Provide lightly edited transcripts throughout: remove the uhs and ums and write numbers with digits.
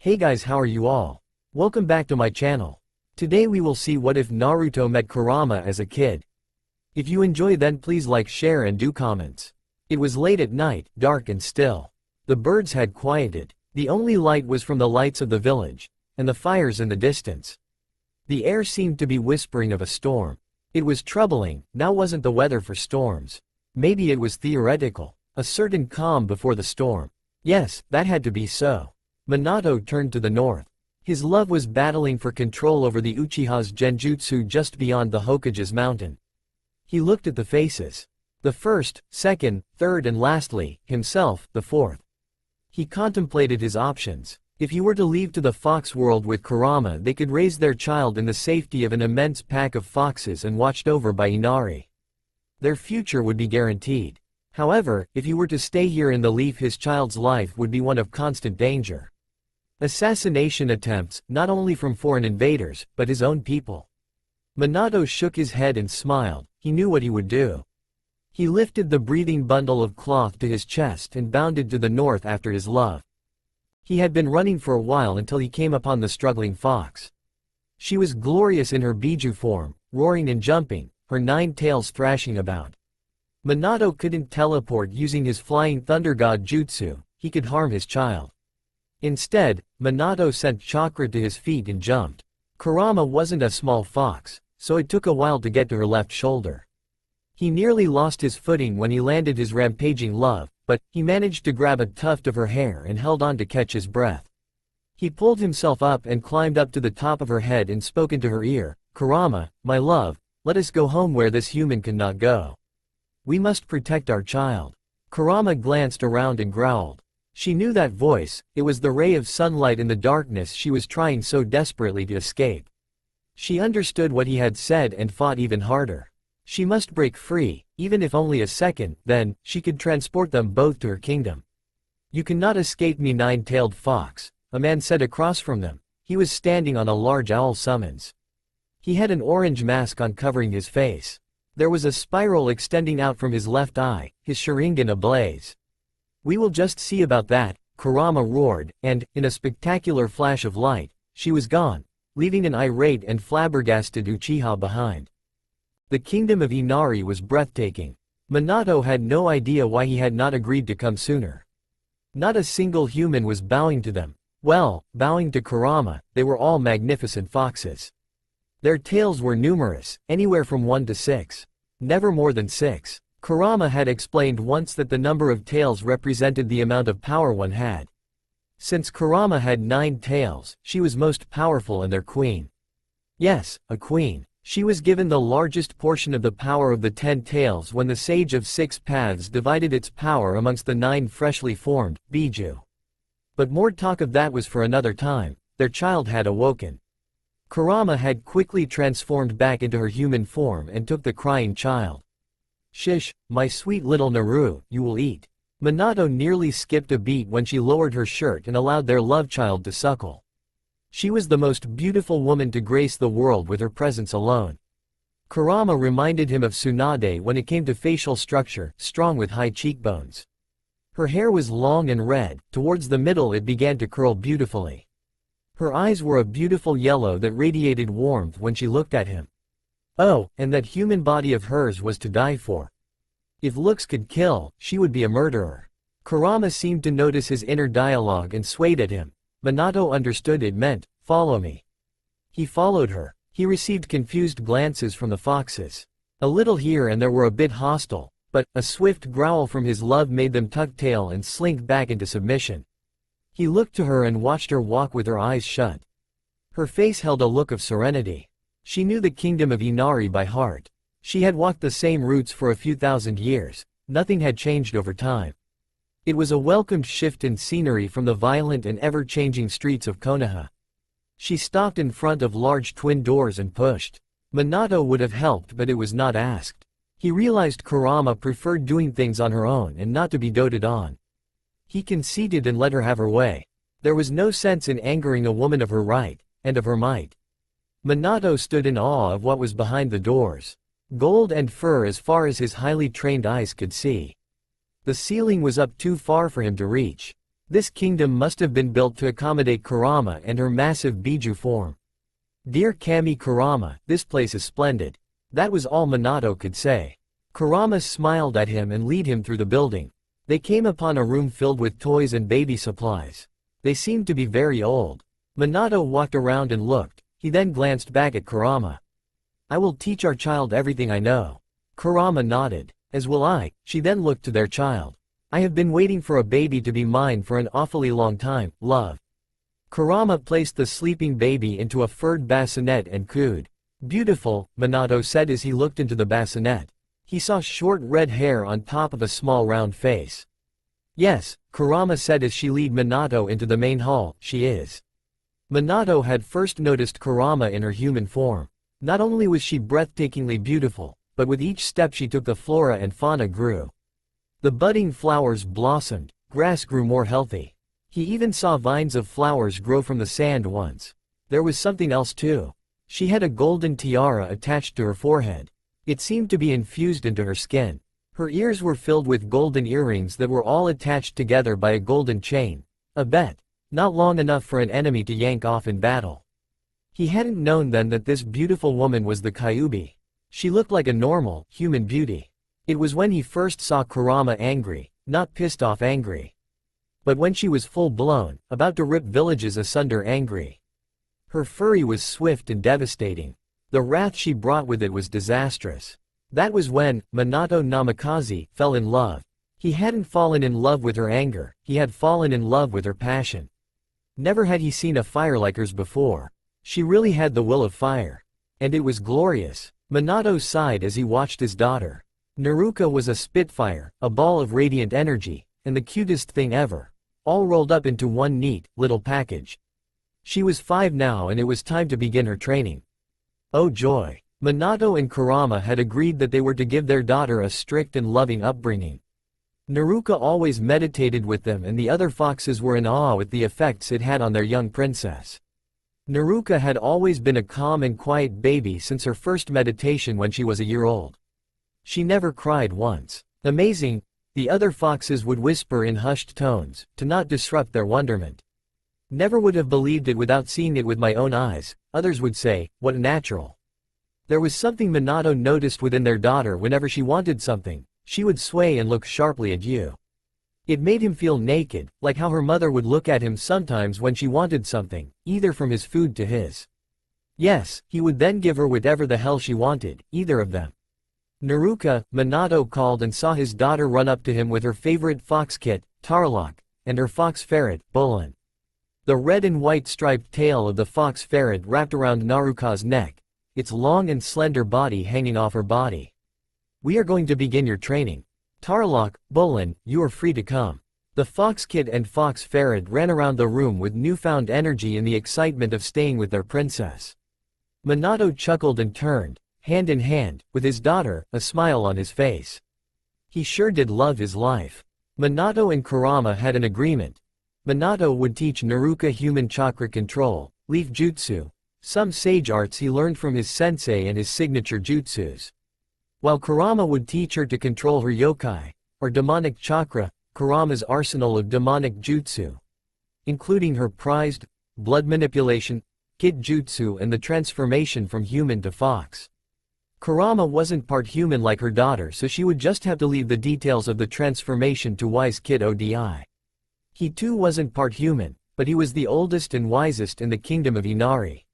Hey guys, how are you all? Welcome back to my channel. Today we will see what if Naruto met Kurama as a kid. If you enjoy, then please like, share and do comments. It was late at night, dark and still. The birds had quieted. The only light was from the lights of the village, and the fires in the distance. The air seemed to be whispering of a storm. It was troubling. Now wasn't the weather for storms. Maybe it was theoretical, a certain calm before the storm. Yes, that had to be so. Minato turned to the north. His love was battling for control over the Uchiha's genjutsu just beyond the Hokage's mountain. He looked at the faces. The first, second, third and lastly, himself, the fourth. He contemplated his options. If he were to leave to the fox world with Kurama, they could raise their child in the safety of an immense pack of foxes and watched over by Inari. Their future would be guaranteed. However, if he were to stay here in the leaf, his child's life would be one of constant danger. Assassination attempts, not only from foreign invaders, but his own people. Minato shook his head and smiled. He knew what he would do. He lifted the breathing bundle of cloth to his chest and bounded to the north after his love. He had been running for a while until he came upon the struggling fox. She was glorious in her Biju form, roaring and jumping, her 9 tails thrashing about. Minato couldn't teleport using his flying thunder god jutsu. He could harm his child. Instead, Minato sent chakra to his feet and jumped. Kurama wasn't a small fox, so it took a while to get to her left shoulder. He nearly lost his footing when he landed his rampaging love, but he managed to grab a tuft of her hair and held on to catch his breath. He pulled himself up and climbed up to the top of her head and spoke into her ear, "Kurama, my love, let us go home where this human cannot go. We must protect our child." Kurama glanced around and growled. She knew that voice. It was the ray of sunlight in the darkness she was trying so desperately to escape. She understood what he had said and fought even harder. She must break free, even if only a second, then she could transport them both to her kingdom. "You cannot escape me, 9-tailed fox," a man said across from them. He was standing on a large owl summons. He had an orange mask on covering his face. There was a spiral extending out from his left eye, his Sharingan ablaze. "We will just see about that," Kurama roared, and, in a spectacular flash of light, she was gone, leaving an irate and flabbergasted Uchiha behind. The kingdom of Inari was breathtaking. Minato had no idea why he had not agreed to come sooner. Not a single human was bowing to them. Well, bowing to Kurama, they were all magnificent foxes. Their tails were numerous, anywhere from 1 to 6. Never more than 6. Kurama had explained once that the number of tails represented the amount of power one had. Since Kurama had 9 tails, she was most powerful and their queen. Yes, a queen. She was given the largest portion of the power of the 10 tails when the Sage of 6 Paths divided its power amongst the 9 freshly formed, Biju. But more talk of that was for another time. Their child had awoken. Kurama had quickly transformed back into her human form and took the crying child. "Shish, my sweet little Naru, you will eat." Minato nearly skipped a beat when she lowered her shirt and allowed their love child to suckle. She was the most beautiful woman to grace the world with her presence alone. Kurama reminded him of Tsunade when it came to facial structure, strong with high cheekbones. Her hair was long and red. Towards the middle it began to curl beautifully. Her eyes were a beautiful yellow that radiated warmth when she looked at him. Oh, and that human body of hers was to die for. If looks could kill, she would be a murderer. Kurama seemed to notice his inner dialogue and swayed at him. Minato understood it meant, "Follow me." He followed her. He received confused glances from the foxes. A little here and there were a bit hostile, but a swift growl from his love made them tuck tail and slink back into submission. He looked to her and watched her walk with her eyes shut. Her face held a look of serenity. She knew the kingdom of Inari by heart. She had walked the same routes for a few thousand years. Nothing had changed over time. It was a welcomed shift in scenery from the violent and ever-changing streets of Konoha. She stopped in front of large twin doors and pushed. Minato would have helped, but it was not asked. He realized Kurama preferred doing things on her own and not to be doted on. He conceded and let her have her way. There was no sense in angering a woman of her right, and of her might. Minato stood in awe of what was behind the doors. Gold and fur as far as his highly trained eyes could see. The ceiling was up too far for him to reach. This kingdom must have been built to accommodate Kurama and her massive Biju form. Dear Kami Kurama, this place is splendid. That was all Minato could say. Kurama smiled at him and led him through the building. They came upon a room filled with toys and baby supplies. They seemed to be very old. Minato walked around and looked. He then glanced back at Kurama. I will teach our child everything I know. Kurama nodded. As will I. She then looked to their child. I have been waiting for a baby to be mine for an awfully long time, love. Kurama placed the sleeping baby into a furred bassinet and cooed. Beautiful, Minato said as he looked into the bassinet. He saw short red hair on top of a small round face. Yes, Kurama said as she led Minato into the main hall, she is. Minato had first noticed Kurama in her human form. Not only was she breathtakingly beautiful, but with each step she took the flora and fauna grew. The budding flowers blossomed, grass grew more healthy. He even saw vines of flowers grow from the sand once. There was something else too. She had a golden tiara attached to her forehead. It seemed to be infused into her skin. Her ears were filled with golden earrings that were all attached together by a golden chain. A bet. Not long enough for an enemy to yank off in battle. He hadn't known then that this beautiful woman was the Kyuubi. She looked like a normal, human beauty. It was when he first saw Kurama angry, not pissed off angry. But when she was full-blown, about to rip villages asunder angry. Her fury was swift and devastating. The wrath she brought with it was disastrous. That was when Minato Namikaze fell in love. He hadn't fallen in love with her anger, he had fallen in love with her passion. Never had he seen a fire like hers before. She really had the will of fire. And it was glorious. Minato sighed as he watched his daughter. Naruto was a spitfire, a ball of radiant energy, and the cutest thing ever. All rolled up into one neat, little package. She was 5 now and it was time to begin her training. Oh joy! Minato and Kurama had agreed that they were to give their daughter a strict and loving upbringing. Naruto always meditated with them and the other foxes were in awe with the effects it had on their young princess. Naruto had always been a calm and quiet baby since her first meditation when she was a year old. She never cried once. Amazing, the other foxes would whisper in hushed tones, to not disrupt their wonderment. Never would have believed it without seeing it with my own eyes, others would say, what natural. There was something Minato noticed within their daughter whenever she wanted something, she would sway and look sharply at you. It made him feel naked, like how her mother would look at him sometimes when she wanted something, either from his food to his. Yes, he would then give her whatever the hell she wanted, either of them. Naruto, Minato called and saw his daughter run up to him with her favorite fox kit, Tarlok, and her fox ferret, Bolin. The red and white striped tail of the fox ferret wrapped around Naruto's neck, its long and slender body hanging off her body. We are going to begin your training. Tarlok, Bolin, you are free to come. The fox kid and fox ferret ran around the room with newfound energy in the excitement of staying with their princess. Minato chuckled and turned, hand in hand, with his daughter, a smile on his face. He sure did love his life. Minato and Kurama had an agreement. Minato would teach Naruto human chakra control, leaf jutsu, some sage arts he learned from his sensei and his signature jutsus. While Kurama would teach her to control her yokai, or demonic chakra, Kurama's arsenal of demonic jutsu, including her prized, blood manipulation, kid jutsu and the transformation from human to fox. Kurama wasn't part human like her daughter so she would just have to leave the details of the transformation to wise kid Odi. He too wasn't part human, but he was the oldest and wisest in the kingdom of Inari.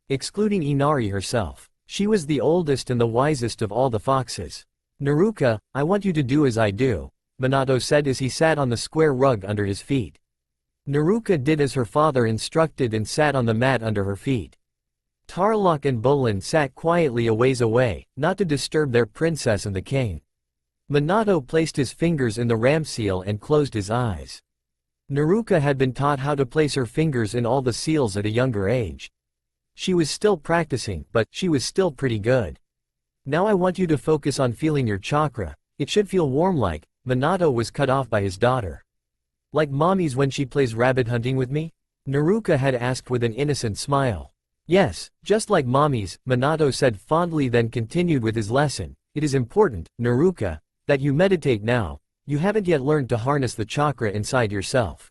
Excluding Inari herself. She was the oldest and the wisest of all the foxes. Naruto, I want you to do as I do, Minato said as he sat on the square rug under his feet. Naruto did as her father instructed and sat on the mat under her feet. Tarlok and Bolin sat quietly a ways away, not to disturb their princess and the king. Minato placed his fingers in the ram seal and closed his eyes. Naruto had been taught how to place her fingers in all the seals at a younger age. She was still practicing, but she was still pretty good. Now I want you to focus on feeling your chakra. It should feel warm like. Minato was cut off by his daughter. Like mommy's when she plays rabbit hunting with me? Naruto had asked with an innocent smile. Yes, just like mommy's, Minato said fondly then continued with his lesson. It is important, Naruto, that you meditate now. You haven't yet learned to harness the chakra inside yourself.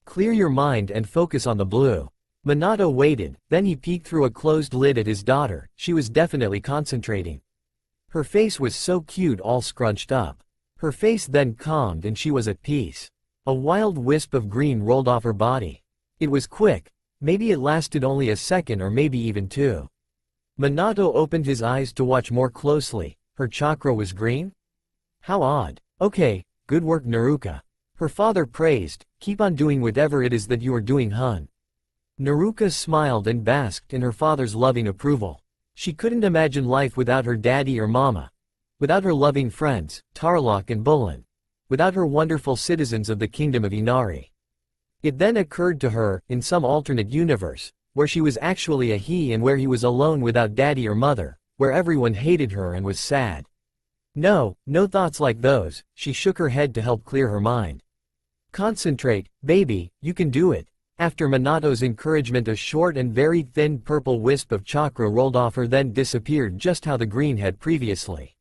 Clear your mind and focus on the blue. Minato waited, then he peeked through a closed lid at his daughter. She was definitely concentrating. Her face was so cute, all scrunched up. Her face then calmed and she was at peace. A wild wisp of green rolled off her body. It was quick. Maybe it lasted only a second or maybe even two. Minato opened his eyes to watch more closely. Her chakra was green? How odd. Okay, good work Naruka. Her father praised, keep on doing whatever it is that you are doing, hun. Naruka smiled and basked in her father's loving approval. She couldn't imagine life without her daddy or mama. Without her loving friends, Tarlok and Bullen. Without her wonderful citizens of the kingdom of Inari. It then occurred to her, in some alternate universe, where she was actually a he and where he was alone without daddy or mother, where everyone hated her and was sad. No thoughts like those. She shook her head to help clear her mind. Concentrate, baby, you can do it. After Minato's encouragement, a short and very thin purple wisp of chakra rolled off her, then disappeared just how the green had previously.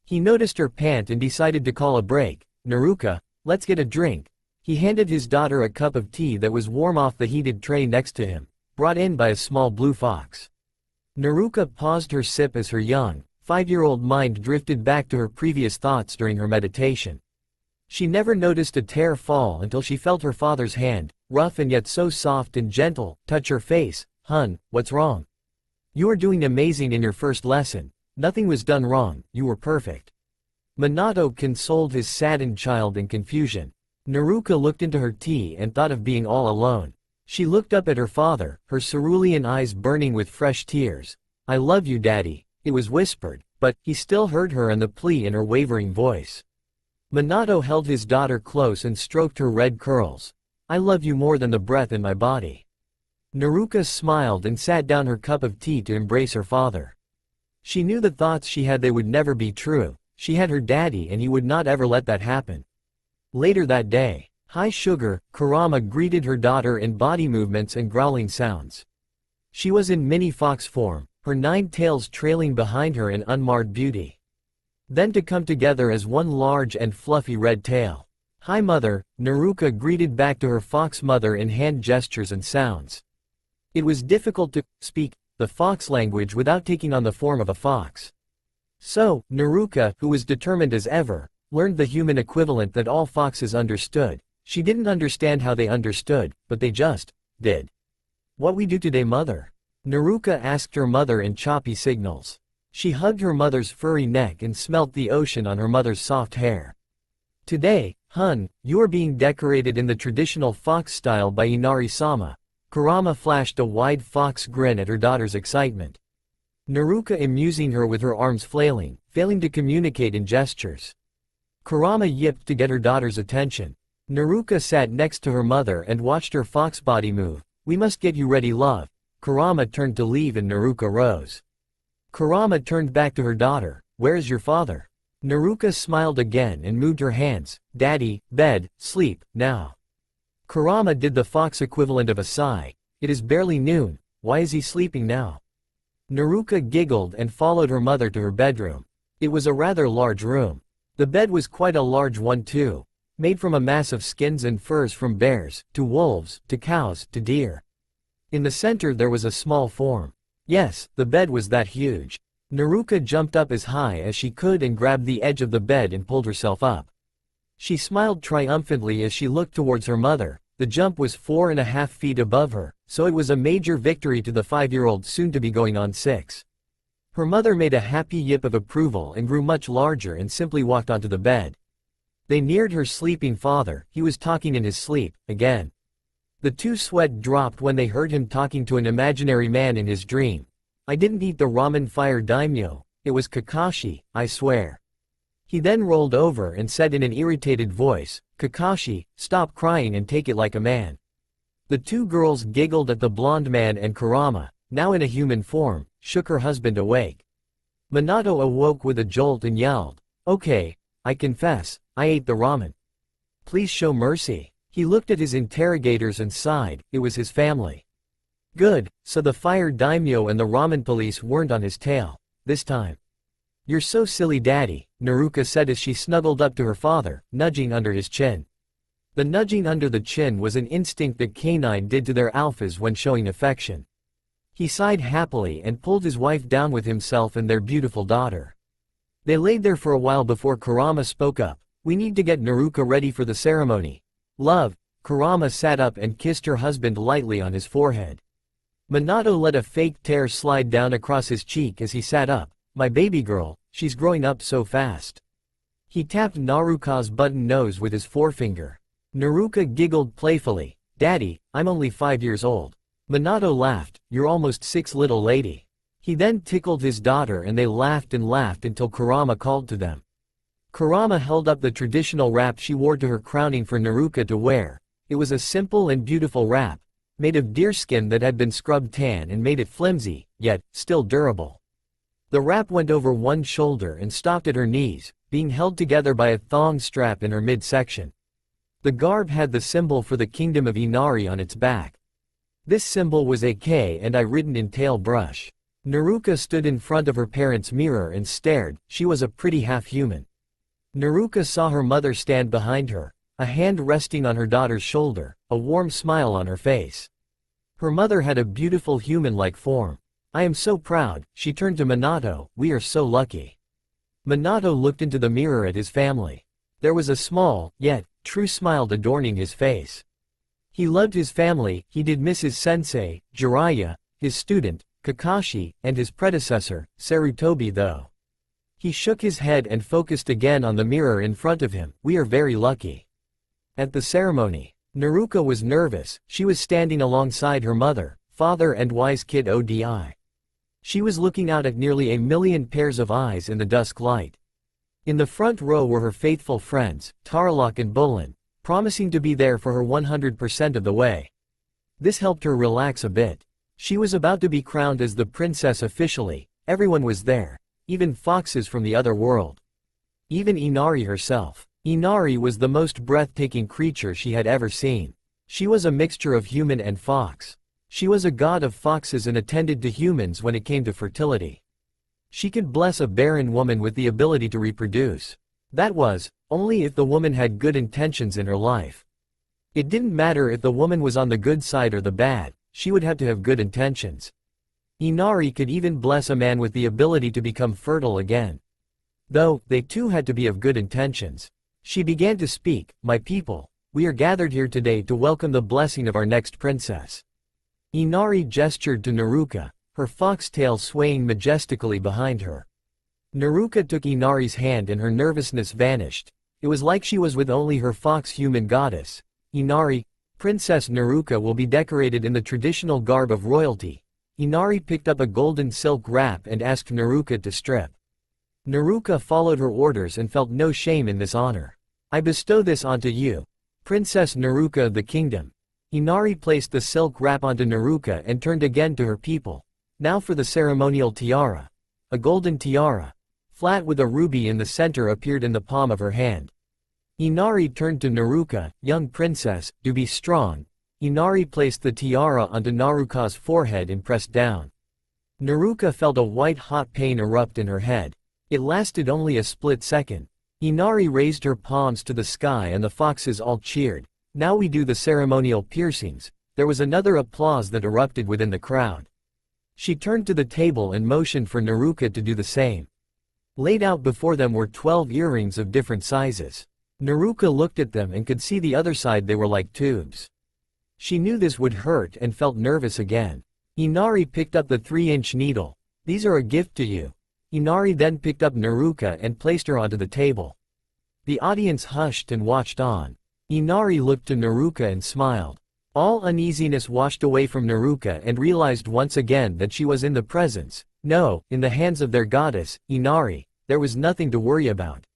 He noticed her pant and decided to call a break. Naruka, let's get a drink. He handed his daughter a cup of tea that was warm off the heated tray next to him, brought in by a small blue fox. Naruka paused her sip as her young, 5-year-old mind drifted back to her previous thoughts during her meditation. She never noticed a tear fall until she felt her father's hand, rough and yet so soft and gentle, touch her face. Hun, what's wrong? You are doing amazing in your first lesson. Nothing was done wrong, you were perfect. Minato consoled his saddened child in confusion. Naruka looked into her tea and thought of being all alone. She looked up at her father, her cerulean eyes burning with fresh tears. I love you, Daddy, it was whispered, but he still heard her and the plea in her wavering voice. Minato held his daughter close and stroked her red curls. I love you more than the breath in my body. Naruka smiled and sat down her cup of tea to embrace her father. She knew the thoughts she had, they would never be true. She had her daddy and he would not ever let that happen. Later that day, High Sugar, Kurama greeted her daughter in body movements and growling sounds. She was in mini fox form, her 9 tails trailing behind her in unmarred beauty. Then to come together as one large and fluffy red tail. Hi Mother, Naruka greeted back to her fox mother in hand gestures and sounds. It was difficult to speak the fox language without taking on the form of a fox. So, Naruka, who was determined as ever, learned the human equivalent that all foxes understood. She didn't understand how they understood, but they just did. What we do today, Mother? Naruka asked her mother in choppy signals. She hugged her mother's furry neck and smelt the ocean on her mother's soft hair. Today, hun, you are being decorated in the traditional fox style by Inari-sama. Kurama flashed a wide fox grin at her daughter's excitement. Naruka amusing her with her arms flailing, failing to communicate in gestures. Kurama yipped to get her daughter's attention. Naruka sat next to her mother and watched her fox body move. We must get you ready, love. Kurama turned to leave and Naruka rose. Kurama turned back to her daughter. Where is your father? Naruka smiled again and moved her hands. Daddy, bed, sleep, now. Kurama did the fox equivalent of a sigh. It is barely noon. Why is he sleeping now? Naruka giggled and followed her mother to her bedroom. It was a rather large room. The bed was quite a large one too, made from a mass of skins and furs from bears, to wolves, to cows, to deer. In the center there was a small form. Yes, the bed was that huge. Naruka jumped up as high as she could and grabbed the edge of the bed and pulled herself up. She smiled triumphantly as she looked towards her mother. The jump was 4.5 feet above her, so it was a major victory to the 5-year-old soon to be going on 6. Her mother made a happy yip of approval and grew much larger and simply walked onto the bed. They neared her sleeping father. He was talking in his sleep, again. The two sweat dropped when they heard him talking to an imaginary man in his dream. I didn't eat the ramen fire daimyo, it was Kakashi, I swear. He then rolled over and said in an irritated voice, Kakashi, stop crying and take it like a man. The two girls giggled at the blonde man and Kurama, now in a human form, shook her husband awake. Minato awoke with a jolt and yelled, okay, I confess, I ate the ramen. Please show mercy. He looked at his interrogators and sighed. It was his family. Good, so the fire daimyo and the ramen police weren't on his tail, this time. You're so silly, Daddy, Naruka said as she snuggled up to her father, nudging under his chin. The nudging under the chin was an instinct that canine did to their alphas when showing affection. He sighed happily and pulled his wife down with himself and their beautiful daughter. They laid there for a while before Kurama spoke up. "We need to get Naruka ready for the ceremony." "Love." Kurama sat up and kissed her husband lightly on his forehead. Minato let a fake tear slide down across his cheek as he sat up. "My baby girl, she's growing up so fast." He tapped Naruka's button nose with his forefinger. Naruka giggled playfully. "Daddy, I'm only 5 years old." Minato laughed. "You're almost 6, little lady." He then tickled his daughter and they laughed and laughed until Kurama called to them. Kurama held up the traditional wrap she wore to her crowning for Naruka to wear. It was a simple and beautiful wrap, made of deerskin that had been scrubbed tan and made it flimsy, yet still durable. The wrap went over one shoulder and stopped at her knees, being held together by a thong strap in her midsection. The garb had the symbol for the kingdom of Inari on its back. This symbol was a K and I written in tail brush. Naruka stood in front of her parents' mirror and stared. She was a pretty half-human. Naruka saw her mother stand behind her, a hand resting on her daughter's shoulder, a warm smile on her face. Her mother had a beautiful human-like form. "I am so proud," she turned to Minato. "We are so lucky." Minato looked into the mirror at his family. There was a small, yet true smile adorning his face. He loved his family. He did miss his sensei, Jiraiya, his student, Kakashi, and his predecessor, Sarutobi though. He shook his head and focused again on the mirror in front of him. "We are very lucky." At the ceremony, Naruka was nervous. She was standing alongside her mother, father and wise kid Odi. She was looking out at nearly 1,000,000 pairs of eyes in the dusk light. In the front row were her faithful friends, Tarlok and Bullen, promising to be there for her 100% of the way. This helped her relax a bit. She was about to be crowned as the princess officially. Everyone was there, even foxes from the other world. Even Inari herself. Inari was the most breathtaking creature she had ever seen. She was a mixture of human and fox. She was a god of foxes and attended to humans when it came to fertility. She could bless a barren woman with the ability to reproduce. That was, only if the woman had good intentions in her life. It didn't matter if the woman was on the good side or the bad. She would have to have good intentions. Inari could even bless a man with the ability to become fertile again. Though, they too had to be of good intentions. She began to speak. "My people, we are gathered here today to welcome the blessing of our next princess." Inari gestured to Naruka, her foxtail swaying majestically behind her. Naruka took Inari's hand and her nervousness vanished. It was like she was with only her fox-human goddess. "Inari, Princess Naruka will be decorated in the traditional garb of royalty." Inari picked up a golden silk wrap and asked Naruka to strip. Naruka followed her orders and felt no shame in this honor. "I bestow this onto you, Princess Naruka of the kingdom." Inari placed the silk wrap onto Naruka and turned again to her people. "Now for the ceremonial tiara." A golden tiara, flat with a ruby in the center, appeared in the palm of her hand. Inari turned to Naruka. "Young princess, do be strong." Inari placed the tiara onto Naruka's forehead and pressed down. Naruka felt a white-hot pain erupt in her head. It lasted only a split second. Inari raised her palms to the sky and the foxes all cheered. "Now we do the ceremonial piercings." There was another applause that erupted within the crowd. She turned to the table and motioned for Naruka to do the same. Laid out before them were 12 earrings of different sizes. Naruka looked at them and could see the other side they were like tubes. She knew this would hurt and felt nervous again. Inari picked up the 3-inch needle. "These are a gift to you." Inari then picked up Naruka and placed her onto the table. The audience hushed and watched on. Inari looked to Naruka and smiled. All uneasiness washed away from Naruka and realized once again that she was in the presence, no, in the hands of their goddess, Inari. There was nothing to worry about.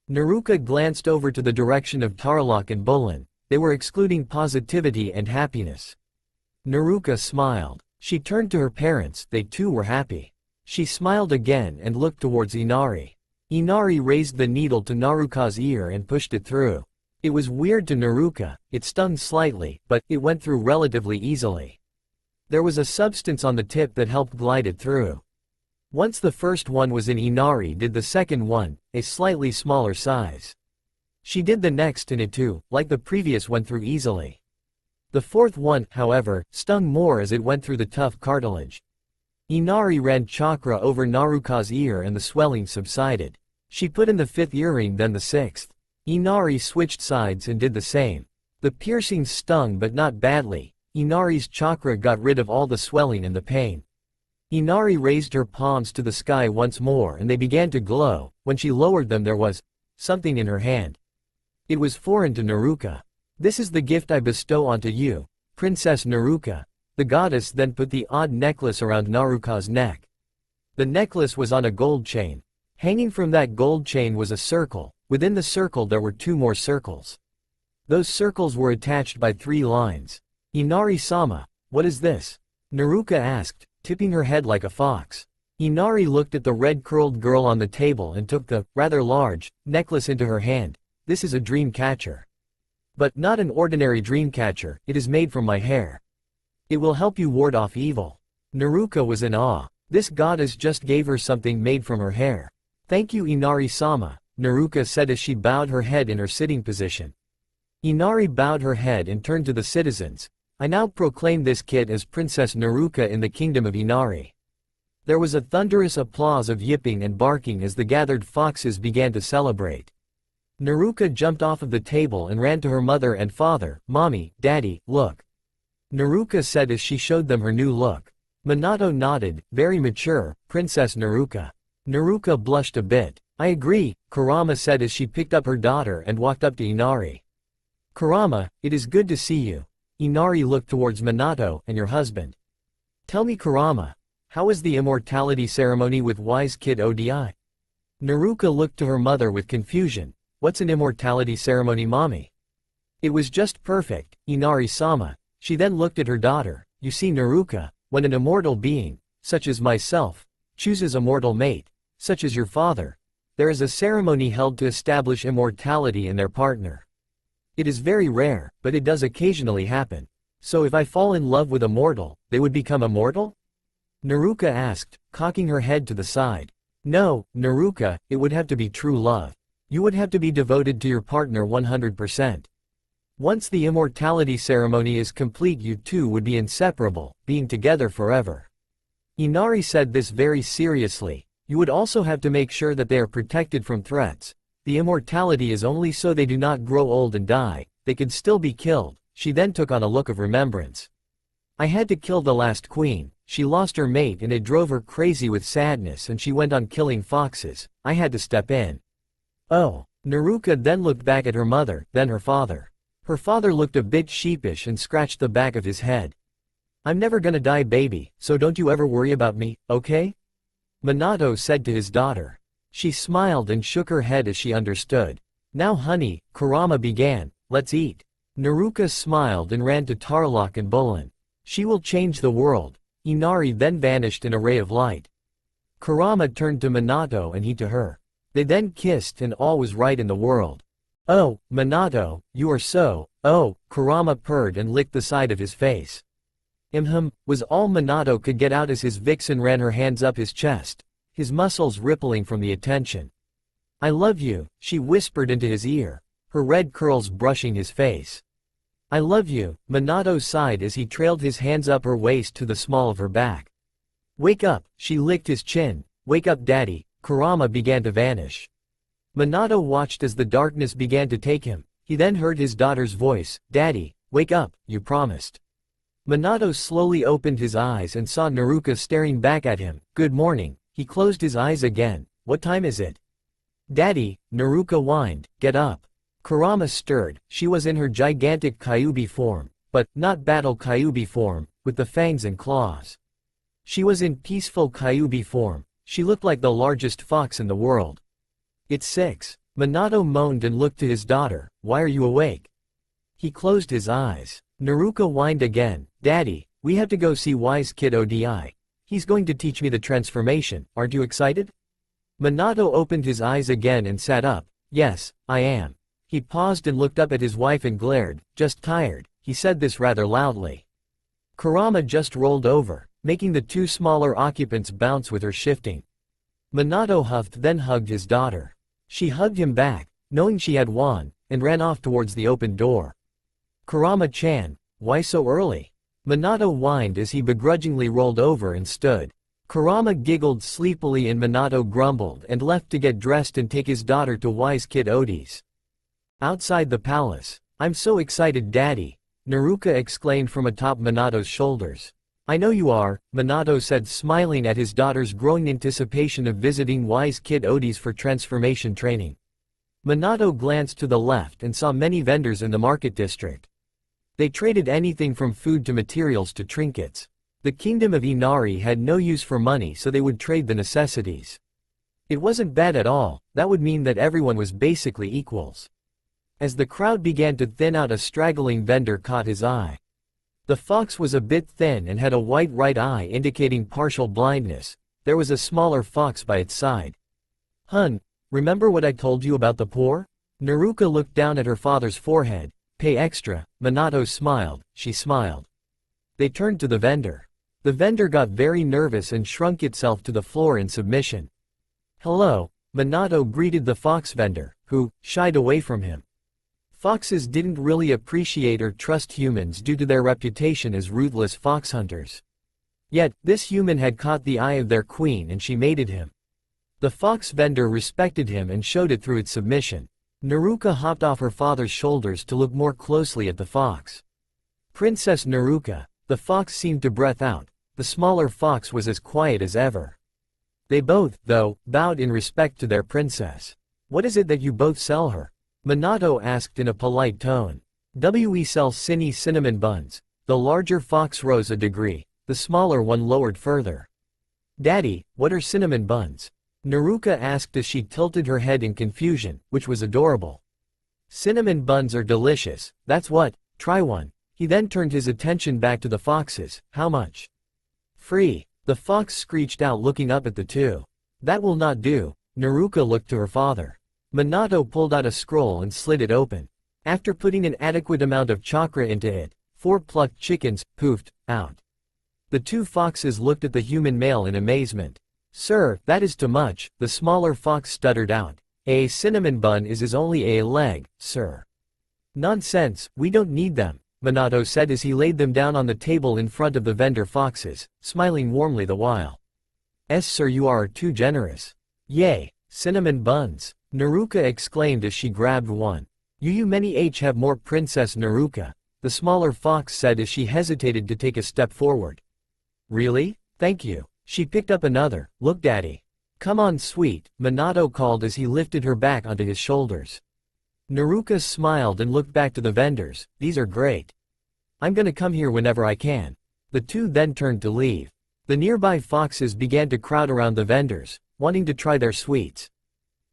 Naruka glanced over to the direction of Tarlok and Bullen. They were excluding positivity and happiness. Naruka smiled. She turned to her parents. They too were happy. She smiled again and looked towards Inari. Inari raised the needle to Naruka's ear and pushed it through. It was weird to Naruka. It stung slightly, but it went through relatively easily. There was a substance on the tip that helped glide it through. Once the first one was in, Inari did the second one, a slightly smaller size. She did the next and it too, like the previous went through easily. The fourth one, however, stung more as it went through the tough cartilage. Inari ran chakra over Naruka's ear and the swelling subsided. She put in the fifth earring then the sixth. Inari switched sides and did the same. The piercing stung but not badly. Inari's chakra got rid of all the swelling and the pain. Inari raised her palms to the sky once more and they began to glow. When she lowered them there was something in her hand. It was foreign to Naruka. "This is the gift I bestow onto you, Princess Naruka." The goddess then put the odd necklace around Naruka's neck. The necklace was on a gold chain. Hanging from that gold chain was a circle. Within the circle there were two more circles. Those circles were attached by 3 lines. "Inari-sama, what is this?" Naruka asked, tipping her head like a fox. Inari looked at the red-curled girl on the table and took the, rather large, necklace into her hand. "This is a dream catcher. But not an ordinary dream catcher, it is made from my hair. It will help you ward off evil." Naruka was in awe. This goddess just gave her something made from her hair. "Thank you Inari-sama," Naruka said as she bowed her head in her sitting position. Inari bowed her head and turned to the citizens. "I now proclaim this kid as Princess Naruka in the kingdom of Inari." There was a thunderous applause of yipping and barking as the gathered foxes began to celebrate. Naruka jumped off of the table and ran to her mother and father. "Mommy, Daddy, look." Naruka said as she showed them her new look. Minato nodded, "Very mature, Princess Naruka." Naruka blushed a bit. "I agree," Kurama said as she picked up her daughter and walked up to Inari. "Kurama, it is good to see you." Inari looked towards Minato, "And your husband. Tell me Kurama, how was the immortality ceremony with wise kid Odi?" Naruka looked to her mother with confusion. "What's an immortality ceremony, mommy?" "It was just perfect, Inari-sama." She then looked at her daughter. "You see Naruka, when an immortal being, such as myself, chooses a mortal mate, such as your father, there is a ceremony held to establish immortality in their partner. It is very rare, but it does occasionally happen. So if I fall in love with a mortal, they would become immortal?" Naruka asked, cocking her head to the side. "No, Naruka, it would have to be true love. You would have to be devoted to your partner 100%. Once the immortality ceremony is complete you two would be inseparable, being together forever." Inari said this very seriously. "You would also have to make sure that they are protected from threats. The immortality is only so they do not grow old and die, they could still be killed." She then took on a look of remembrance. "I had to kill the last queen, she lost her mate and it drove her crazy with sadness and she went on killing foxes, I had to step in." "Oh." Naruka then looked back at her mother, then her father. Her father looked a bit sheepish and scratched the back of his head. "I'm never gonna die baby, so don't you ever worry about me, okay?" Minato said to his daughter. She smiled and shook her head as she understood. "Now honey," Kurama began, "let's eat." Naruka smiled and ran to Tarlok and Bolin. "She will change the world." Inari then vanished in a ray of light. Kurama turned to Minato and he to her. They then kissed and all was right in the world. "Oh, Minato, you are so, oh," Kurama purred and licked the side of his face. Was all Minato could get out as his vixen ran her hands up his chest, his muscles rippling from the attention. "I love you," she whispered into his ear, her red curls brushing his face. "I love you," Minato sighed as he trailed his hands up her waist to the small of her back. "Wake up," she licked his chin. "Wake up daddy." Kurama began to vanish. Minato watched as the darkness began to take him. He then heard his daughter's voice, "Daddy, wake up, you promised." Minato slowly opened his eyes and saw Naruka staring back at him. "Good morning." He closed his eyes again. "What time is it?" "Daddy," Naruka whined, "get up." Kurama stirred. She was in her gigantic Kyuubi form, but not battle Kyuubi form, with the fangs and claws. She was in peaceful Kyuubi form. She looked like the largest fox in the world. "It's 6. Minato moaned and looked to his daughter. "Why are you awake?" He closed his eyes. Naruka whined again. "Daddy, we have to go see wise kid Odi. He's going to teach me the transformation, aren't you excited?" Minato opened his eyes again and sat up. "Yes, I am." He paused and looked up at his wife and glared. "Just tired." He said this rather loudly. Kurama just rolled over, making the 2 smaller occupants bounce with her shifting. Minato huffed then hugged his daughter. She hugged him back. knowing she had won, and ran off towards the open door. Kurama-chan, why so early? Minato whined as he begrudgingly rolled over and stood. Kurama giggled sleepily and Minato grumbled and left to get dressed and take his daughter to Wise Kid Odie's. Outside the palace. I'm so excited, Daddy, Naruto exclaimed from atop Minato's shoulders. I know you are, Minato said, smiling at his daughter's growing anticipation of visiting Wise Kid Odie's for transformation training. Minato glanced to the left and saw many vendors in the market district. They traded anything from food to materials to trinkets. The kingdom of Inari had no use for money, so they would trade the necessities. It wasn't bad at all, that would mean that everyone was basically equals. As the crowd began to thin out, a straggling vendor caught his eye. The fox was a bit thin and had a white right eye indicating partial blindness. There was a smaller fox by its side. Hun, remember what I told you about the poor? Naruto looked down at her father's forehead. Pay extra. Minato smiled, she smiled. They turned to the vendor. The vendor got very nervous and shrunk itself to the floor in submission. Hello, Minato greeted the fox vendor, who shied away from him. Foxes didn't really appreciate or trust humans due to their reputation as ruthless fox hunters. Yet, this human had caught the eye of their queen and she mated him. The fox vendor respected him and showed it through its submission. Naruto hopped off her father's shoulders to look more closely at the fox. Princess Naruto, the fox seemed to breath out. The smaller fox was as quiet as ever. They both, though, bowed in respect to their princess. What is it that you both sell her? Minato asked in a polite tone. We sell cinnamon buns. The larger fox rose a degree, the smaller one lowered further. Daddy, what are cinnamon buns? Naruto asked as she tilted her head in confusion, which was adorable. Cinnamon buns are delicious, that's what, try one. He then turned his attention back to the foxes. How much? Free, the fox screeched out, looking up at the two. That will not do. Naruto looked to her father. Minato pulled out a scroll and slid it open. After putting an adequate amount of chakra into it, 4 plucked chickens poofed out. The two foxes looked at the human male in amazement. Sir, that is too much, the smaller fox stuttered out. A cinnamon bun is only a leg, sir. Nonsense, we don't need them, Minato said as he laid them down on the table in front of the vendor foxes, smiling warmly the while. Sir, you are too generous. Yay, cinnamon buns, Naruto exclaimed as she grabbed one. You many have more, Princess Naruto, the smaller fox said as she hesitated to take a step forward. Really? Thank you. She picked up another. Look, Daddy. Come on, sweet, Minato called as he lifted her back onto his shoulders. Naruto smiled and looked back to the vendors. These are great. I'm gonna come here whenever I can. The two then turned to leave. The nearby foxes began to crowd around the vendors, wanting to try their sweets.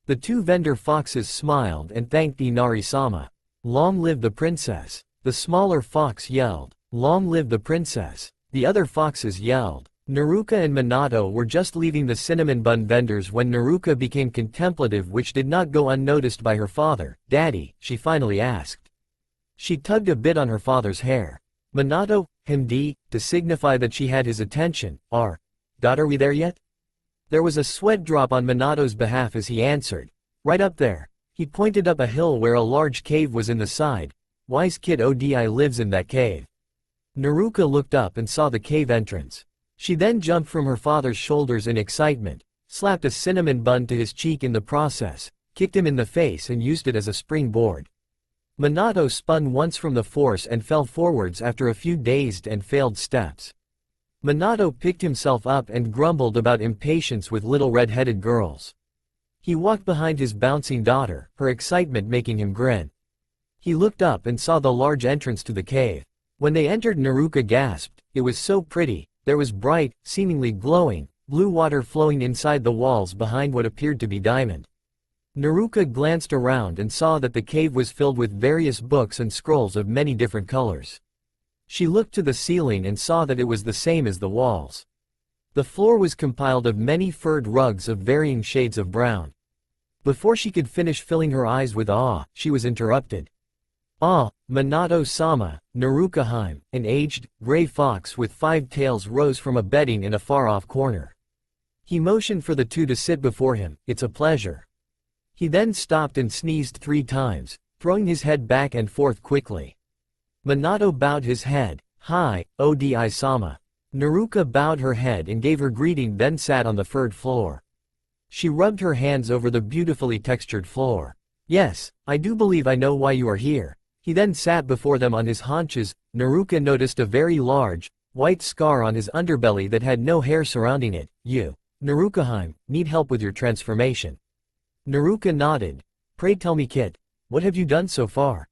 The two vendor foxes smiled and thanked Inari-sama. Long live the princess. The smaller fox yelled. Long live the princess. The other foxes yelled. Naruto and Minato were just leaving the cinnamon bun vendors when Naruto became contemplative, which did not go unnoticed by her father. Daddy, she finally asked. She tugged a bit on her father's hair. Minato, to signify that she had his attention. Are we there yet? There was a sweat drop on Minato's behalf as he answered. Right up there. He pointed up a hill where a large cave was in the side. Wise Kid Odie lives in that cave. Naruto looked up and saw the cave entrance. She then jumped from her father's shoulders in excitement, slapped a cinnamon bun to his cheek in the process, kicked him in the face and used it as a springboard. Minato spun once from the force and fell forwards after a few dazed and failed steps. Minato picked himself up and grumbled about impatience with little red-headed girls. He walked behind his bouncing daughter, her excitement making him grin. He looked up and saw the large entrance to the cave. When they entered, Naruto gasped. It was so pretty. There was bright, seemingly glowing, blue water flowing inside the walls behind what appeared to be diamond. Naruto glanced around and saw that the cave was filled with various books and scrolls of many different colors. She looked to the ceiling and saw that it was the same as the walls. The floor was compiled of many furred rugs of varying shades of brown. Before she could finish filling her eyes with awe, she was interrupted. Ah, Minato-sama, Naruto-hime, an aged, gray fox with 5 tails rose from a bedding in a far-off corner. He motioned for the two to sit before him. It's a pleasure. He then stopped and sneezed 3 times, throwing his head back and forth quickly. Minato bowed his head. "Hi, Odi-sama." Naruka bowed her head and gave her greeting, then sat on the third floor. She rubbed her hands over the beautifully textured floor. "Yes, I do believe I know why you are here." He then sat before them on his haunches. Naruka noticed a very large, white scar on his underbelly that had no hair surrounding it. "You, Naruka-hime, need help with your transformation." Naruka nodded. "Pray tell me, Kit, what have you done so far?"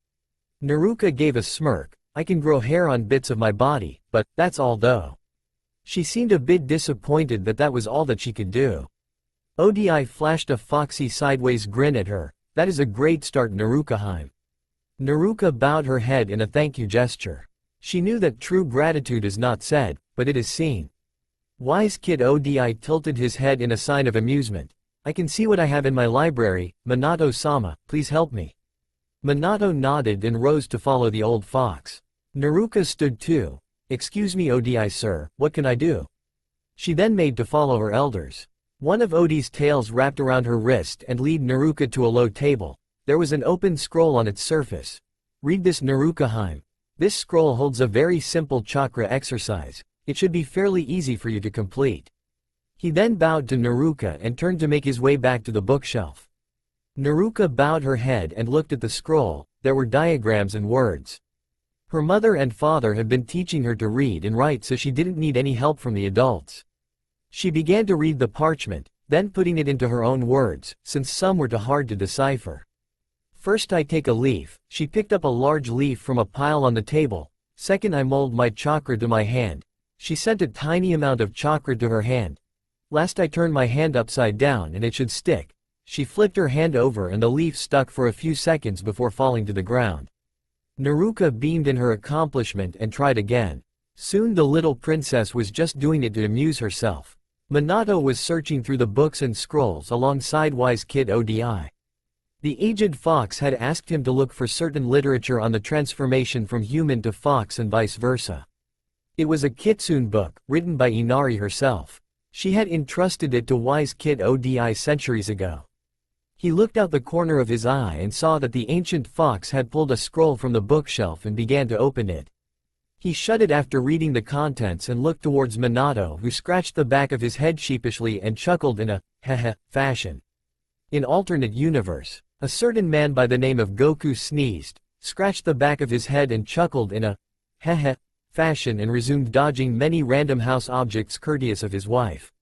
Naruka gave a smirk. "I can grow hair on bits of my body, but that's all though." She seemed a bit disappointed that that was all that she could do. Odi flashed a foxy sideways grin at her. "That is a great start, Naruka-hime." Naruka bowed her head in a thank you gesture. She knew that true gratitude is not said, but it is seen. Wise Kid Odi tilted his head in a sign of amusement. "I can see what I have in my library. Minato-sama, please help me." Minato nodded and rose to follow the old fox. Naruka stood too. "Excuse me, Odi sir, what can I do?" She then made to follow her elders. One of Odi's tails wrapped around her wrist and led Naruka to a low table. There was an open scroll on its surface. "Read this, Naruka-hime. This scroll holds a very simple chakra exercise. It should be fairly easy for you to complete." He then bowed to Naruka and turned to make his way back to the bookshelf. Naruka bowed her head and looked at the scroll. There were diagrams and words. Her mother and father had been teaching her to read and write, so she didn't need any help from the adults. She began to read the parchment, then putting it into her own words, since some were too hard to decipher. "First I take a leaf." She picked up a large leaf from a pile on the table. "Second I mold my chakra to my hand." She sent a tiny amount of chakra to her hand. "Last I turn my hand upside down and it should stick." She flipped her hand over and the leaf stuck for a few seconds before falling to the ground. Naruka beamed in her accomplishment and tried again. Soon the little princess was just doing it to amuse herself. Minato was searching through the books and scrolls alongside Wise Kid Odi. The aged fox had asked him to look for certain literature on the transformation from human to fox and vice versa. It was a kitsune book, written by Inari herself. She had entrusted it to Wise Kid Odi centuries ago. He looked out the corner of his eye and saw that the ancient fox had pulled a scroll from the bookshelf and began to open it. He shut it after reading the contents and looked towards Minato, who scratched the back of his head sheepishly and chuckled in a heh fashion. In alternate universe, a certain man by the name of Goku sneezed, scratched the back of his head and chuckled in a heh fashion and resumed dodging many random house objects courteous of his wife.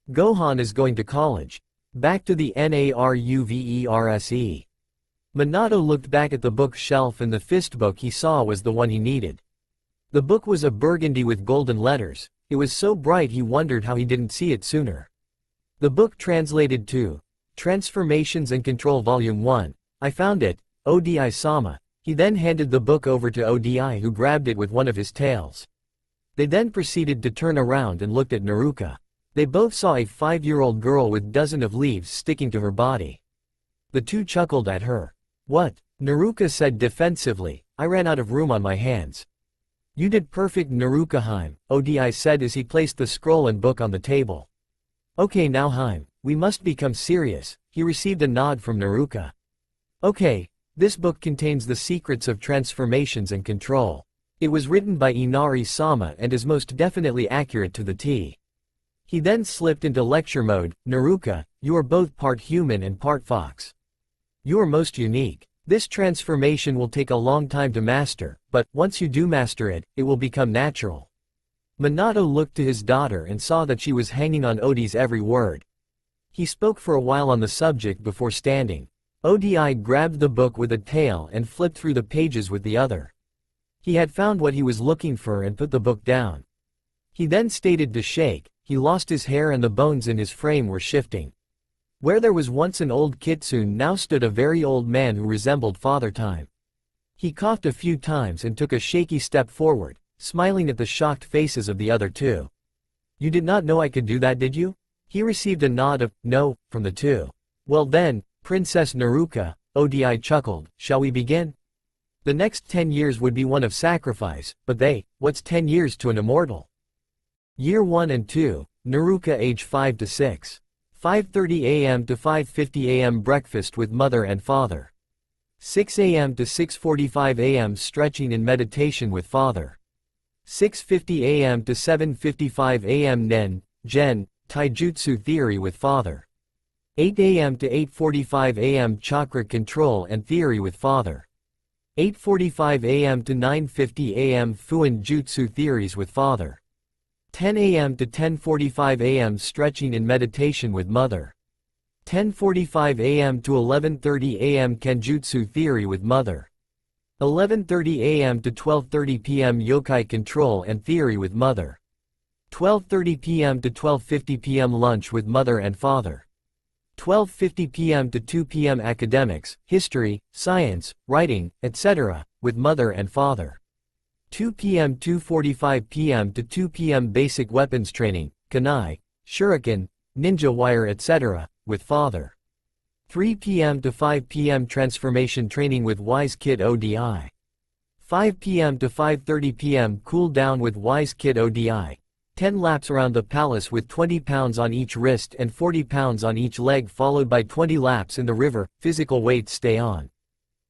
Gohan is going to college. Back to the Naruverse. Minato looked back at the bookshelf and the fist book he saw was the one he needed. The book was a burgundy with golden letters. It was so bright he wondered how he didn't see it sooner. The book translated to Transformations and Control Volume 1. "I found it, Odi-sama." He then handed the book over to Odi, who grabbed it with one of his tails. They then proceeded to turn around and looked at Naruka. They both saw a 5-year-old girl with dozens of leaves sticking to her body. The two chuckled at her. "What?" Naruka said defensively. "I ran out of room on my hands." "You did perfect, Naruka-hime," Odi said as he placed the scroll and book on the table. "Okay now, Hime, we must become serious." He received a nod from Naruka. "Okay, this book contains the secrets of transformations and control. It was written by Inari-sama and is most definitely accurate to the T." He then slipped into lecture mode. "Naruka, you are both part human and part fox. You are most unique. This transformation will take a long time to master, but once you do master it, it will become natural." Minato looked to his daughter and saw that she was hanging on Odi's every word. He spoke for a while on the subject before standing. Odi grabbed the book with a tail and flipped through the pages with the other. He had found what he was looking for and put the book down. He then stated to shake. He lost his hair and the bones in his frame were shifting. Where there was once an old kitsune now stood a very old man who resembled Father Time. He coughed a few times and took a shaky step forward, smiling at the shocked faces of the other two. "You did not know I could do that, did you?" He received a nod of no from the two. "Well then, Princess Naruka," Odi chuckled, "shall we begin?" The next 10 years would be one of sacrifice, but what's 10 years to an immortal? Year 1 and 2, Naruka age 5 to 6. 5:30 a.m. to 5:50 a.m. breakfast with mother and father. 6 a.m. to 6:45 a.m. stretching and meditation with father. 6:50 a.m. to 7:55 a.m. Nen, Gen, Taijutsu theory with father. 8 a.m. to 8:45 a.m. chakra control and theory with father. 8:45 a.m. to 9:50 a.m. Fuin Jutsu theories with father. 10 a.m. to 10:45 a.m. stretching and meditation with mother. 10:45 a.m. to 11:30 a.m. Kenjutsu theory with mother. 11:30 a.m. to 12:30 p.m. yokai control and theory with mother. 12:30 p.m. to 12:50 p.m. lunch with mother and father. 12:50 p.m. to 2 p.m. academics, history, science, writing, etc., with mother and father. 2 p.m. 2:45 p.m. to 2 p.m. basic weapons training, kunai, shuriken, ninja wire etc., with father. 3 p.m. to 5 p.m. transformation training with Wise Kid ODI. 5 p.m. to 5:30 p.m. cool down with Wise Kid ODI. 10 laps around the palace with 20 pounds on each wrist and 40 pounds on each leg followed by 20 laps in the river, physical weights stay on.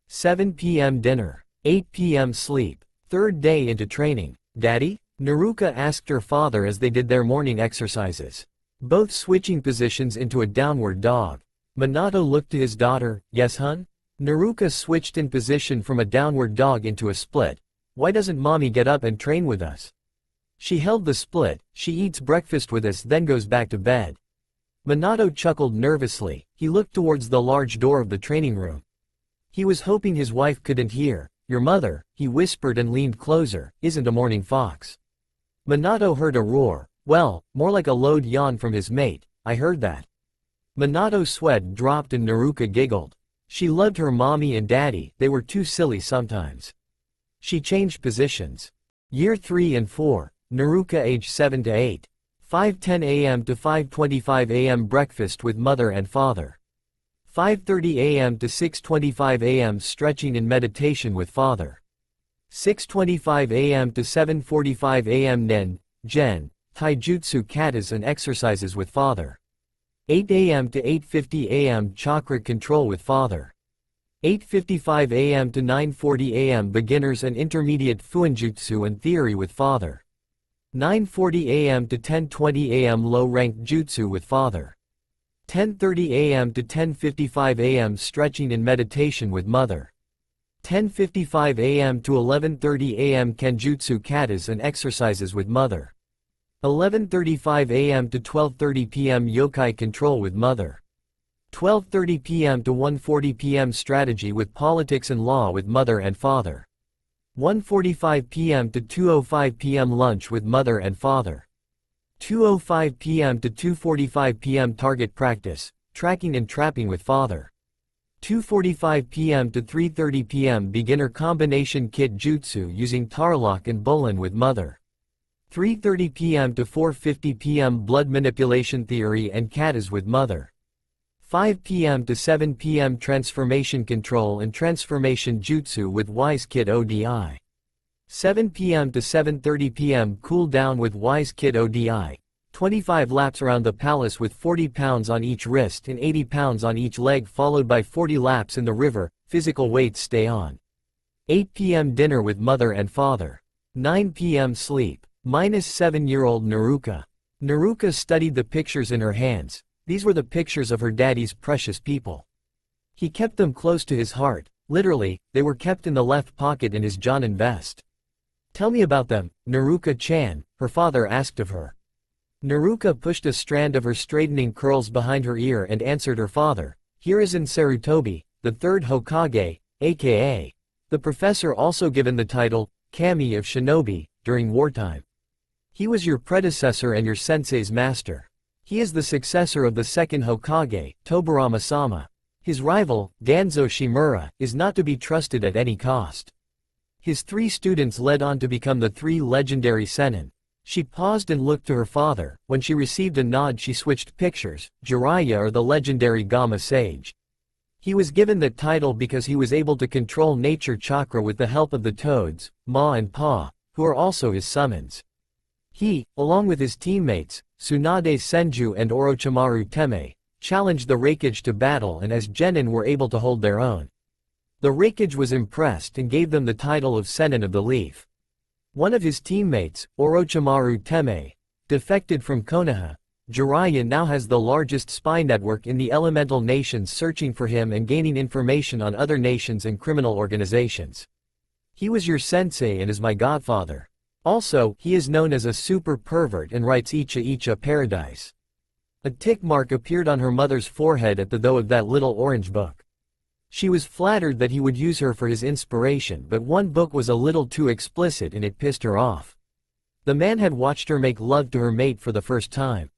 7 p.m. dinner. 8 p.m. sleep. Third day into training. Daddy? Naruka asked her father as they did their morning exercises. Both switching positions into a downward dog. Minato looked to his daughter, yes hun? Naruka switched in position from a downward dog into a split. Why doesn't mommy get up and train with us? She held the split, she eats breakfast with us then goes back to bed. Minato chuckled nervously, he looked towards the large door of the training room. He was hoping his wife couldn't hear. Your mother, he whispered and leaned closer, isn't a morning fox. Minato heard a roar. Well, more like a loud yawn from his mate, I heard that. Minato's sweat dropped and Naruka giggled. She loved her mommy and daddy, they were too silly sometimes. She changed positions. Year 3 and 4, Naruka age 7 to 8. 5:10 a.m. to 5:25 a.m. breakfast with mother and father. 5:30 a.m. to 6:25 a.m. stretching and meditation with father. 6:25 a.m. to 7:45 a.m. Nen, Gen, Taijutsu katas and exercises with father. 8 a.m. to 8:50 a.m. chakra control with father. 8:55 a.m. to 9:40 a.m. beginners and intermediate fuinjutsu and theory with father. 9:40 a.m. to 10:20 a.m. low-ranked jutsu with father. 10:30 a.m. to 10:55 a.m. stretching and meditation with mother. 10:55 a.m. to 11:30 a.m. kenjutsu katas and exercises with mother. 11:35 a.m. to 12:30 p.m. yokai control with mother. 12:30 p.m. to 1:40 p.m. strategy with politics and law with mother and father. 1:45 p.m. to 2:05 p.m. lunch with mother and father. 2:05 p.m. to 2:45 p.m. target practice, tracking and trapping with father. 2:45 p.m. to 3:30 p.m. beginner combination kit jutsu using Tarlock and Bolin with mother. 3:30 p.m. to 4:50 p.m. blood manipulation theory and katas with mother. 5 p.m. to 7 p.m. transformation control and transformation jutsu with Wise Kid ODI. 7 p.m. to 7:30 p.m. cool down with Wise Kid ODI. 25 laps around the palace with 40 pounds on each wrist and 80 pounds on each leg followed by 40 laps in the river, physical weights stay on. 8 p.m. dinner with mother and father. 9 p.m. sleep. -7-year-old Naruka. Naruka studied the pictures in her hands. These were the pictures of her daddy's precious people. He kept them close to his heart. Literally, they were kept in the left pocket in his Jonin vest. Tell me about them, Naruka-chan, her father asked of her. Naruka pushed a strand of her straightening curls behind her ear and answered her father. Here is in Sarutobi, the third Hokage, aka. The professor also given the title, Kami of Shinobi, during wartime. He was your predecessor and your sensei's master. He is the successor of the second Hokage, Tobirama-sama. His rival, Danzo Shimura, is not to be trusted at any cost. His 3 students led on to become the 3 legendary Sennin. She paused and looked to her father. When she received a nod she switched pictures, Jiraiya or the legendary Gamma Sage. He was given that title because he was able to control nature chakra with the help of the toads, Ma and Pa, who are also his summons. He, along with his teammates, Tsunade Senju and Orochimaru Teme, challenged the Raikage to battle, and as genin were able to hold their own. The Raikage was impressed and gave them the title of Sennin of the Leaf. One of his teammates, Orochimaru Teme, defected from Konoha. Jiraiya now has the largest spy network in the elemental nations, searching for him and gaining information on other nations and criminal organizations. He was your sensei and is my godfather. Also, he is known as a super pervert and writes Icha Icha Paradise. A tick mark appeared on her mother's forehead at the though of that little orange book. She was flattered that he would use her for his inspiration, but one book was a little too explicit and it pissed her off. The man had watched her make love to her mate for the first time.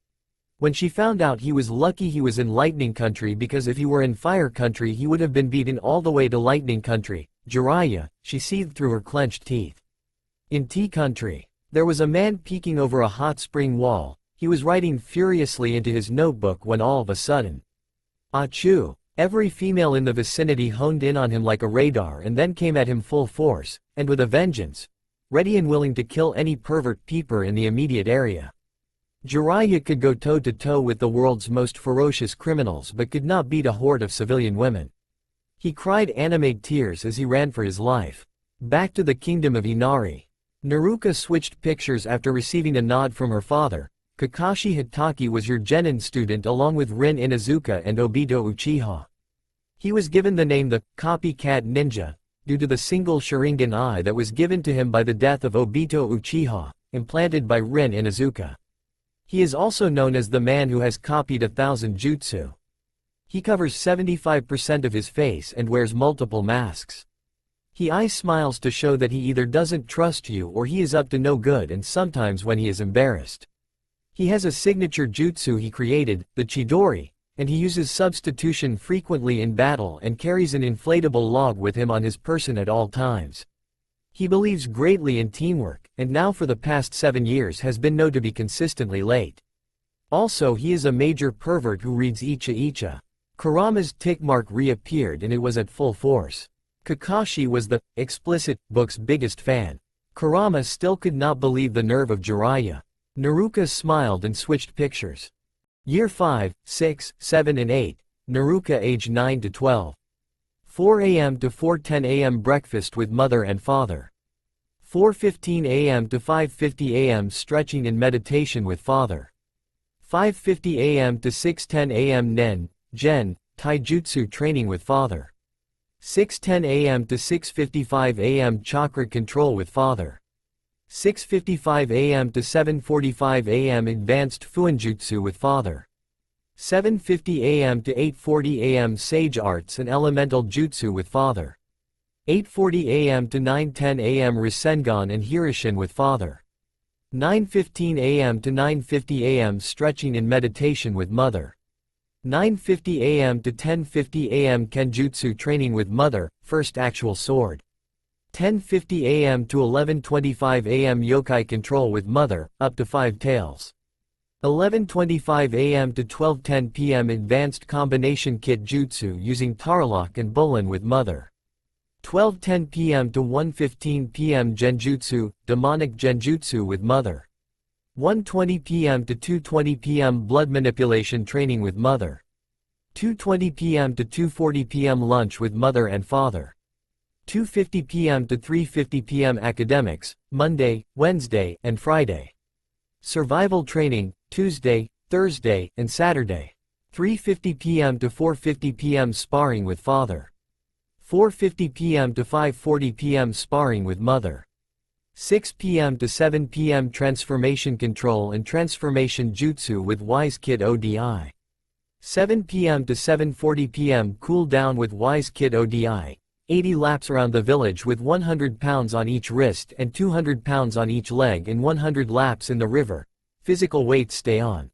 When she found out, he was lucky he was in Lightning Country, because if he were in Fire Country he would have been beaten all the way to Lightning Country. Jiraiya, she seethed through her clenched teeth. In Tea Country, there was a man peeking over a hot spring wall. He was writing furiously into his notebook when all of a sudden, achoo! Every female in the vicinity honed in on him like a radar and then came at him full force, and with a vengeance, ready and willing to kill any pervert peeper in the immediate area. Jiraiya could go toe-to-toe with the world's most ferocious criminals but could not beat a horde of civilian women. He cried anime tears as he ran for his life. Back to the kingdom of Inari. Naruka switched pictures after receiving a nod from her father. Kakashi Hatake was your genin student along with Rin Inuzuka and Obito Uchiha. He was given the name the copycat ninja due to the single Sharingan eye that was given to him by the death of Obito Uchiha, implanted by Rin Inuzuka. He is also known as the man who has copied 1,000 jutsu. He covers 75% of his face and wears multiple masks. He smiles to show that he either doesn't trust you or he is up to no good, and sometimes when he is embarrassed. He has a signature jutsu he created, the Chidori, and he uses substitution frequently in battle and carries an inflatable log with him on his person at all times. He believes greatly in teamwork, and now for the past 7 years has been known to be consistently late. Also, he is a major pervert who reads Icha Icha. Kurama's tick mark reappeared and it was at full force. Kakashi was the explicit book's biggest fan. Kurama still could not believe the nerve of Jiraiya. Naruka smiled and switched pictures. Year 5, 6, 7 and 8, Naruka age 9 to 12. 4 a.m. to 4:10 a.m. breakfast with mother and father. 4:15 a.m. to 5:50 a.m. stretching and meditation with father. 5:50 a.m. to 6:10 a.m. Nen, Gen, Taijutsu training with father. 6:10 a.m. to 6:55 a.m. chakra control with father. 6:55 a.m. to 7:45 a.m. advanced Fuinjutsu with father. 7:50 a.m. to 8:40 a.m. Sage Arts and Elemental Jutsu with father. 8:40 a.m. to 9:10 a.m. Rasengan and Hirishin with father. 9:15 a.m. to 9:50 a.m. stretching and meditation with mother. 9:50 a.m. to 10:50 a.m. Kenjutsu training with mother, first actual sword. 10:50 a.m. to 11:25 a.m. yokai control with mother, up to 5 tails. 11:25 a.m. to 12:10 p.m. advanced combination kit jutsu using Tarlock and Bullen with mother. 12:10 p.m. to 1:15 p.m. genjutsu, demonic genjutsu with mother. 1:20 p.m. to 2:20 p.m. blood manipulation training with mother. 2:20 p.m. to 2:40 p.m. lunch with mother and father. 2:50 p.m. to 3:50 p.m. academics, Monday, Wednesday, and Friday. Survival training, Tuesday, Thursday, and Saturday. 3:50 p.m. to 4:50 p.m. sparring with father. 4:50 p.m. to 5:40 p.m. sparring with mother. 6 p.m. to 7 p.m. transformation control and transformation jutsu with Wise Kid ODI. 7 p.m. to 7:40 p.m. cool down with Wise Kid ODI. 80 laps around the village with 100 pounds on each wrist and 200 pounds on each leg, and 100 laps in the river. Physical weights stay on.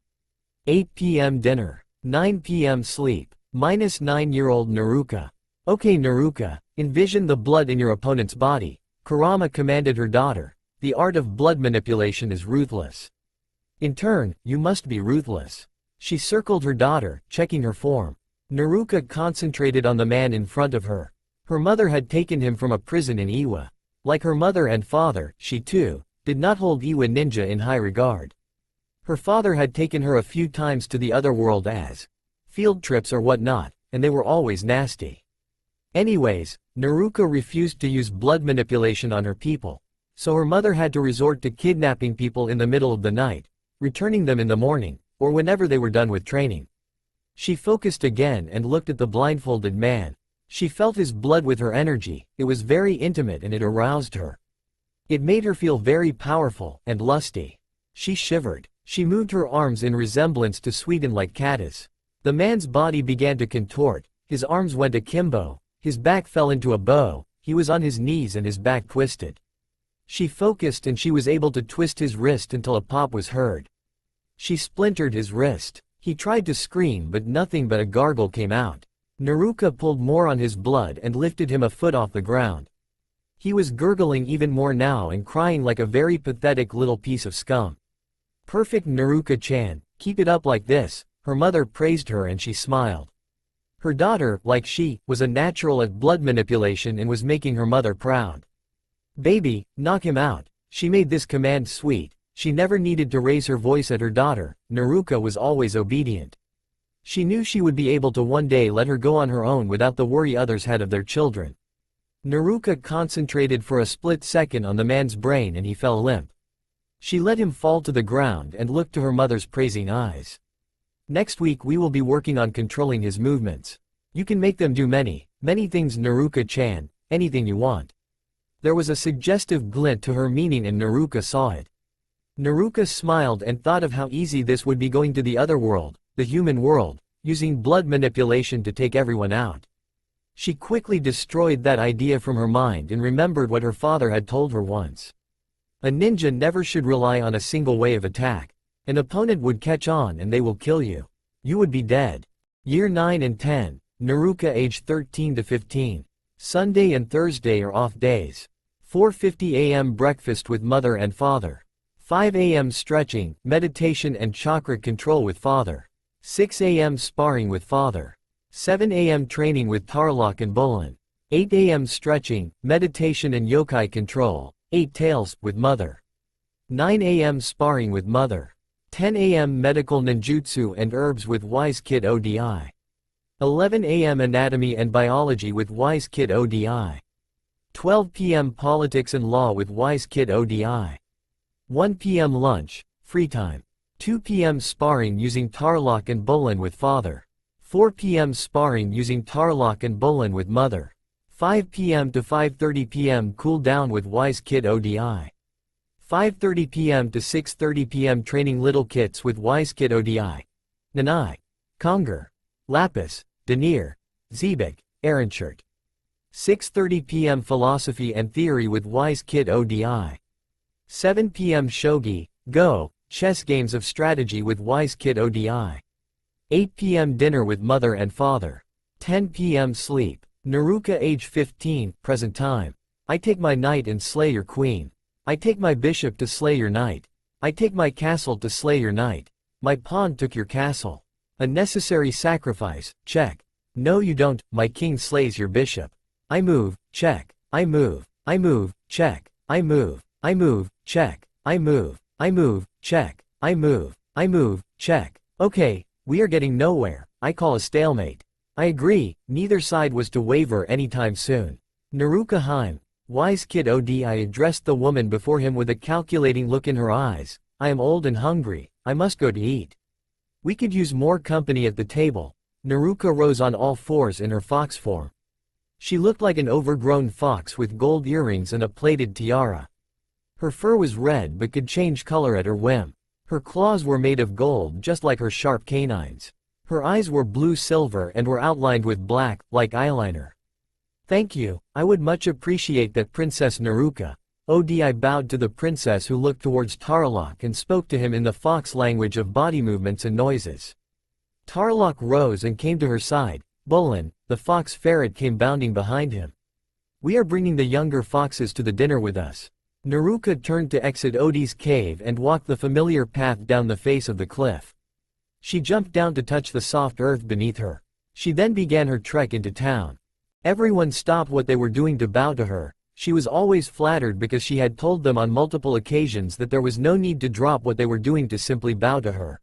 8 p.m. dinner. 9 p.m. sleep. Minus 9-year-old Naruka. Okay Naruka, envision the blood in your opponent's body. Kurama commanded her daughter. The art of blood manipulation is ruthless. In turn, you must be ruthless. She circled her daughter, checking her form. Naruka concentrated on the man in front of her. Her mother had taken him from a prison in Iwa. Like her mother and father, she too did not hold Iwa ninja in high regard. Her father had taken her a few times to the other world as field trips or whatnot, and they were always nasty. Anyways, Naruto refused to use blood manipulation on her people, so her mother had to resort to kidnapping people in the middle of the night, returning them in the morning, or whenever they were done with training. She focused again and looked at the blindfolded man. She felt his blood with her energy. It was very intimate and it aroused her. It made her feel very powerful and lusty. She shivered. She moved her arms in resemblance to Sweden like Kata's. The man's body began to contort, his arms went akimbo, his back fell into a bow, he was on his knees and his back twisted. She focused and she was able to twist his wrist until a pop was heard. She splintered his wrist. He tried to scream but nothing but a gargle came out. Naruto pulled more on his blood and lifted him a foot off the ground. He was gurgling even more now and crying like a very pathetic little piece of scum. Perfect Naruto-chan, keep it up like this, her mother praised her and she smiled. Her daughter, like she, was a natural at blood manipulation and was making her mother proud. Baby, knock him out. She made this command sweet. She never needed to raise her voice at her daughter. Naruto was always obedient. She knew she would be able to one day let her go on her own without the worry others had of their children. Naruto concentrated for a split second on the man's brain and he fell limp. She let him fall to the ground and looked to her mother's praising eyes. Next week we will be working on controlling his movements. You can make them do many things Naruto-chan, anything you want. There was a suggestive glint to her meaning and Naruto saw it. Naruto smiled and thought of how easy this would be going to the other world, the human world, using blood manipulation to take everyone out. She quickly destroyed that idea from her mind and remembered what her father had told her once. A ninja never should rely on a single way of attack. An opponent would catch on and they will kill you. You would be dead. Year 9 and 10, Naruto age 13 to 15. Sunday and Thursday are off days. 4:50 a.m. breakfast with mother and father. 5 a.m. stretching, meditation and chakra control with father. 6 a.m. sparring with father. 7 a.m. training with Tarlock and Bolin. 8 a.m. stretching, meditation and yokai control. 8 tails, with mother. 9 a.m. sparring with mother. 10 a.m. medical ninjutsu and herbs with Wise Kid ODI. 11 a.m. anatomy and biology with Wise Kid ODI. 12 p.m. politics and law with Wise Kid ODI. 1 p.m. lunch, free time. 2 p.m. sparring using Tarlock and Bolin with father. 4 p.m. sparring using Tarlock and Bolin with mother. 5 p.m. to 5:30 p.m. cool down with Wise Kid ODI. 5:30 p.m. to 6:30 p.m. training little kits with Wise Kid ODI. Nanai, Conger, Lapis, Denier, Zebek, Arenshirt. 6:30 p.m. philosophy and theory with Wise Kid ODI. 7 p.m. shogi, go, chess games of strategy with Wise Kid ODI. 8 p.m. dinner with mother and father. 10 p.m. sleep. Naruto age 15, present time. I take my knight and slay your queen. I take my bishop to slay your knight. I take my castle to slay your knight. My pawn took your castle. A necessary sacrifice, check. No you don't, my king slays your bishop. I move, check. I move, check. I move, check. I move, check. I move, check. Okay, we are getting nowhere. I call a stalemate. I agree, neither side was to waver anytime soon. Naruto Heim. Wise Kid ODI addressed the woman before him with a calculating look in her eyes. I am old and hungry, I must go to eat. We could use more company at the table. Naruto rose on all fours in her fox form. She looked like an overgrown fox with gold earrings and a plated tiara. Her fur was red but could change color at her whim. Her claws were made of gold just like her sharp canines. Her eyes were blue-silver and were outlined with black, like eyeliner. Thank you, I would much appreciate that Princess Naruto. ODI bowed to the princess who looked towards Tarlock and spoke to him in the fox language of body movements and noises. Tarlock rose and came to her side. Bolin, the fox ferret came bounding behind him. We are bringing the younger foxes to the dinner with us. Naruto turned to exit Odi's cave and walked the familiar path down the face of the cliff. She jumped down to touch the soft earth beneath her. She then began her trek into town. Everyone stopped what they were doing to bow to her. She was always flattered because she had told them on multiple occasions that there was no need to drop what they were doing to simply bow to her.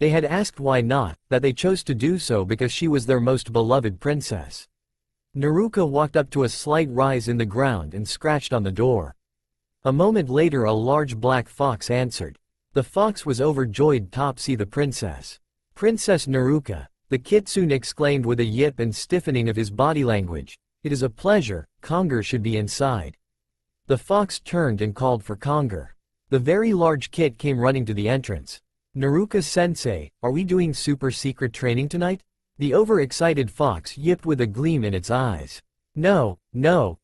They had asked why not, that they chose to do so because she was their most beloved princess. Naruto walked up to a slight rise in the ground and scratched on the door. A moment later a large black fox answered. The fox was overjoyed to see the princess. "Princess Naruto," the kitsune exclaimed with a yip and stiffening of his body language. "It is a pleasure, Conger should be inside." The fox turned and called for Conger. The very large kit came running to the entrance. "Naruto-sensei, are we doing super secret training tonight?" The overexcited fox yipped with a gleam in its eyes. No,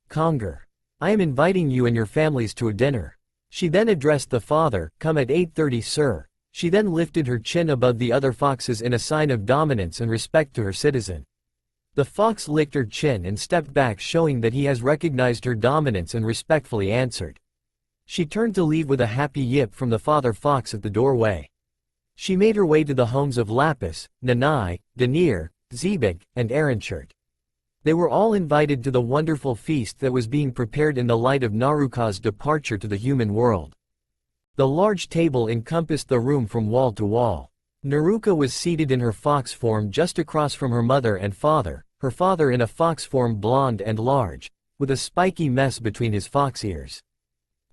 Conger. I am inviting you and your families to a dinner." She then addressed the father, "Come at 8:30 sir." She then lifted her chin above the other foxes in a sign of dominance and respect to her citizen. The fox licked her chin and stepped back, showing that he has recognized her dominance, and respectfully answered. She turned to leave with a happy yip from the father fox at the doorway. She made her way to the homes of Lapis, Nanai, Denier, Zebek, and Aranchert. They were all invited to the wonderful feast that was being prepared in the light of Naruto's departure to the human world. The large table encompassed the room from wall to wall. Naruto was seated in her fox form just across from her mother and father, her father in a fox form, blonde and large, with a spiky mess between his fox ears.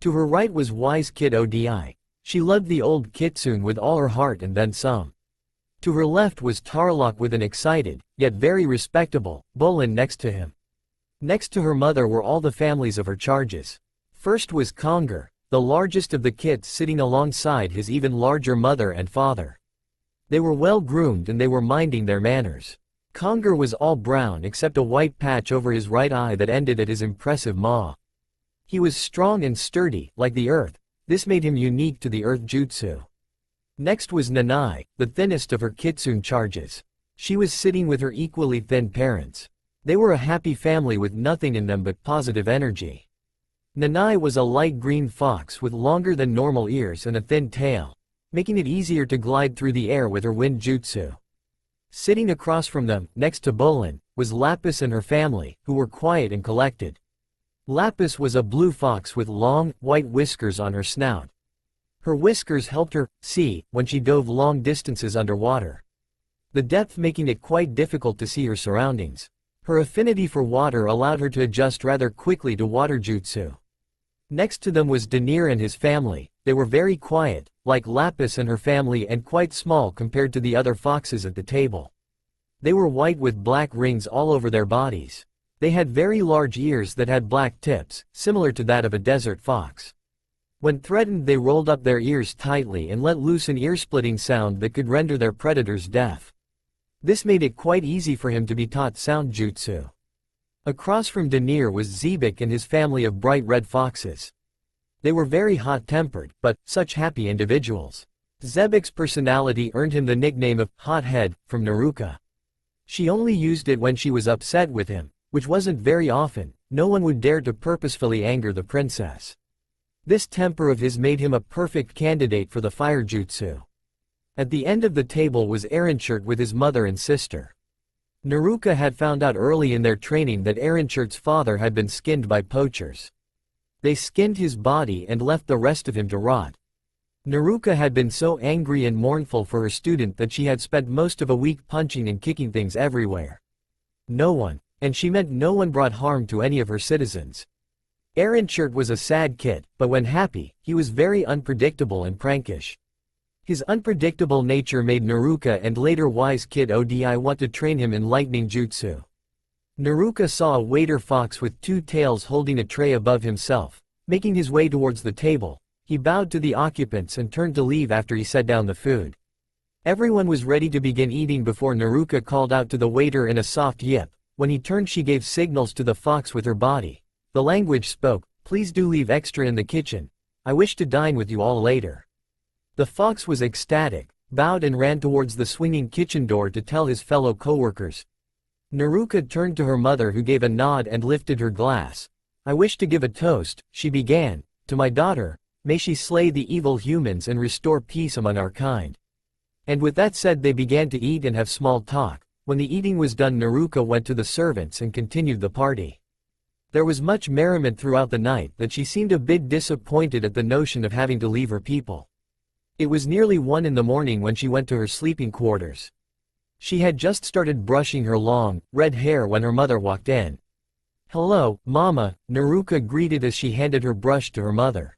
To her right was wise Kid Odi. She loved the old kitsune with all her heart and then some. To her left was Tarlok with an excited, yet very respectable, Bolin next to him. Next to her mother were all the families of her charges. First was Conger, the largest of the kits, sitting alongside his even larger mother and father. They were well groomed and they were minding their manners. Conger was all brown except a white patch over his right eye that ended at his impressive maw. He was strong and sturdy, like the earth. This made him unique to the earth jutsu. Next was Nanai, the thinnest of her kitsune charges. She was sitting with her equally thin parents. They were a happy family with nothing in them but positive energy. Nanai was a light green fox with longer than normal ears and a thin tail, making it easier to glide through the air with her wind jutsu. Sitting across from them, next to Bolin, was Lapis and her family, who were quiet and collected. Lapis was a blue fox with long, white whiskers on her snout. Her whiskers helped her see when she dove long distances underwater, the depth making it quite difficult to see her surroundings. Her affinity for water allowed her to adjust rather quickly to water jutsu. Next to them was Denier and his family. They were very quiet, like Lapis and her family, and quite small compared to the other foxes at the table. They were white with black rings all over their bodies. They had very large ears that had black tips, similar to that of a desert fox. When threatened, they rolled up their ears tightly and let loose an ear-splitting sound that could render their predators deaf. This made it quite easy for him to be taught sound jutsu. Across from Denier was Zebek and his family of bright red foxes. They were very hot-tempered, but such happy individuals. Zebek's personality earned him the nickname of Hot Head from Naruto. She only used it when she was upset with him, which wasn't very often. No one would dare to purposefully anger the princess. This temper of his made him a perfect candidate for the fire jutsu. At the end of the table was Aranchert with his mother and sister. Naruto had found out early in their training that Aranchert's father had been skinned by poachers. They skinned his body and left the rest of him to rot. Naruto had been so angry and mournful for her student that she had spent most of a week punching and kicking things everywhere. No one, and she meant no one, brought harm to any of her citizens. Aranchert was a sad kid, but when happy, he was very unpredictable and prankish. His unpredictable nature made Naruto and later wise Kid Odi want to train him in lightning jutsu. Naruto saw a waiter fox with two tails holding a tray above himself. Making his way towards the table, he bowed to the occupants and turned to leave after he set down the food. Everyone was ready to begin eating before Naruto called out to the waiter in a soft yip. When he turned, she gave signals to the fox with her body. The language spoke, "Please do leave extra in the kitchen. I wish to dine with you all later." The fox was ecstatic, bowed and ran towards the swinging kitchen door to tell his fellow co-workers. Naruto turned to her mother, who gave a nod and lifted her glass. "I wish to give a toast," she began, "to my daughter. May she slay the evil humans and restore peace among our kind." And with that said, they began to eat and have small talk. When the eating was done, Naruto went to the servants and continued the party. There was much merriment throughout the night that she seemed a bit disappointed at the notion of having to leave her people. It was nearly 1 in the morning when she went to her sleeping quarters. She had just started brushing her long, red hair when her mother walked in. "Hello, Mama," Naruka greeted as she handed her brush to her mother.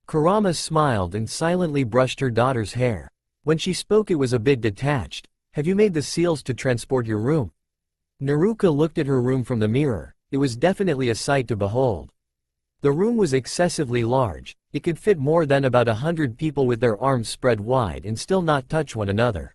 Kurama smiled and silently brushed her daughter's hair. When she spoke it was a bit detached. "Have you made the seals to transport your room?" Naruka looked at her room from the mirror. It was definitely a sight to behold. The room was excessively large. It could fit more than about 100 people with their arms spread wide and still not touch one another.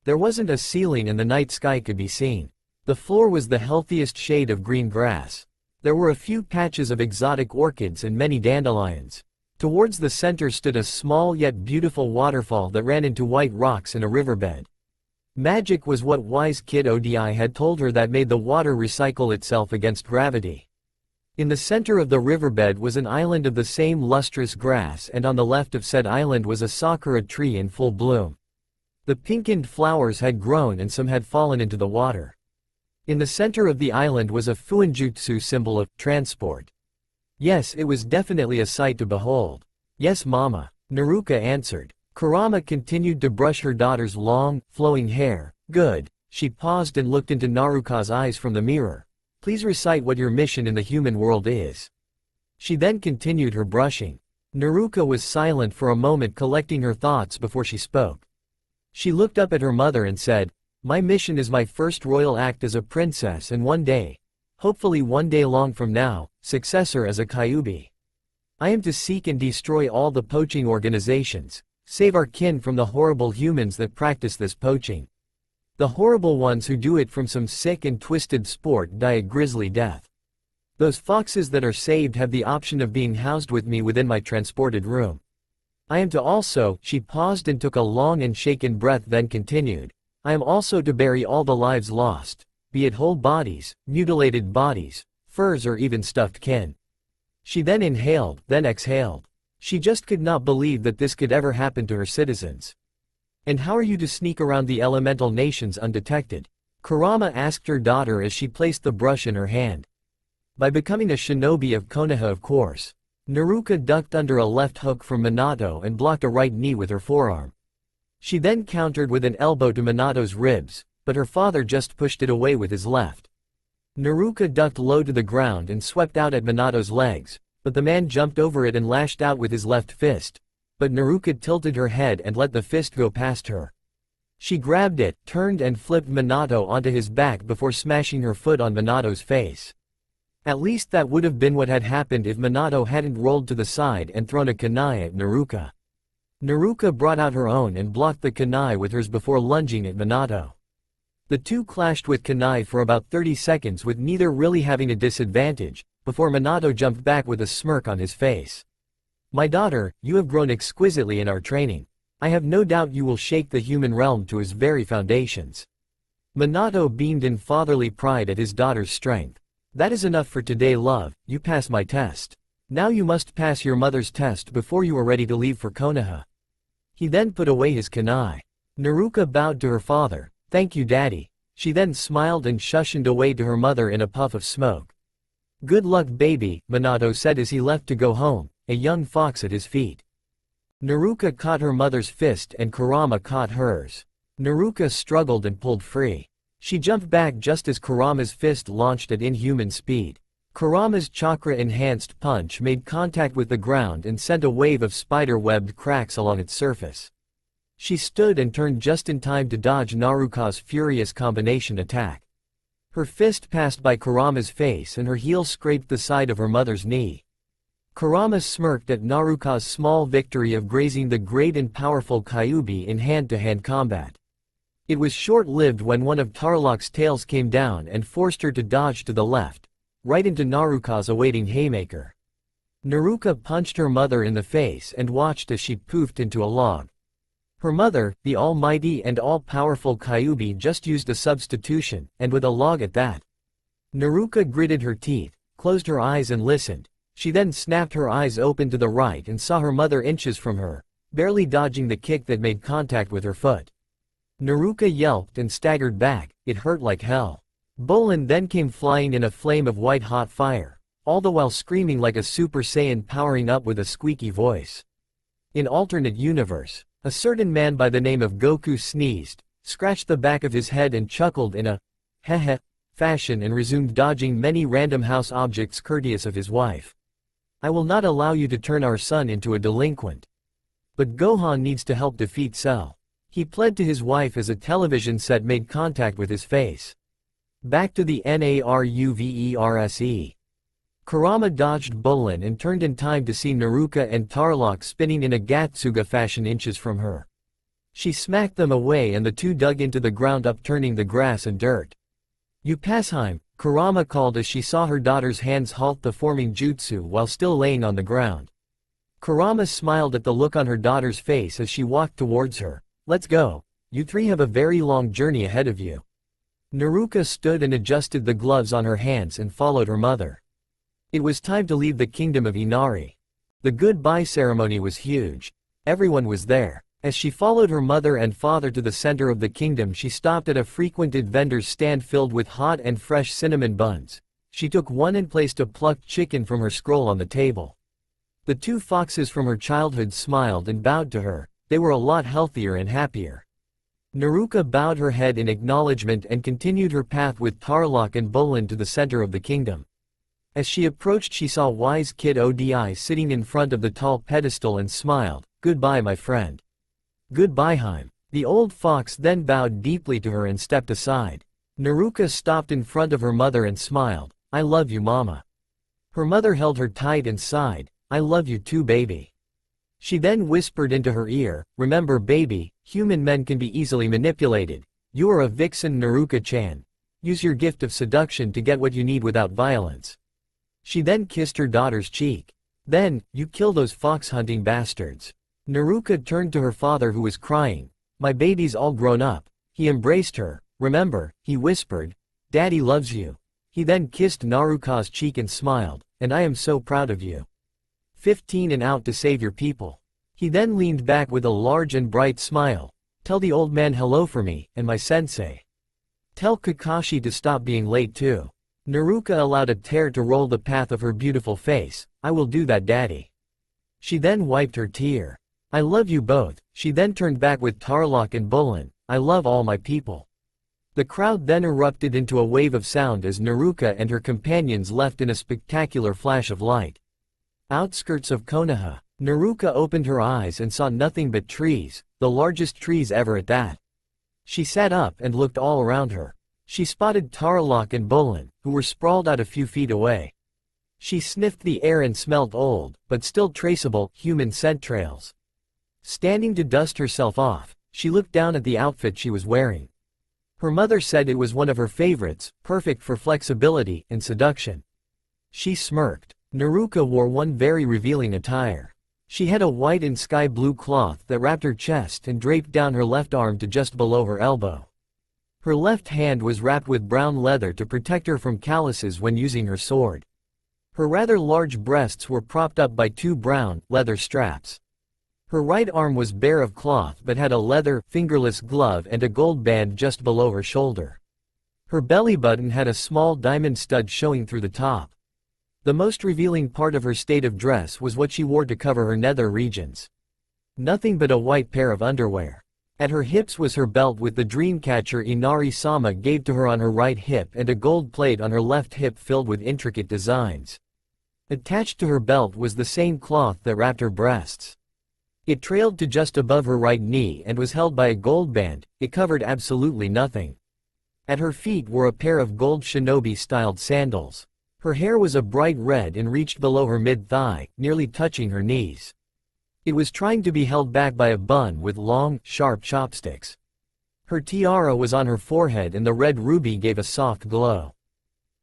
There wasn't a ceiling and the night sky could be seen. The floor was the healthiest shade of green grass. There were a few patches of exotic orchids and many dandelions. Towards the center stood a small yet beautiful waterfall that ran into white rocks in a riverbed. Magic was what wise kid Odi had told her that made the water recycle itself against gravity. In the center of the riverbed was an island of the same lustrous grass, and on the left of said island was a sakura tree in full bloom. The pinkened flowers had grown and some had fallen into the water. In the center of the island was a fuinjutsu symbol of transport. Yes, it was definitely a sight to behold. "Yes, Mama," Naruka answered. Kurama continued to brush her daughter's long, flowing hair. "Good." She paused and looked into Naruka's eyes from the mirror. "Please recite what your mission in the human world is." She then continued her brushing. Naruka was silent for a moment, collecting her thoughts before she spoke. She looked up at her mother and said, "My mission is my first royal act as a princess, and one day, hopefully one day long from now, successor as a Kyuubi. I am to seek and destroy all the poaching organizations. Save our kin from the horrible humans that practice this poaching. The horrible ones who do it from some sick and twisted sport die a grisly death. Those foxes that are saved have the option of being housed with me within my transported room. I am to also," she paused and took a long and shaken breath, then continued, "I am also to bury all the lives lost, be it whole bodies, mutilated bodies, furs or even stuffed kin." She then inhaled, then exhaled. She just could not believe that this could ever happen to her citizens. "And how are you to sneak around the elemental nations undetected?" Kurama asked her daughter as she placed the brush in her hand. "By becoming a shinobi of Konoha, of course." Naruka ducked under a left hook from Minato and blocked a right knee with her forearm. She then countered with an elbow to Minato's ribs, but her father just pushed it away with his left. Naruka ducked low to the ground and swept out at Minato's legs, but the man jumped over it and lashed out with his left fist. But Naruka tilted her head and let the fist go past her. She grabbed it, turned and flipped Minato onto his back before smashing her foot on Minato's face. At least that would have been what had happened if Minato hadn't rolled to the side and thrown a kunai at Naruka. Naruka brought out her own and blocked the kunai with hers before lunging at Minato. The two clashed with kunai for about 30 seconds with neither really having a disadvantage, before Minato jumped back with a smirk on his face. "My daughter, you have grown exquisitely in our training. I have no doubt you will shake the human realm to its very foundations." Minato beamed in fatherly pride at his daughter's strength. "That is enough for today, love. You passed my test. Now you must pass your mother's test before you are ready to leave for Konoha." He then put away his kunai. Naruka bowed to her father. "Thank you, Daddy." She then smiled and shushed away to her mother in a puff of smoke. "Good luck, baby," Minato said as he left to go home, a young fox at his feet. Naruka caught her mother's fist and Kurama caught hers. Naruka struggled and pulled free. She jumped back just as Kurama's fist launched at inhuman speed. Kurama's chakra-enhanced punch made contact with the ground and sent a wave of spider-webbed cracks along its surface. She stood and turned just in time to dodge Naruka's furious combination attack. Her fist passed by Kurama's face and her heel scraped the side of her mother's knee. Kurama smirked at Naruka's small victory of grazing the great and powerful Kyuubi in hand-to-hand combat. It was short-lived when one of Tarlok's tails came down and forced her to dodge to the left, right into Naruka's awaiting haymaker. Naruka punched her mother in the face and watched as she poofed into a log. Her mother, the almighty and all-powerful Kyuubi, just used a substitution, and with a log at that. Naruka gritted her teeth, closed her eyes and listened. She then snapped her eyes open to the right and saw her mother inches from her, barely dodging the kick that made contact with her foot. Naruka yelped and staggered back. It hurt like hell. Bolin then came flying in a flame of white-hot fire, all the while screaming like a Super Saiyan powering up with a squeaky voice. In alternate universe, a certain man by the name of Goku sneezed, scratched the back of his head and chuckled in a heh fashion and resumed dodging many random house objects courteous of his wife. I will not allow you to turn our son into a delinquent. But Gohan needs to help defeat Cell. He pled to his wife as a television set made contact with his face. Back to the Naruverse. Kurama dodged Bulin and turned in time to see Naruka and Tarlok spinning in a Gatsuga fashion inches from her. She smacked them away and the two dug into the ground upturning the grass and dirt. "You Passheim," Kurama called as she saw her daughter's hands halt the forming jutsu while still laying on the ground. Kurama smiled at the look on her daughter's face as she walked towards her. "Let's go. You three have a very long journey ahead of you." Naruka stood and adjusted the gloves on her hands and followed her mother. It was time to leave the kingdom of Inari. The goodbye ceremony was huge. Everyone was there. As she followed her mother and father to the center of the kingdom, she stopped at a frequented vendor's stand filled with hot and fresh cinnamon buns. She took one and placed a plucked chicken from her scroll on the table. The two foxes from her childhood smiled and bowed to her. They were a lot healthier and happier. Naruka bowed her head in acknowledgement and continued her path with Tarlok and Bolin to the center of the kingdom. As she approached, she saw wise Kid Odi sitting in front of the tall pedestal and smiled. "Goodbye, my friend." "Goodbye, Heim." The old fox then bowed deeply to her and stepped aside. Naruka stopped in front of her mother and smiled. "I love you, Mama." Her mother held her tight and sighed. "I love you too, baby." She then whispered into her ear, "Remember, baby, human men can be easily manipulated. You are a vixen, Naruka-chan. Use your gift of seduction to get what you need without violence." She then kissed her daughter's cheek. "Then, you kill those fox-hunting bastards." Naruka turned to her father who was crying. "My baby's all grown up." He embraced her. "Remember," he whispered, "Daddy loves you." He then kissed Naruka's cheek and smiled, "And I am so proud of you. 15 and out to save your people." He then leaned back with a large and bright smile. "Tell the old man hello for me, and my sensei. Tell Kakashi to stop being late too." Naruka allowed a tear to roll the path of her beautiful face. "I will do that, Daddy." She then wiped her tear. "I love you both." She then turned back with Tarlok and Bolin. "I love all my people." The crowd then erupted into a wave of sound as Naruka and her companions left in a spectacular flash of light. Outskirts of Konoha. Naruka opened her eyes and saw nothing but trees, the largest trees ever at that. She sat up and looked all around her. She spotted Tarlok and Bolin, who were sprawled out a few feet away. She sniffed the air and smelled old, but still traceable, human scent trails. Standing to dust herself off, she looked down at the outfit she was wearing. Her mother said it was one of her favorites, perfect for flexibility and seduction. She smirked. Naruka wore one very revealing attire. She had a white and sky blue cloth that wrapped her chest and draped down her left arm to just below her elbow. Her left hand was wrapped with brown leather to protect her from calluses when using her sword. Her rather large breasts were propped up by two brown, leather straps. Her right arm was bare of cloth but had a leather, fingerless glove and a gold band just below her shoulder. Her belly button had a small diamond stud showing through the top. The most revealing part of her state of dress was what she wore to cover her nether regions. Nothing but a white pair of underwear. At her hips was her belt with the dreamcatcher Inari-sama gave to her on her right hip and a gold plate on her left hip filled with intricate designs. Attached to her belt was the same cloth that wrapped her breasts. It trailed to just above her right knee and was held by a gold band. It covered absolutely nothing. At her feet were a pair of gold shinobi-styled sandals. Her hair was a bright red and reached below her mid-thigh, nearly touching her knees. It was trying to be held back by a bun with long, sharp chopsticks. Her tiara was on her forehead and the red ruby gave a soft glow.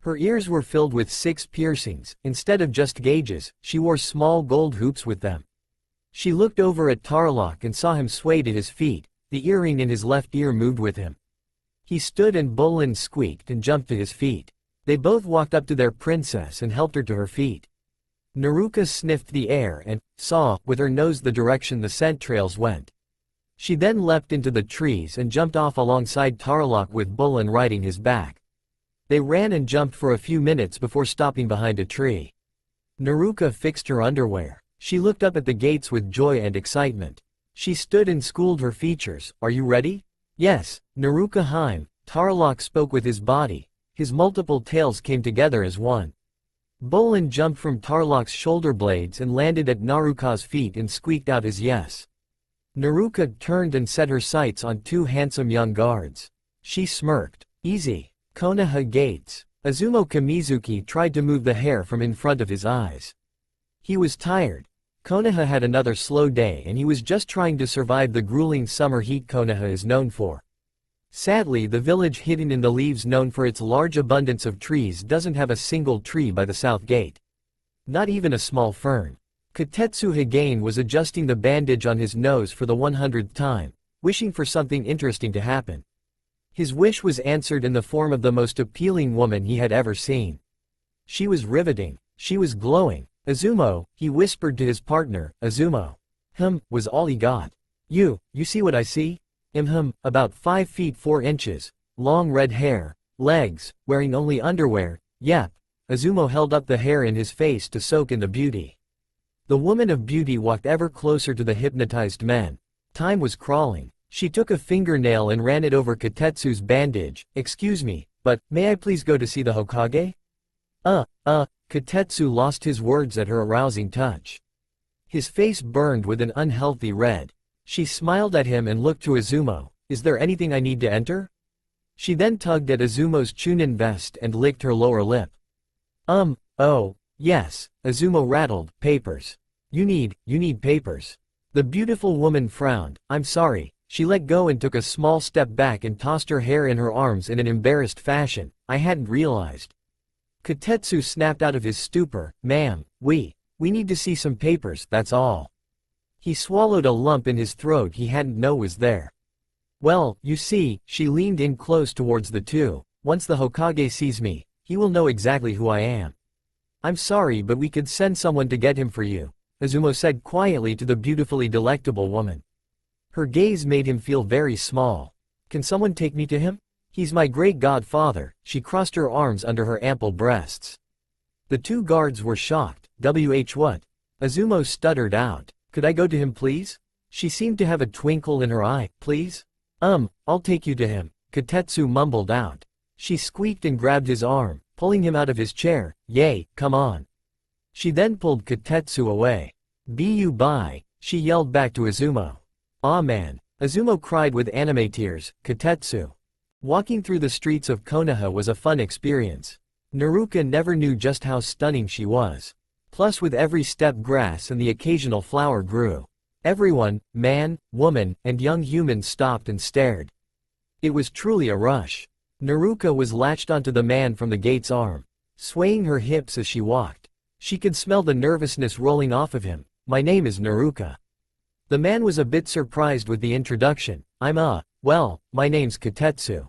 Her ears were filled with 6 piercings. Instead of just gauges, she wore small gold hoops with them. She looked over at Tarlok and saw him sway to his feet. The earring in his left ear moved with him. He stood and Bolin squeaked and jumped to his feet. They both walked up to their princess and helped her to her feet. Naruka sniffed the air and saw, with her nose, the direction the scent trails went. She then leapt into the trees and jumped off alongside Tarlok with Bolin riding his back. They ran and jumped for a few minutes before stopping behind a tree. Naruka fixed her underwear. She looked up at the gates with joy and excitement. She stood and schooled her features. Are you ready? Yes, Naruka Heim. Tarlok spoke with his body. His multiple tails came together as one. Bolin jumped from Tarlok's shoulder blades and landed at Naruka's feet and squeaked out his yes. Naruka turned and set her sights on two handsome young guards. She smirked. Easy. Konoha gates. Azumo Kamizuki tried to move the hair from in front of his eyes. He was tired. Konoha had another slow day and he was just trying to survive the grueling summer heat Konoha is known for. Sadly, the village hidden in the leaves known for its large abundance of trees doesn't have a single tree by the south gate. Not even a small fern. Kotetsu Higane was adjusting the bandage on his nose for the 100th time, wishing for something interesting to happen. His wish was answered in the form of the most appealing woman he had ever seen. She was riveting. She was glowing. Azumo, he whispered to his partner, Azumo. Was all he got. You see what I see? About 5 feet 4 inches, long red hair, legs, wearing only underwear, yep. Azumo held up the hair in his face to soak in the beauty. The woman of beauty walked ever closer to the hypnotized man. Time was crawling. She took a fingernail and ran it over Kotetsu's bandage. Excuse me, but may I please go to see the Hokage? Kotetsu lost his words at her arousing touch. His face burned with an unhealthy red. She smiled at him and looked to Azumo. Is there anything I need to enter? She then tugged at Azumo's Chunin vest and licked her lower lip. Oh, yes, Azumo rattled. Papers. You need papers. The beautiful woman frowned. I'm sorry. She let go and took a small step back and tossed her hair in her arms in an embarrassed fashion. I hadn't realized. Kotetsu snapped out of his stupor. Ma'am, we need to see some papers, that's all. He swallowed a lump in his throat he hadn't known was there. Well, you see, she leaned in close towards the two. Once the Hokage sees me, he will know exactly who I am. I'm sorry, but we could send someone to get him for you, Azumo said quietly to the beautifully delectable woman. Her gaze made him feel very small. Can someone take me to him? He's my great godfather. She crossed her arms under her ample breasts. The two guards were shocked. What? Azumo stuttered out. Could I go to him please? She seemed to have a twinkle in her eye. Please? I'll take you to him, Kotetsu mumbled out. She squeaked and grabbed his arm, pulling him out of his chair. Yay, come on. She then pulled Kotetsu away. Bye, she yelled back to Azumo. Aw man, Azumo cried with anime tears. Kotetsu. Walking through the streets of Konoha was a fun experience. Naruka never knew just how stunning she was. Plus with every step grass and the occasional flower grew. Everyone, man, woman, and young human stopped and stared. It was truly a rush. Naruka was latched onto the man from the gate's arm, swaying her hips as she walked. She could smell the nervousness rolling off of him. My name is Naruka. The man was a bit surprised with the introduction. Well, my name's Kotetsu.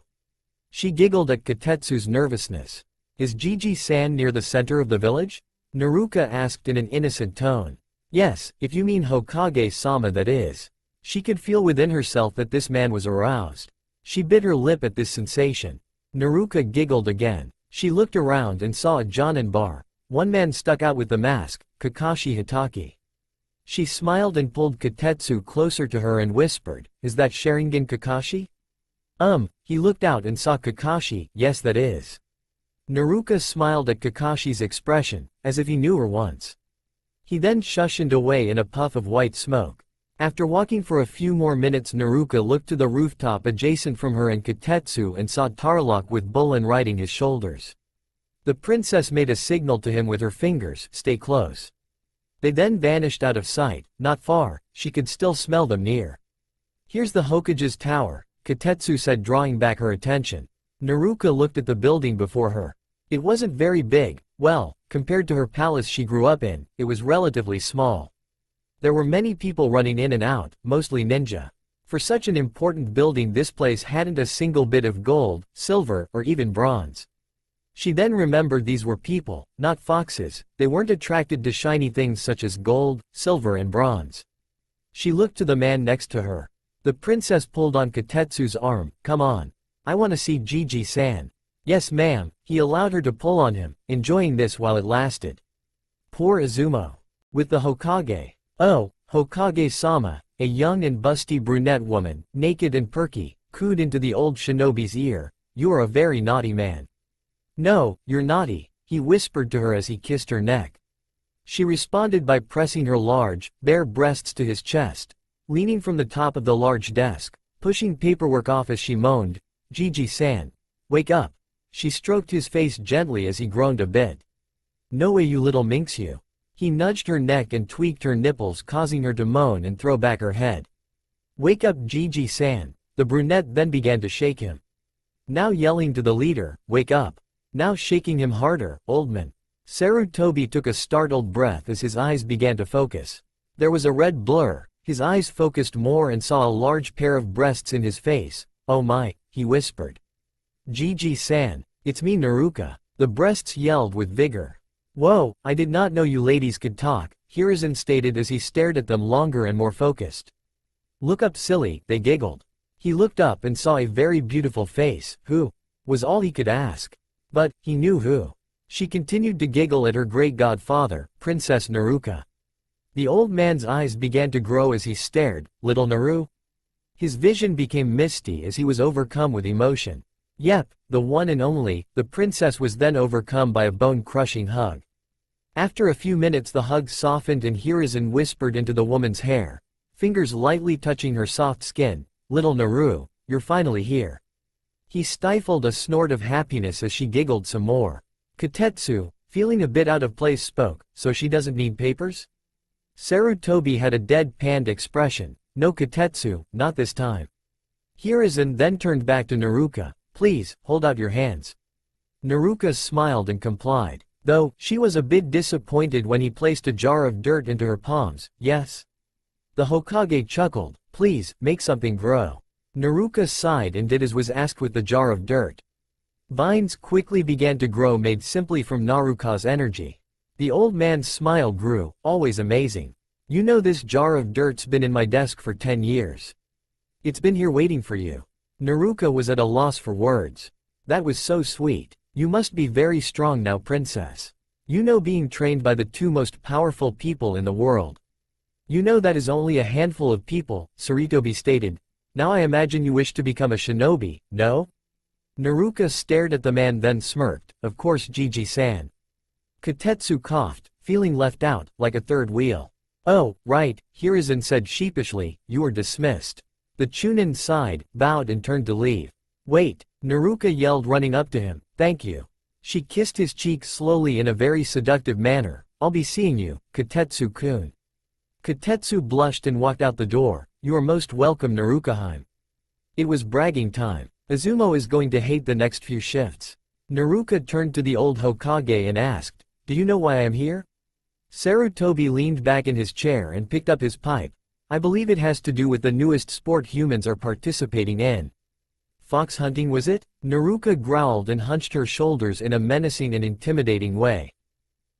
She giggled at Kotetsu's nervousness. Is Gigi-san near the center of the village? Naruka asked in an innocent tone. Yes, if you mean Hokage-sama that is. She could feel within herself that this man was aroused. She bit her lip at this sensation. Naruka giggled again. She looked around and saw a Jonin bar. One man stuck out with the mask, Kakashi Hitaki. She smiled and pulled Kotetsu closer to her and whispered, is that Sharingan Kakashi? He looked out and saw Kakashi. Yes that is. Naruka smiled at Kakashi's expression, as if he knew her once. He then shushed away in a puff of white smoke. After walking for a few more minutes Naruka looked to the rooftop adjacent from her and Kotetsu and saw Tarlok with Bolin riding his shoulders. The princess made a signal to him with her fingers, stay close. They then vanished out of sight, not far, she could still smell them near. Here's the Hokage's tower, Kotetsu said drawing back her attention. Naruka looked at the building before her. It wasn't very big, well, compared to her palace she grew up in, it was relatively small. There were many people running in and out, mostly ninja. For such an important building this place hadn't a single bit of gold, silver, or even bronze. She then remembered these were people, not foxes, they weren't attracted to shiny things such as gold, silver and bronze. She looked to the man next to her. The princess pulled on Kotetsu's arm, come on. I want to see Gigi-san. Yes ma'am, he allowed her to pull on him, enjoying this while it lasted. Poor Azumo. With the Hokage. Oh, Hokage-sama, a young and busty brunette woman, naked and perky, cooed into the old shinobi's ear, "You are a very naughty man." "No, you're naughty," he whispered to her as he kissed her neck. She responded by pressing her large, bare breasts to his chest, leaning from the top of the large desk, pushing paperwork off as she moaned, "Gigi-san, wake up." She stroked his face gently as he groaned a bit. "No way, you little minx, you." He nudged her neck and tweaked her nipples, causing her to moan and throw back her head. "Wake up, Gigi-san." The brunette then began to shake him. Now yelling to the leader, "Wake up." Now shaking him harder, "Old man." Sarutobi took a startled breath as his eyes began to focus. There was a red blur, his eyes focused more and saw a large pair of breasts in his face. "Oh my," he whispered. "Gigi-san, it's me, Naruka." The breasts yelled with vigor. "Whoa, I did not know you ladies could talk," Hiruzen stated as he stared at them longer and more focused. "Look up, silly," they giggled. He looked up and saw a very beautiful face. "Who?" was all he could ask. But, he knew who. She continued to giggle at her great godfather, Princess Naruka. The old man's eyes began to grow as he stared. "Little Naru?" His vision became misty as he was overcome with emotion. Yep, the one and only. The princess was then overcome by a bone-crushing hug. After a few minutes the hug softened and Hiruzen whispered into the woman's hair, fingers lightly touching her soft skin, "Little Naru, you're finally here." He stifled a snort of happiness as she giggled some more. Katetsu, feeling a bit out of place, spoke, "So she doesn't need papers?" Sarutobi had a deadpanned expression. "No, Katetsu, not this time." Hiruzen then turned back to Naruka. "Please, hold out your hands." Naruka smiled and complied, though she was a bit disappointed when he placed a jar of dirt into her palms. "Yes." The Hokage chuckled, "Please, make something grow." Naruka sighed and did as was asked with the jar of dirt. Vines quickly began to grow, made simply from Naruka's energy. The old man's smile grew, "Always amazing. You know, this jar of dirt's been in my desk for 10 years. It's been here waiting for you." Naruka was at a loss for words. "That was so sweet. You must be very strong now, princess. You know, being trained by the two most powerful people in the world. You know that is only a handful of people," Sarutobi stated. "Now I imagine you wish to become a shinobi, no?" Naruka stared at the man then smirked, "Of course, Gigi-san." Katetsu coughed, feeling left out, like a third wheel. "Oh, right," Hiruzen said sheepishly, "you are dismissed." The Chunin sighed, bowed and turned to leave. "Wait," Naruka yelled, running up to him, "Thank you." She kissed his cheek slowly in a very seductive manner. "I'll be seeing you, Katetsu-kun." Katetsu blushed and walked out the door. "You are most welcome, Naruka-heim." It was bragging time. Izumo is going to hate the next few shifts. Naruka turned to the old Hokage and asked, "Do you know why I am here?" Sarutobi leaned back in his chair and picked up his pipe. "I believe it has to do with the newest sport humans are participating in." "Fox hunting, was it?" Naruka growled and hunched her shoulders in a menacing and intimidating way.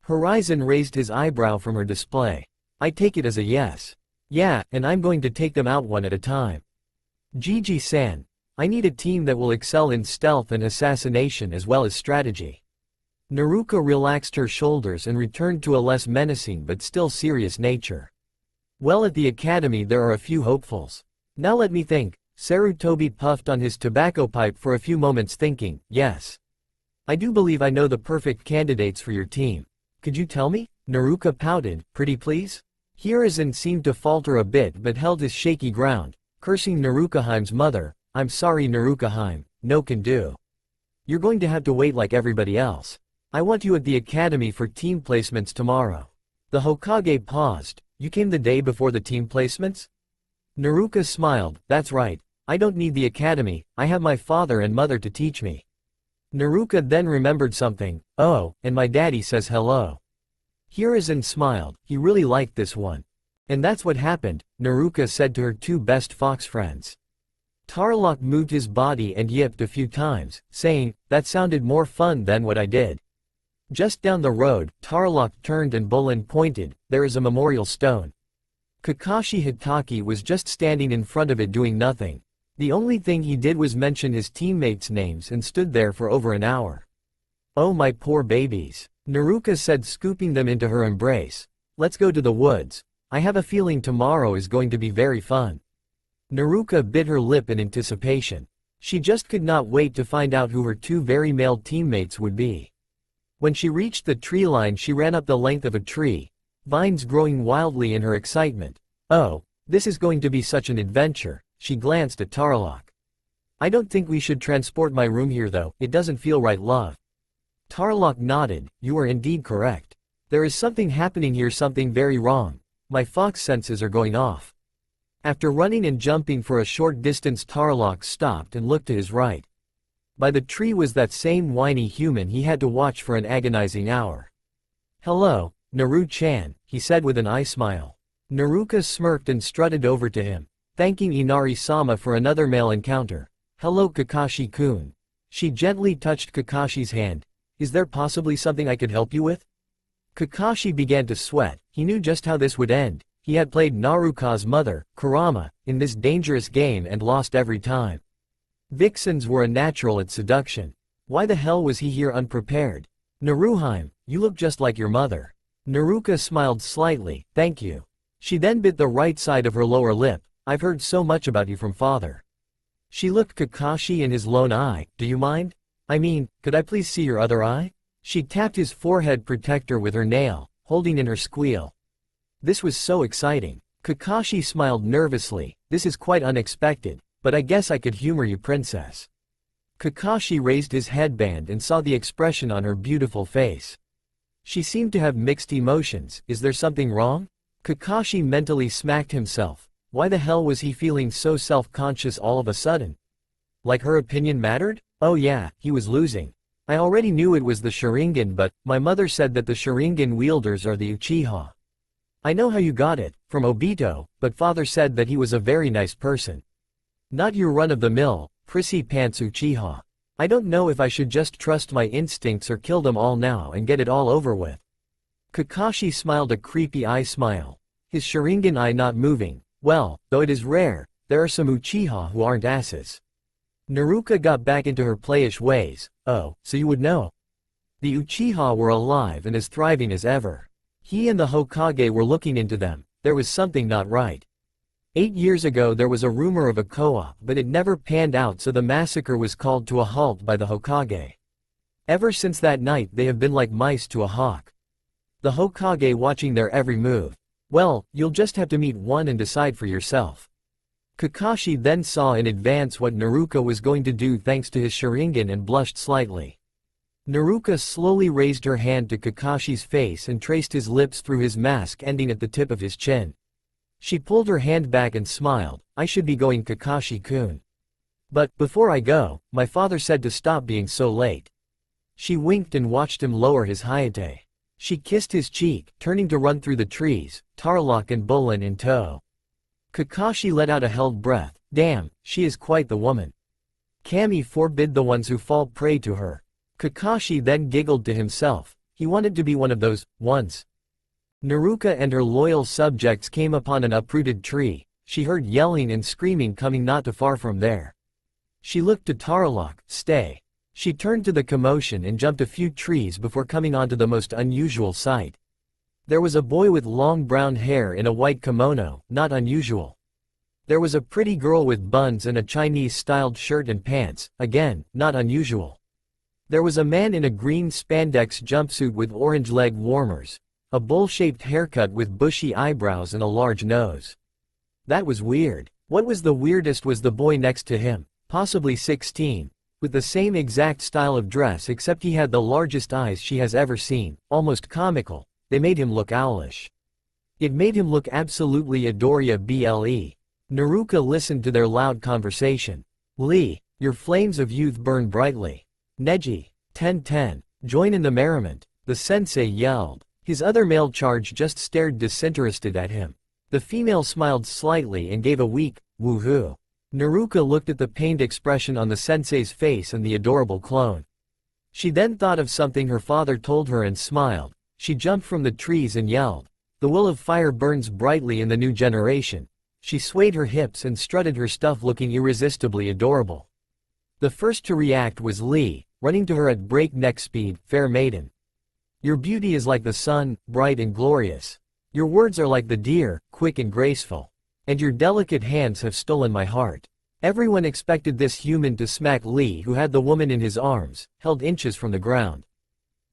Horizon raised his eyebrow from her display. "I take it as a yes." "Yeah, and I'm going to take them out one at a time." "Gigi-san, I need a team that will excel in stealth and assassination as well as strategy." Naruka relaxed her shoulders and returned to a less menacing but still serious nature. "Well, at the academy there are a few hopefuls. Now let me think." Sarutobi puffed on his tobacco pipe for a few moments, thinking, "Yes. I do believe I know the perfect candidates for your team. Could you tell me?" Naruka pouted, "Pretty please?" Hiruzen seemed to falter a bit but held his shaky ground, cursing Naruka-heim's mother. "I'm sorry, Naruka-heim, no can do. You're going to have to wait like everybody else. I want you at the academy for team placements tomorrow." The Hokage paused. "You came the day before the team placements?" Naruka smiled, "That's right. I don't need the academy, I have my father and mother to teach me." Naruka then remembered something. "Oh, and my daddy says hello." Hiruzen smiled, he really liked this one. "And that's what happened," Naruka said to her two best fox friends. Tarlok moved his body and yipped a few times, saying, "That sounded more fun than what I did." Just down the road, Tarlok turned and Bolin pointed, "There is a memorial stone." Kakashi Hitaki was just standing in front of it doing nothing. The only thing he did was mention his teammates' names and stood there for over an hour. "Oh, my poor babies," Naruka said, scooping them into her embrace. Let's go to the woods. I have a feeling tomorrow is going to be very fun. Naruto bit her lip in anticipation. She just could not wait to find out who her two very male teammates would be. When she reached the tree line, she ran up the length of a tree, vines growing wildly in her excitement. Oh, this is going to be such an adventure. She glanced at Tarlok. I don't think we should transport my room here though, it doesn't feel right, love. Tarlok nodded. You are indeed correct. There is something happening here, something very wrong. My fox senses are going off. After running and jumping for a short distance, Tarlok stopped and looked to his right. By the tree was that same whiny human he had to watch for an agonizing hour. Hello, Naru-chan, he said with an eye smile. Naruto smirked and strutted over to him, thanking Inari-sama for another male encounter. Hello, Kakashi-kun. She gently touched Kakashi's hand. Is there possibly something I could help you with? Kakashi began to sweat. He knew just how this would end. He had played Naruto's mother, Kurama, in this dangerous game and lost every time. Vixens were a natural at seduction. Why the hell was he here unprepared? Naruheim, you look just like your mother. Naruto smiled slightly, thank you. She then bit the right side of her lower lip. I've heard so much about you from father. She looked Kakashi in his lone eye. Do you mind? I mean, could I please see your other eye? She tapped his forehead protector with her nail, holding in her squeal. This was so exciting. Kakashi smiled nervously. This is quite unexpected, but I guess I could humor you, princess. Kakashi raised his headband and saw the expression on her beautiful face. She seemed to have mixed emotions. Is there something wrong? Kakashi mentally smacked himself. Why the hell was he feeling so self-conscious all of a sudden? Like her opinion mattered? Oh yeah, he was losing. I already knew it was the Sharingan, but my mother said that the Sharingan wielders are the Uchiha. I know how you got it, from Obito, but father said that he was a very nice person. Not your run-of-the-mill, prissy pants Uchiha. I don't know if I should just trust my instincts or kill them all now and get it all over with. Kakashi smiled a creepy eye smile, his Sharingan eye not moving. Well, though it is rare, there are some Uchiha who aren't asses. Naruto got back into her playish ways. Oh, so you would know. The Uchiha were alive and as thriving as ever. He and the Hokage were looking into them. There was something not right. 8 years ago there was a rumor of a co-op, but it never panned out, so the massacre was called to a halt by the Hokage. Ever since that night they have been like mice to a hawk. The Hokage watching their every move. Well, you'll just have to meet one and decide for yourself. Kakashi then saw in advance what Naruto was going to do thanks to his Sharingan and blushed slightly. Naruto slowly raised her hand to Kakashi's face and traced his lips through his mask ending at the tip of his chin. She pulled her hand back and smiled. I should be going, Kakashi-kun. But, before I go, my father said to stop being so late. She winked and watched him lower his hayate. She kissed his cheek, turning to run through the trees, Tarlok and Bulin in tow. Kakashi let out a held breath. Damn, she is quite the woman. Kami forbid the ones who fall prey to her. Kakashi then giggled to himself. He wanted to be one of those ones. Naruto and her loyal subjects came upon an uprooted tree. She heard yelling and screaming coming not too far from there. She looked to Tarlok. Stay. She turned to the commotion and jumped a few trees before coming onto the most unusual sight. There was a boy with long brown hair in a white kimono, not unusual. There was a pretty girl with buns and a Chinese-styled shirt and pants, again, not unusual. There was a man in a green spandex jumpsuit with orange leg warmers, a bowl-shaped haircut with bushy eyebrows and a large nose. That was weird. What was the weirdest was the boy next to him, possibly 16. With the same exact style of dress except he had the largest eyes she has ever seen, almost comical. They made him look owlish. It made him look absolutely Adoria ble. Naruto listened to their loud conversation. Lee, your flames of youth burn brightly. Neji, 10-10, join in the merriment, the sensei yelled. His other male charge just stared disinterested at him. The female smiled slightly and gave a weak, woohoo. Naruto looked at the pained expression on the sensei's face and the adorable clone. She then thought of something her father told her and smiled. She jumped from the trees and yelled. The will of fire burns brightly in the new generation. She swayed her hips and strutted her stuff looking irresistibly adorable. The first to react was Lee, running to her at breakneck speed. Fair maiden. Your beauty is like the sun, bright and glorious. Your words are like the deer, quick and graceful. And your delicate hands have stolen my heart. Everyone expected this human to smack Lee, who had the woman in his arms, held inches from the ground.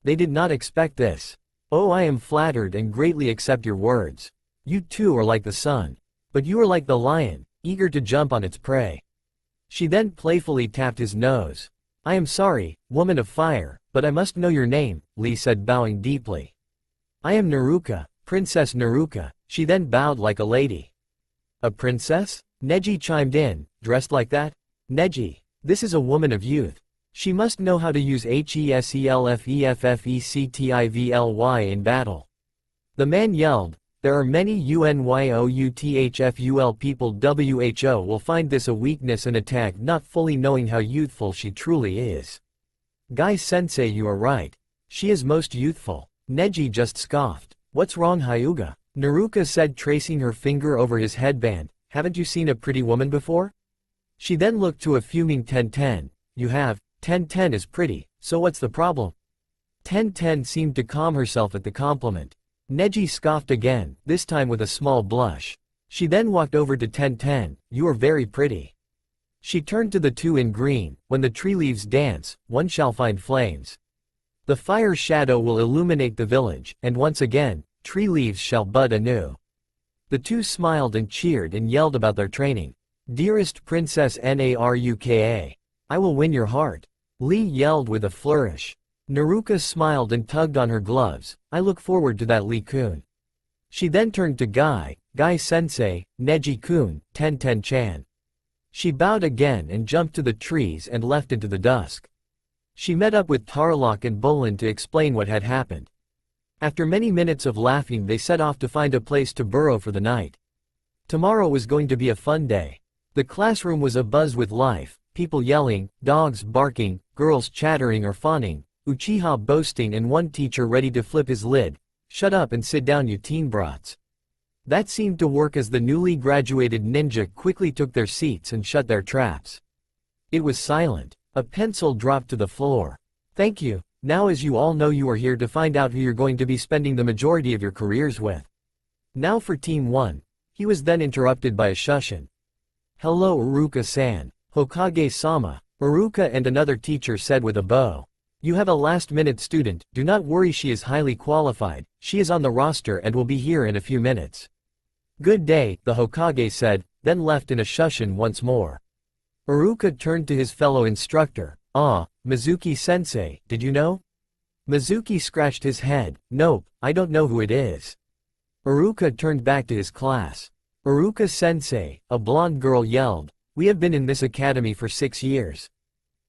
They did not expect this. Oh, I am flattered and greatly accept your words. You too are like the sun. But you are like the lion, eager to jump on its prey. She then playfully tapped his nose. I am sorry, woman of fire, but I must know your name, Lee said, bowing deeply. I am Naruka, Princess Naruka. She then bowed like a lady. A princess? Neji chimed in, dressed like that? Neji, this is a woman of youth. She must know how to use HESELFEFFECTIVLY in battle. The man yelled, there are many UNYOUTHFUL people. WHO will find this a weakness and attack, not fully knowing how youthful she truly is. Guy-sensei, you are right. She is most youthful. Neji just scoffed. What's wrong, Hyuga? Naruka said, tracing her finger over his headband. Haven't you seen a pretty woman before? She then looked to a fuming Ten. You have. Ten is pretty, so what's the problem? Ten seemed to calm herself at the compliment. Neji scoffed again, this time with a small blush. She then walked over to Ten. You are very pretty. She turned to the two in green. When the tree leaves dance, one shall find flames. The fire shadow will illuminate the village, and once again, tree leaves shall bud anew. The two smiled and cheered and yelled about their training. Dearest Princess Naruka, I will win your heart. Lee yelled with a flourish. Naruka smiled and tugged on her gloves. I look forward to that, Lee-kun. She then turned to Guy-sensei, Neji-kun, Ten-chan. She bowed again and jumped to the trees and left into the dusk. She met up with Tarlok and Bolin to explain what had happened. After many minutes of laughing, they set off to find a place to burrow for the night. Tomorrow was going to be a fun day. The classroom was abuzz with life, people yelling, dogs barking, girls chattering or fawning, Uchiha boasting, and one teacher ready to flip his lid. Shut up and sit down, you teen brats. That seemed to work, as the newly graduated ninja quickly took their seats and shut their traps. It was silent. A pencil dropped to the floor. Thank you. Now, as you all know, you are here to find out who you're going to be spending the majority of your careers with. Now for Team 1. He was then interrupted by a shushin. Hello, Uruka-san. Hokage-sama. Uruka and another teacher said with a bow. You have a last-minute student. Do not worry, she is highly qualified. She is on the roster and will be here in a few minutes. Good day, the Hokage said, then left in a shushin once more. Uruka turned to his fellow instructor. Ah, Mizuki-sensei, did you know? Mizuki scratched his head. Nope, I don't know who it is. Uruka turned back to his class. Uruka-sensei, a blonde girl yelled. We have been in this academy for 6 years.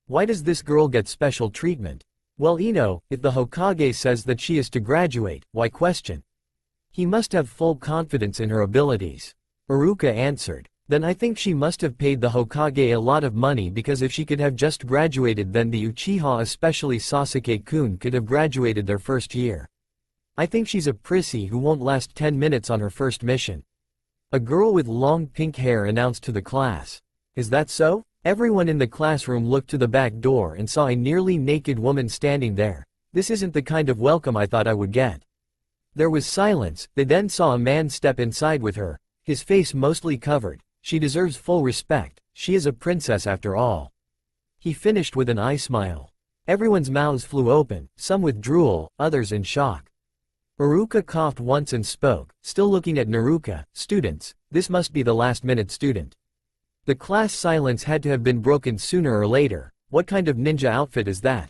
Why does this girl get special treatment? Well, if the Hokage says that she is to graduate, why question? He must have full confidence in her abilities. Uruka answered. Then I think she must have paid the Hokage a lot of money, because if she could have just graduated, then the Uchiha, especially Sasuke-kun, could have graduated their first year. I think she's a prissy who won't last 10 minutes on her first mission. A girl with long pink hair announced to the class. Is that so? Everyone in the classroom looked to the back door and saw a nearly naked woman standing there. This isn't the kind of welcome I thought I would get. There was silence. They then saw a man step inside with her, his face mostly covered. She deserves full respect. She is a princess after all. He finished with an eye smile. Everyone's mouths flew open, some with drool, others in shock. Uruka coughed once and spoke, still looking at Naruka. Students, this must be the last-minute student. The class silence had to have been broken sooner or later. What kind of ninja outfit is that?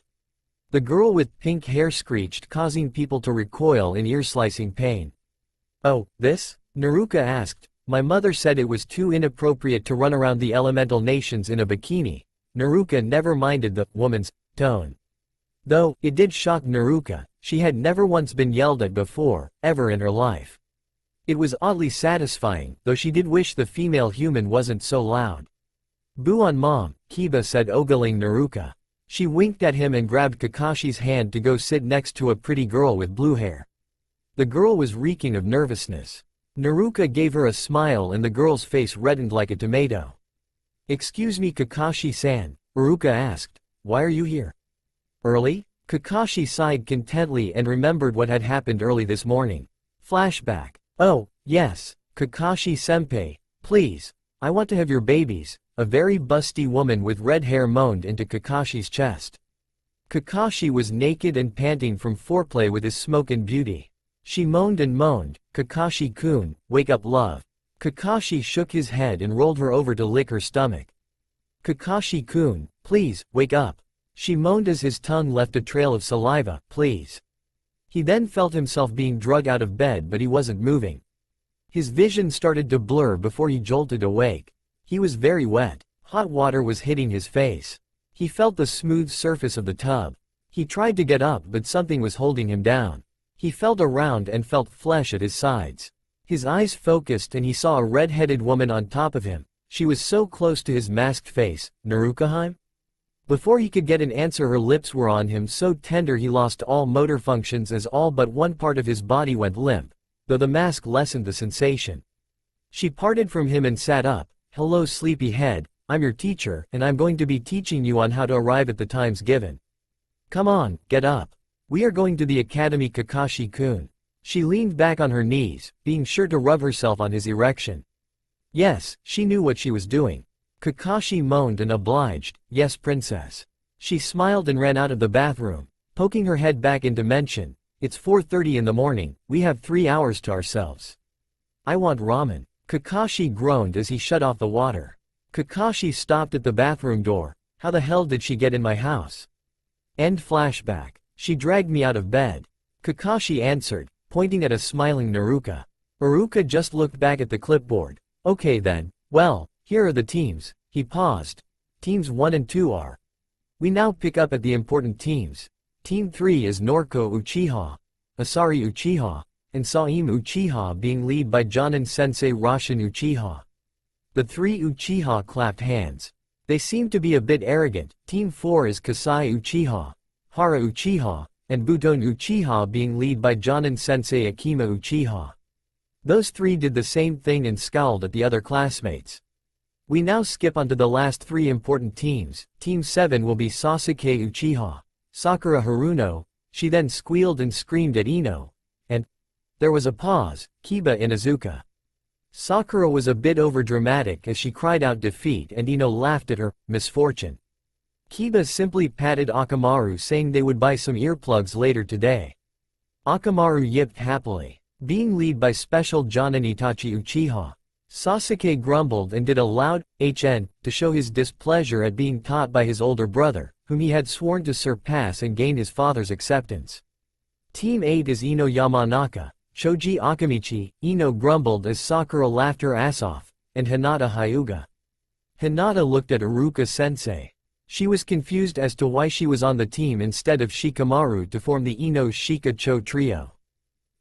The girl with pink hair screeched, causing people to recoil in ear-slicing pain. Oh, this? Naruka asked. My mother said it was too inappropriate to run around the elemental nations in a bikini. Naruka never minded the woman's tone. Though, it did shock Naruka. She had never once been yelled at before, ever in her life. It was oddly satisfying, though she did wish the female human wasn't so loud. Boo on mom, Kiba said, ogling Naruka. She winked at him and grabbed Kakashi's hand to go sit next to a pretty girl with blue hair. The girl was reeking of nervousness. Naruka gave her a smile and the girl's face reddened like a tomato. Excuse me, Kakashi-san, Uruka asked. Why are you here? Early? Kakashi sighed contently and remembered what had happened early this morning. Flashback. Oh, yes, Kakashi-senpai, please. I want to have your babies. A very busty woman with red hair moaned into Kakashi's chest. Kakashi was naked and panting from foreplay with his smoke and beauty. She moaned and moaned, Kakashi-kun, wake up love. Kakashi shook his head and rolled her over to lick her stomach. Kakashi-kun, please, wake up. She moaned as his tongue left a trail of saliva, please. He then felt himself being dragged out of bed but he wasn't moving. His vision started to blur before he jolted awake. He was very wet. Hot water was hitting his face. He felt the smooth surface of the tub. He tried to get up but something was holding him down. He felt around and felt flesh at his sides. His eyes focused and he saw a red-headed woman on top of him. She was so close to his masked face. Naruto? Before he could get an answer, her lips were on him so tender he lost all motor functions as all but one part of his body went limp, though the mask lessened the sensation. She parted from him and sat up. Hello sleepyhead, I'm your teacher and I'm going to be teaching you on how to arrive at the times given. Come on, get up. We are going to the academy, Kakashi-kun. She leaned back on her knees, being sure to rub herself on his erection. Yes, she knew what she was doing. Kakashi moaned and obliged, yes princess. She smiled and ran out of the bathroom, poking her head back into mention. It's 4:30 in the morning, we have 3 hours to ourselves. I want ramen. Kakashi groaned as he shut off the water. Kakashi stopped at the bathroom door. How the hell did she get in my house? End flashback. She dragged me out of bed. Kakashi answered, pointing at a smiling Naruto. Naruto just looked back at the clipboard. Okay then, well, here are the teams. He paused. Teams 1 and 2 are. We now pick up at the important teams. Team 3 is Noriko Uchiha, Asari Uchiha, and Saim Uchiha, being led by Jonin-sensei Roshin Uchiha. The 3 Uchiha clapped hands. They seemed to be a bit arrogant. Team 4 is Kasai Uchiha, Hara Uchiha, and Buton Uchiha, being led by Jonin-sensei Akima Uchiha. Those 3 did the same thing and scowled at the other classmates. We now skip onto the last 3 important teams. Team 7 will be Sasuke Uchiha, Sakura Haruno. She then squealed and screamed at Ino. And there was a pause, Kiba Inuzuka. Sakura was a bit overdramatic as she cried out defeat and Ino laughed at her misfortune. Kiba simply patted Akamaru, saying they would buy some earplugs later today. Akamaru yipped happily. Being led by special Jonin Itachi Uchiha, Sasuke grumbled and did a loud HN to show his displeasure at being taught by his older brother, whom he had sworn to surpass and gain his father's acceptance. Team 8 is Ino Yamanaka, Choji Akamichi. Ino grumbled as Sakura laughed her ass off, and Hinata Hyuga. Hinata looked at Iruka-sensei. She was confused as to why she was on the team instead of Shikamaru to form the Ino Shika-cho trio.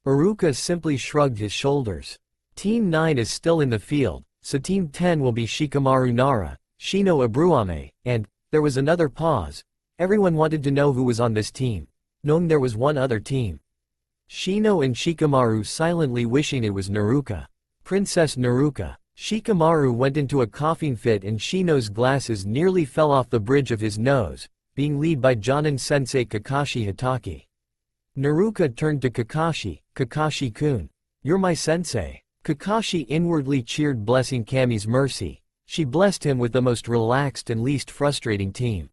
Iruka simply shrugged his shoulders. Team 9 is still in the field, so Team 10 will be Shikamaru Nara, Shino Abuame, and there was another pause. Everyone wanted to know who was on this team, knowing there was one other team. Shino and Shikamaru silently wishing it was Naruto. Princess Naruto. Shikamaru went into a coughing fit and Shino's glasses nearly fell off the bridge of his nose, being led by Jonin-sensei Kakashi Hitaki. Naruto turned to Kakashi, Kakashi-kun. You're my sensei. Kakashi inwardly cheered, blessing Kami's mercy. She blessed him with the most relaxed and least frustrating team.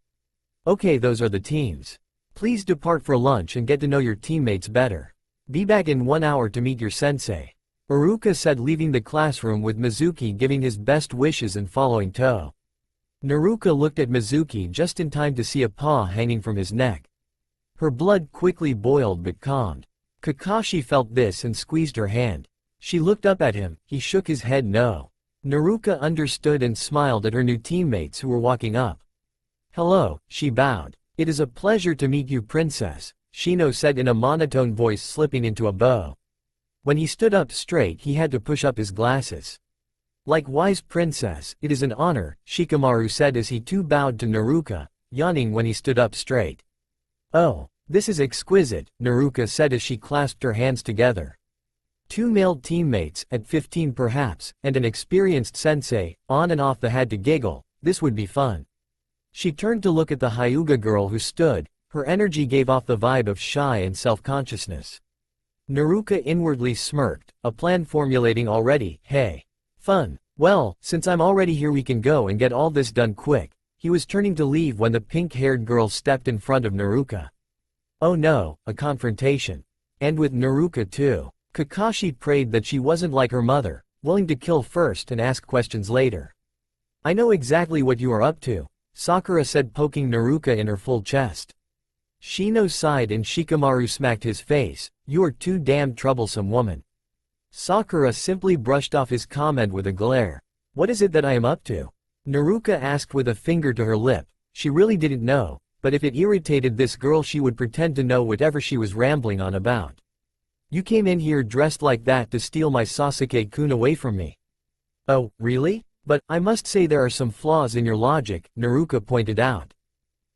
Okay, those are the teams. Please depart for lunch and get to know your teammates better. Be back in 1 hour to meet your sensei. Iruka said, leaving the classroom with Mizuki giving his best wishes and following To. Naruto looked at Mizuki just in time to see a paw hanging from his neck. Her blood quickly boiled but calmed. Kakashi felt this and squeezed her hand. She looked up at him, he shook his head no. Naruto understood and smiled at her new teammates who were walking up. Hello, she bowed. It is a pleasure to meet you, princess, Shino said in a monotone voice, slipping into a bow. When he stood up straight he had to push up his glasses. Likewise princess, it is an honor, Shikamaru said as he too bowed to Naruto, yawning when he stood up straight. Oh, this is exquisite, Naruto said as she clasped her hands together. 2 male teammates, at 15 perhaps, and an experienced sensei, on and off the had to giggle. This would be fun. She turned to look at the Hyuga girl who stood. Her energy gave off the vibe of shy and self-consciousness. Naruka inwardly smirked, a plan formulating already. Hey. Fun. Well, since I'm already here we can go and get all this done quick. He was turning to leave when the pink-haired girl stepped in front of Naruka. Oh no, a confrontation. And with Naruka too. Kakashi prayed that she wasn't like her mother, willing to kill first and ask questions later. I know exactly what you are up to, Sakura said, poking Naruka in her full chest. Shino sighed and Shikamaru smacked his face. You are too damn troublesome, woman. Sakura simply brushed off his comment with a glare. What is it that I am up to? Naruka asked with a finger to her lip. She really didn't know, but if it irritated this girl she would pretend to know whatever she was rambling on about. You came in here dressed like that to steal my Sasuke-kun away from me. Oh, really? But, I must say there are some flaws in your logic, Naruka pointed out.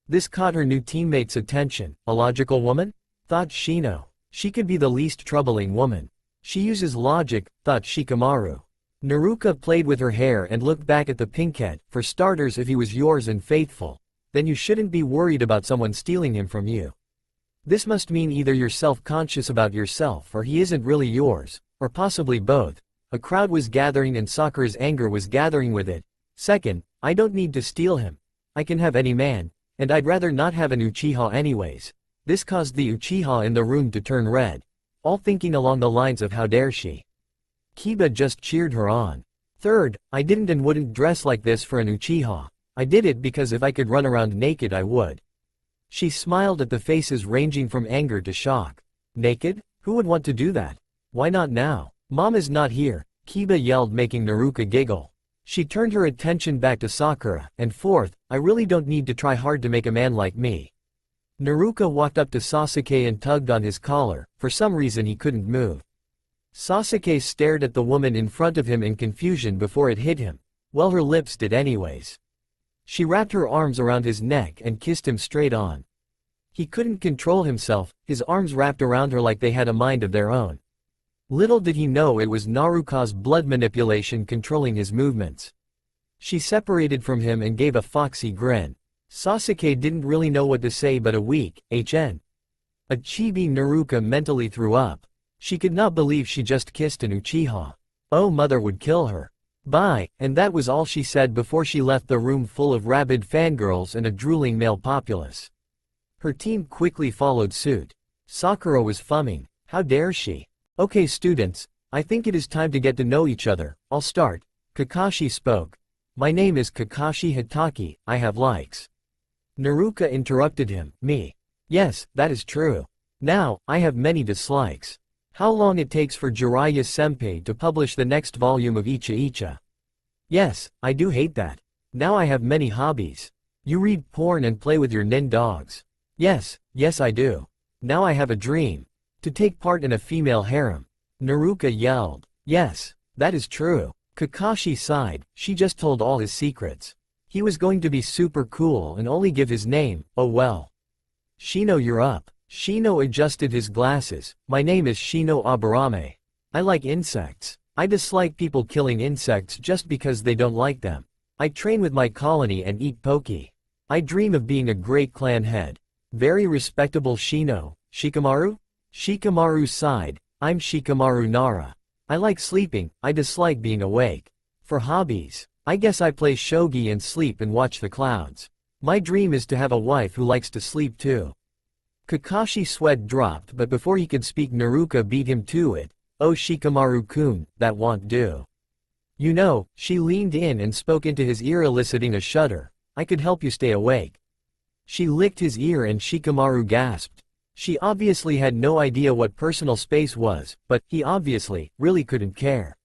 This caught her new teammate's attention. A logical woman? Thought Shino. She could be the least troubling woman. She uses logic, thought Shikamaru. Naruka played with her hair and looked back at the pinkhead. For starters, if he was yours and faithful, then you shouldn't be worried about someone stealing him from you. This must mean either you're self-conscious about yourself or he isn't really yours, or possibly both. A crowd was gathering and Sakura's anger was gathering with it. Second, I don't need to steal him. I can have any man, and I'd rather not have an Uchiha anyways. This caused the Uchiha in the room to turn red, all thinking along the lines of how dare she. Kiba just cheered her on. Third, I didn't and wouldn't dress like this for an Uchiha. I did it because if I could run around naked I would. She smiled at the faces ranging from anger to shock. Naked? Who would want to do that? Why not now? Mom is not here, Kiba yelled, making Naruka giggle. She turned her attention back to Sakura. And fourth, I really don't need to try hard to make a man like me. Naruka walked up to Sasuke and tugged on his collar. For some reason he couldn't move. Sasuke stared at the woman in front of him in confusion before it hit him. Well, her lips did anyways. She wrapped her arms around his neck and kissed him straight on. He couldn't control himself, his arms wrapped around her like they had a mind of their own. Little did he know it was Naruka's blood manipulation controlling his movements. She separated from him and gave a foxy grin. Sasuke didn't really know what to say but a weak, HN. A chibi Naruka mentally threw up. She could not believe she just kissed an Uchiha. Oh, mother would kill her. Bye, and that was all she said before she left the room full of rabid fangirls and a drooling male populace. Her team quickly followed suit. Sakura was fumming. How dare she? Okay students, I think it is time to get to know each other. I'll start. Kakashi spoke. My name is Kakashi Hatake, I have likes. Naruka interrupted him. Me. Yes, that is true. Now, I have many dislikes. How long it takes for Jiraiya-senpai to publish the next volume of Icha Icha. Yes, I do hate that. Now I have many hobbies. You read porn and play with your nin dogs. Yes, I do. Now I have a dream. To take part in a female harem. Naruka yelled. Yes, that is true. Kakashi sighed. She just told all his secrets. He was going to be super cool and only give his name. Oh well. Shino, you're up. Shino adjusted his glasses. My name is Shino Aburame. I like insects. I dislike people killing insects just because they don't like them. I train with my colony and eat poke. I dream of being a great clan head. Very respectable Shino. Shikamaru? Shikamaru sighed. I'm Shikamaru Nara. I like sleeping, I dislike being awake. For hobbies, I guess I play shogi and sleep and watch the clouds. My dream is to have a wife who likes to sleep too. Kakashi's sweat dropped, but before he could speak Naruka beat him to it. Oh Shikamaru-kun, that won't do. You know, she leaned in and spoke into his ear, eliciting a shudder. I could help you stay awake. She licked his ear and Shikamaru gasped. She obviously had no idea what personal space was, but he obviously really couldn't care.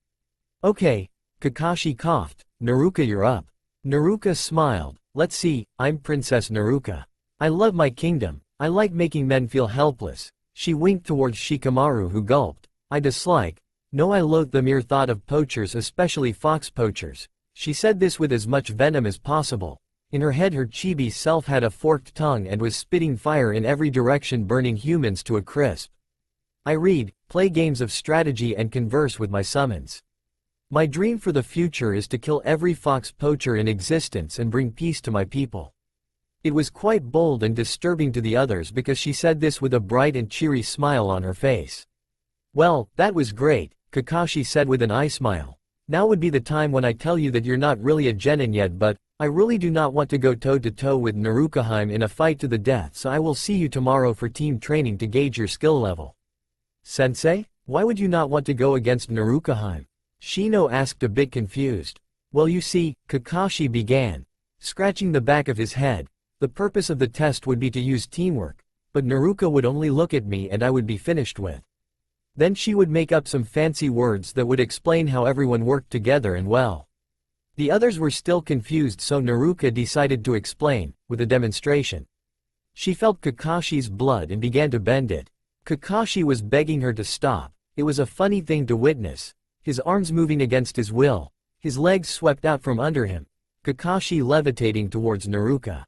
Okay, Kakashi coughed. Naruka, you're up. Naruka smiled. Let's see, I'm Princess Naruka. I love my kingdom. I like making men feel helpless. She winked towards Shikamaru, who gulped. I dislike. No, I loathe the mere thought of poachers, especially fox poachers. She said this with as much venom as possible. In her head her chibi self had a forked tongue and was spitting fire in every direction, burning humans to a crisp. I read, play games of strategy and converse with my summons. My dream for the future is to kill every fox poacher in existence and bring peace to my people. It was quite bold and disturbing to the others because she said this with a bright and cheery smile on her face. Well, that was great, Kakashi said with an eye smile. Now would be the time when I tell you that you're not really a genin yet, but I really do not want to go toe-to-toe with Naruto in a fight to the death, so I will see you tomorrow for team training to gauge your skill level. Sensei? Why would you not want to go against Naruto? Shino asked, a bit confused. Well, you see, Kakashi began, scratching the back of his head. The purpose of the test would be to use teamwork, but Naruto would only look at me and I would be finished with. Then she would make up some fancy words that would explain how everyone worked together and well. The others were still confused, so Naruto decided to explain, with a demonstration. She felt Kakashi's blood and began to bend it. Kakashi was begging her to stop. It was a funny thing to witness. His arms moving against his will, his legs swept out from under him, Kakashi levitating towards Naruto.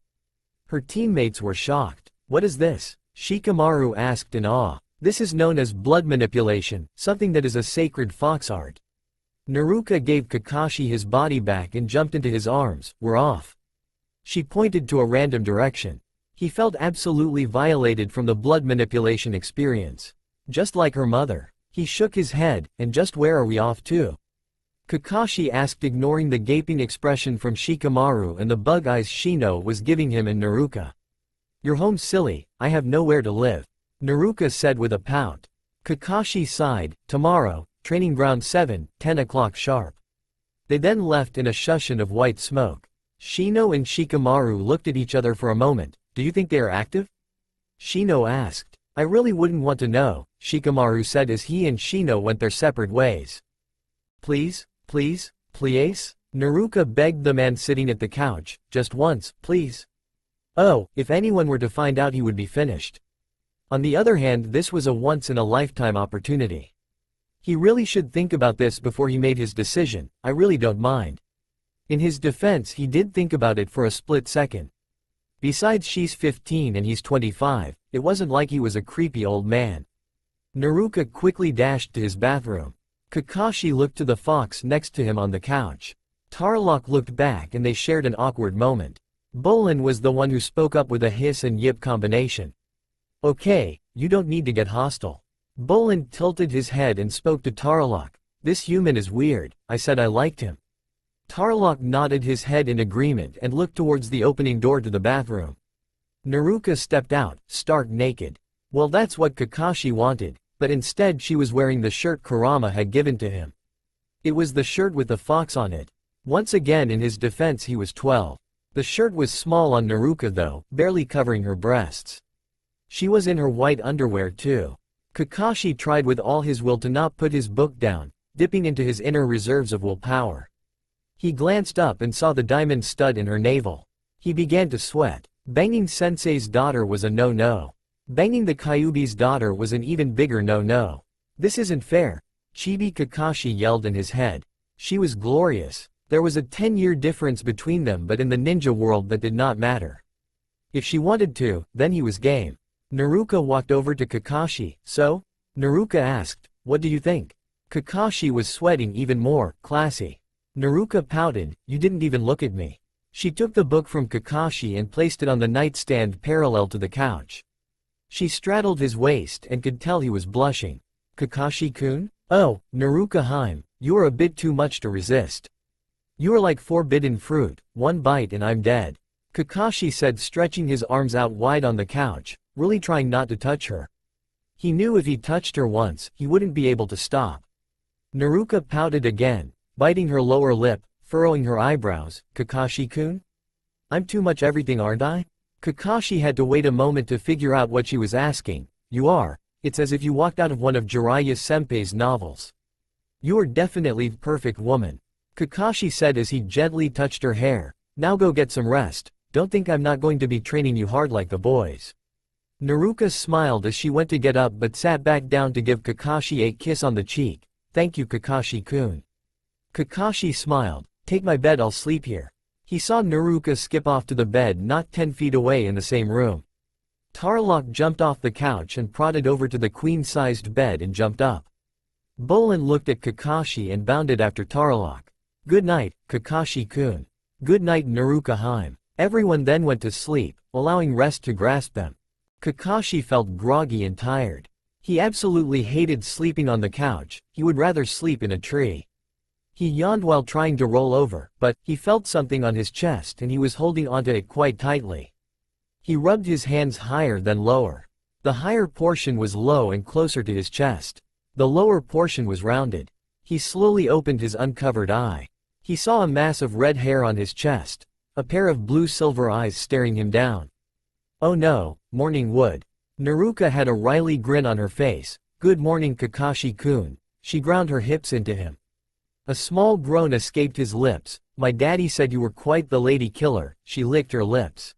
Her teammates were shocked. What is this? Shikamaru asked in awe. This is known as blood manipulation, something that is a sacred fox art. Naruto gave Kakashi his body back and jumped into his arms. We're off. She pointed to a random direction. He felt absolutely violated from the blood manipulation experience. Just like her mother. He shook his head, and just where are we off to? Kakashi asked, ignoring the gaping expression from Shikamaru and the bug eyes Shino was giving him and Naruto. You're home, silly, I have nowhere to live. Naruto said with a pout. Kakashi sighed. Tomorrow, training ground 7, 10 o'clock sharp. They then left in a shushin of white smoke. Shino and Shikamaru looked at each other for a moment. Do you think they are active? Shino asked. I really wouldn't want to know, Shikamaru said as he and Shino went their separate ways. Please, please, please? Naruto begged the man sitting at the couch, just once, please. Oh, if anyone were to find out he would be finished. On the other hand, this was a once-in-a-lifetime opportunity. He really should think about this before he made his decision. I really don't mind. In his defense, he did think about it for a split second. Besides, she's 15 and he's 25, it wasn't like he was a creepy old man. Naruto quickly dashed to his bathroom. Kakashi looked to the fox next to him on the couch. Tarlok looked back and they shared an awkward moment. Bolin was the one who spoke up with a hiss and yip combination. Okay, you don't need to get hostile. Bolin tilted his head and spoke to Tarlok. This human is weird, I said I liked him. Tarlok nodded his head in agreement and looked towards the opening door to the bathroom. Naruto stepped out, stark naked. Well, that's what Kakashi wanted, but instead she was wearing the shirt Kurama had given to him. It was the shirt with the fox on it. Once again, in his defense, he was 12. The shirt was small on Naruto though, barely covering her breasts. She was in her white underwear too. Kakashi tried with all his will to not put his book down, dipping into his inner reserves of willpower. He glanced up and saw the diamond stud in her navel. He began to sweat. Banging Sensei's daughter was a no-no. Banging the Kyuubi's daughter was an even bigger no-no. This isn't fair, Chibi Kakashi yelled in his head. She was glorious. There was a 10-year difference between them, but in the ninja world that did not matter. If she wanted to, then he was game. Naruto walked over to Kakashi. So? Naruto asked, what do you think? Kakashi was sweating even more. Classy. Naruto pouted, you didn't even look at me. She took the book from Kakashi and placed it on the nightstand parallel to the couch. She straddled his waist and could tell he was blushing. Kakashi-kun? Oh, Naruto-hime, you are a bit too much to resist. You are like forbidden fruit, one bite and I'm dead. Kakashi said, stretching his arms out wide on the couch, really trying not to touch her. He knew if he touched her once, he wouldn't be able to stop. Naruto pouted again, biting her lower lip, furrowing her eyebrows. Kakashi-kun? I'm too much everything, aren't I? Kakashi had to wait a moment to figure out what she was asking. You are. It's as if you walked out of one of Jiraiya Senpai's novels. You are definitely the perfect woman. Kakashi said as he gently touched her hair. Now go get some rest. Don't think I'm not going to be training you hard like the boys. Naruto smiled as she went to get up but sat back down to give Kakashi a kiss on the cheek. Thank you, Kakashi-kun. Kakashi smiled. Take my bed, I'll sleep here. He saw Naruto skip off to the bed not 10 feet away in the same room. Tarlok jumped off the couch and prodded over to the queen-sized bed and jumped up. Bolin looked at Kakashi and bounded after Tarlok. Good night, Kakashi-kun. Good night, Naruto-hime. Everyone then went to sleep, allowing rest to grasp them. Kakashi felt groggy and tired. He absolutely hated sleeping on the couch, he would rather sleep in a tree. He yawned while trying to roll over, but he felt something on his chest and he was holding onto it quite tightly. He rubbed his hands higher then lower. The higher portion was low and closer to his chest. The lower portion was rounded. He slowly opened his uncovered eye. He saw a mass of red hair on his chest, a pair of blue-silver eyes staring him down. Oh no, morning wood. Naruka had a wily grin on her face. Good morning Kakashi-kun. She ground her hips into him. A small groan escaped his lips. My daddy said you were quite the lady killer. She licked her lips.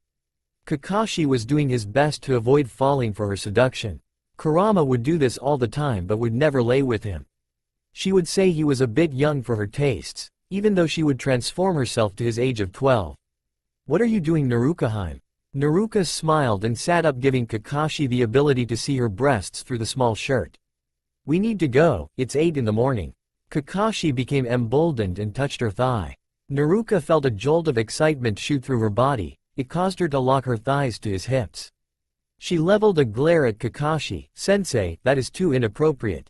Kakashi was doing his best to avoid falling for her seduction. Kurama would do this all the time but would never lay with him. She would say he was a bit young for her tastes, even though she would transform herself to his age of 12. What are you doing Naruka-heim? Naruka smiled and sat up, giving Kakashi the ability to see her breasts through the small shirt. We need to go, it's 8 in the morning. Kakashi became emboldened and touched her thigh. Naruka felt a jolt of excitement shoot through her body. It caused her to lock her thighs to his hips. She leveled a glare at Kakashi. Sensei, that is too inappropriate.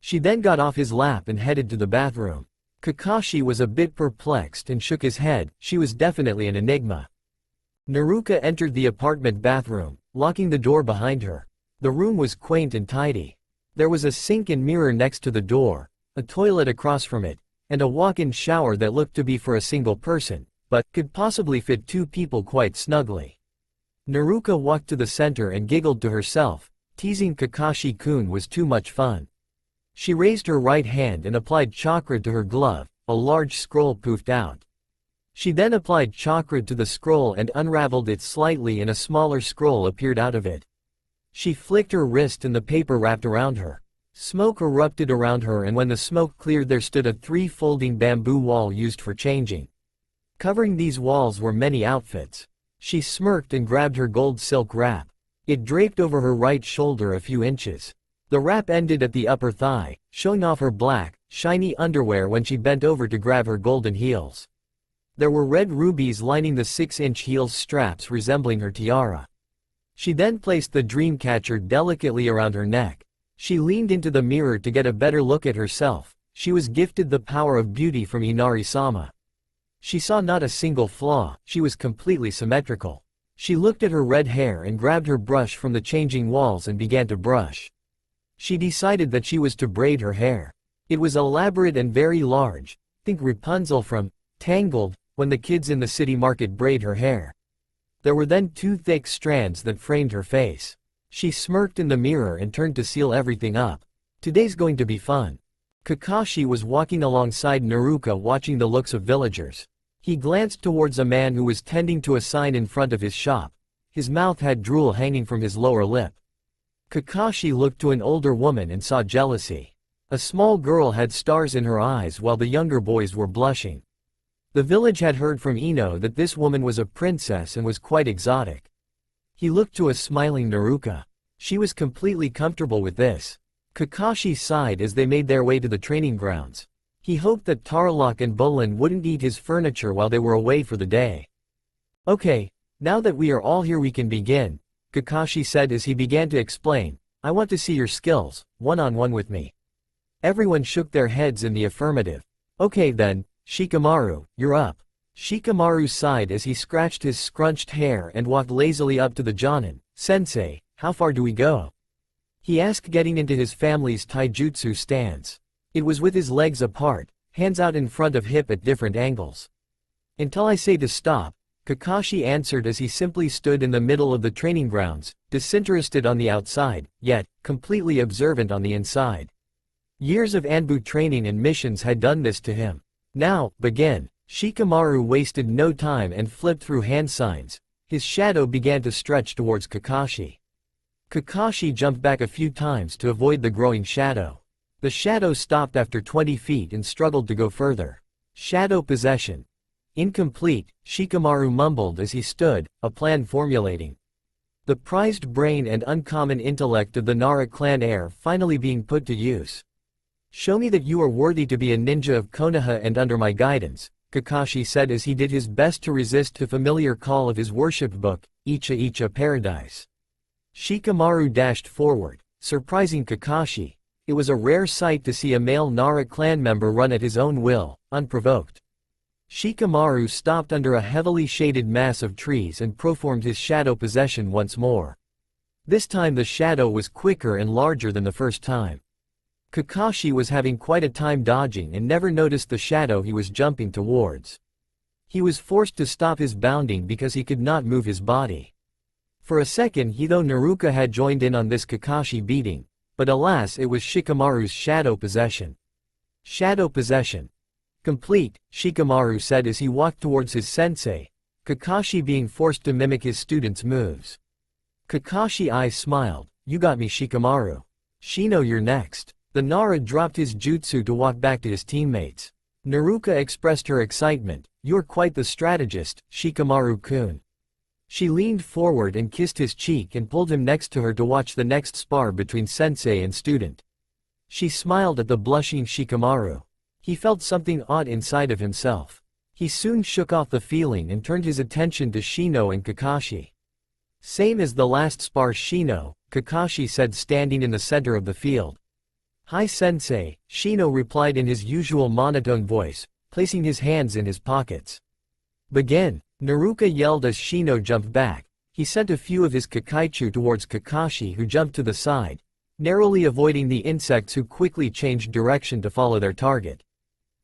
She then got off his lap and headed to the bathroom. Kakashi was a bit perplexed and shook his head. She was definitely an enigma. Naruka entered the apartment bathroom, locking the door behind her. The room was quaint and tidy. There was a sink and mirror next to the door, a toilet across from it, and a walk-in shower that looked to be for a single person, but could possibly fit 2 people quite snugly. Naruka walked to the center and giggled to herself. Teasing Kakashi-kun was too much fun. She raised her right hand and applied chakra to her glove. A large scroll poofed out. She then applied chakra to the scroll and unraveled it slightly, and a smaller scroll appeared out of it. She flicked her wrist and the paper wrapped around her. Smoke erupted around her, and when the smoke cleared there stood a 3-folding bamboo wall used for changing. Covering these walls were many outfits. She smirked and grabbed her gold silk wrap. It draped over her right shoulder a few inches. The wrap ended at the upper thigh, showing off her black, shiny underwear when she bent over to grab her golden heels. There were red rubies lining the 6-inch heels straps resembling her tiara. She then placed the dream catcher delicately around her neck. She leaned into the mirror to get a better look at herself. She was gifted the power of beauty from Inari-sama. She saw not a single flaw, she was completely symmetrical. She looked at her red hair and grabbed her brush from the changing walls and began to brush. She decided that she was to braid her hair. It was elaborate and very large. Think Rapunzel from Tangled, when the kids in the city market braid her hair. There were then 2 thick strands that framed her face. She smirked in the mirror and turned to seal everything up. Today's going to be fun. Kakashi was walking alongside Naruka, watching the looks of villagers. He glanced towards a man who was tending to a sign in front of his shop. His mouth had drool hanging from his lower lip. Kakashi looked to an older woman and saw jealousy. A small girl had stars in her eyes while the younger boys were blushing. The village had heard from Ino that this woman was a princess and was quite exotic. He looked to a smiling Naruka. She was completely comfortable with this. Kakashi sighed as they made their way to the training grounds. He hoped that Tarlok and Bolin wouldn't eat his furniture while they were away for the day. Okay, now that we are all here we can begin, Kakashi said as he began to explain. I want to see your skills, one-on-one with me. Everyone shook their heads in the affirmative. Okay then, Shikamaru, you're up. Shikamaru sighed as he scratched his scrunched hair and walked lazily up to the Jonin. Sensei, how far do we go? He asked, getting into his family's taijutsu stance. It was with his legs apart, hands out in front of hip at different angles. Until I say to stop, Kakashi answered as he simply stood in the middle of the training grounds, disinterested on the outside, yet completely observant on the inside. Years of Anbu training and missions had done this to him. Now, begin. Shikamaru wasted no time and flipped through hand signs. His shadow began to stretch towards Kakashi. Kakashi jumped back a few times to avoid the growing shadow. The shadow stopped after 20 feet and struggled to go further. Shadow possession. Incomplete, Shikamaru mumbled as he stood, a plan formulating. The prized brain and uncommon intellect of the Nara clan heir finally being put to use. Show me that you are worthy to be a ninja of Konoha and under my guidance, Kakashi said as he did his best to resist the familiar call of his worship book, Icha Icha Paradise. Shikamaru dashed forward. surprising Kakashi. It was a rare sight to see a male Nara clan member run at his own will, unprovoked. Shikamaru stopped under a heavily shaded mass of trees and performed his shadow possession once more. This time the shadow was quicker and larger than the first time. Kakashi was having quite a time dodging and never noticed the shadow he was jumping towards. He was forced to stop his bounding because he could not move his body. For a second he thought Naruto had joined in on this Kakashi beating, but alas, it was Shikamaru's shadow possession. Shadow possession complete, Shikamaru said as he walked towards his sensei, Kakashi being forced to mimic his student's moves. Kakashi's eyes smiled, "You got me, Shikamaru. Shino, you're next." The Nara dropped his jutsu to walk back to his teammates. Naruto expressed her excitement, "You're quite the strategist, Shikamaru-kun." She leaned forward and kissed his cheek and pulled him next to her to watch the next spar between sensei and student. She smiled at the blushing Shikamaru. He felt something odd inside of himself. He soon shook off the feeling and turned his attention to Shino and Kakashi. "Same as the last spar, Shino," Kakashi said, standing in the center of the field. "Hi sensei," Shino replied in his usual monotone voice, placing his hands in his pockets. "Begin," Naruto yelled as Shino jumped back. He sent a few of his Kakaichu towards Kakashi, who jumped to the side, narrowly avoiding the insects who quickly changed direction to follow their target.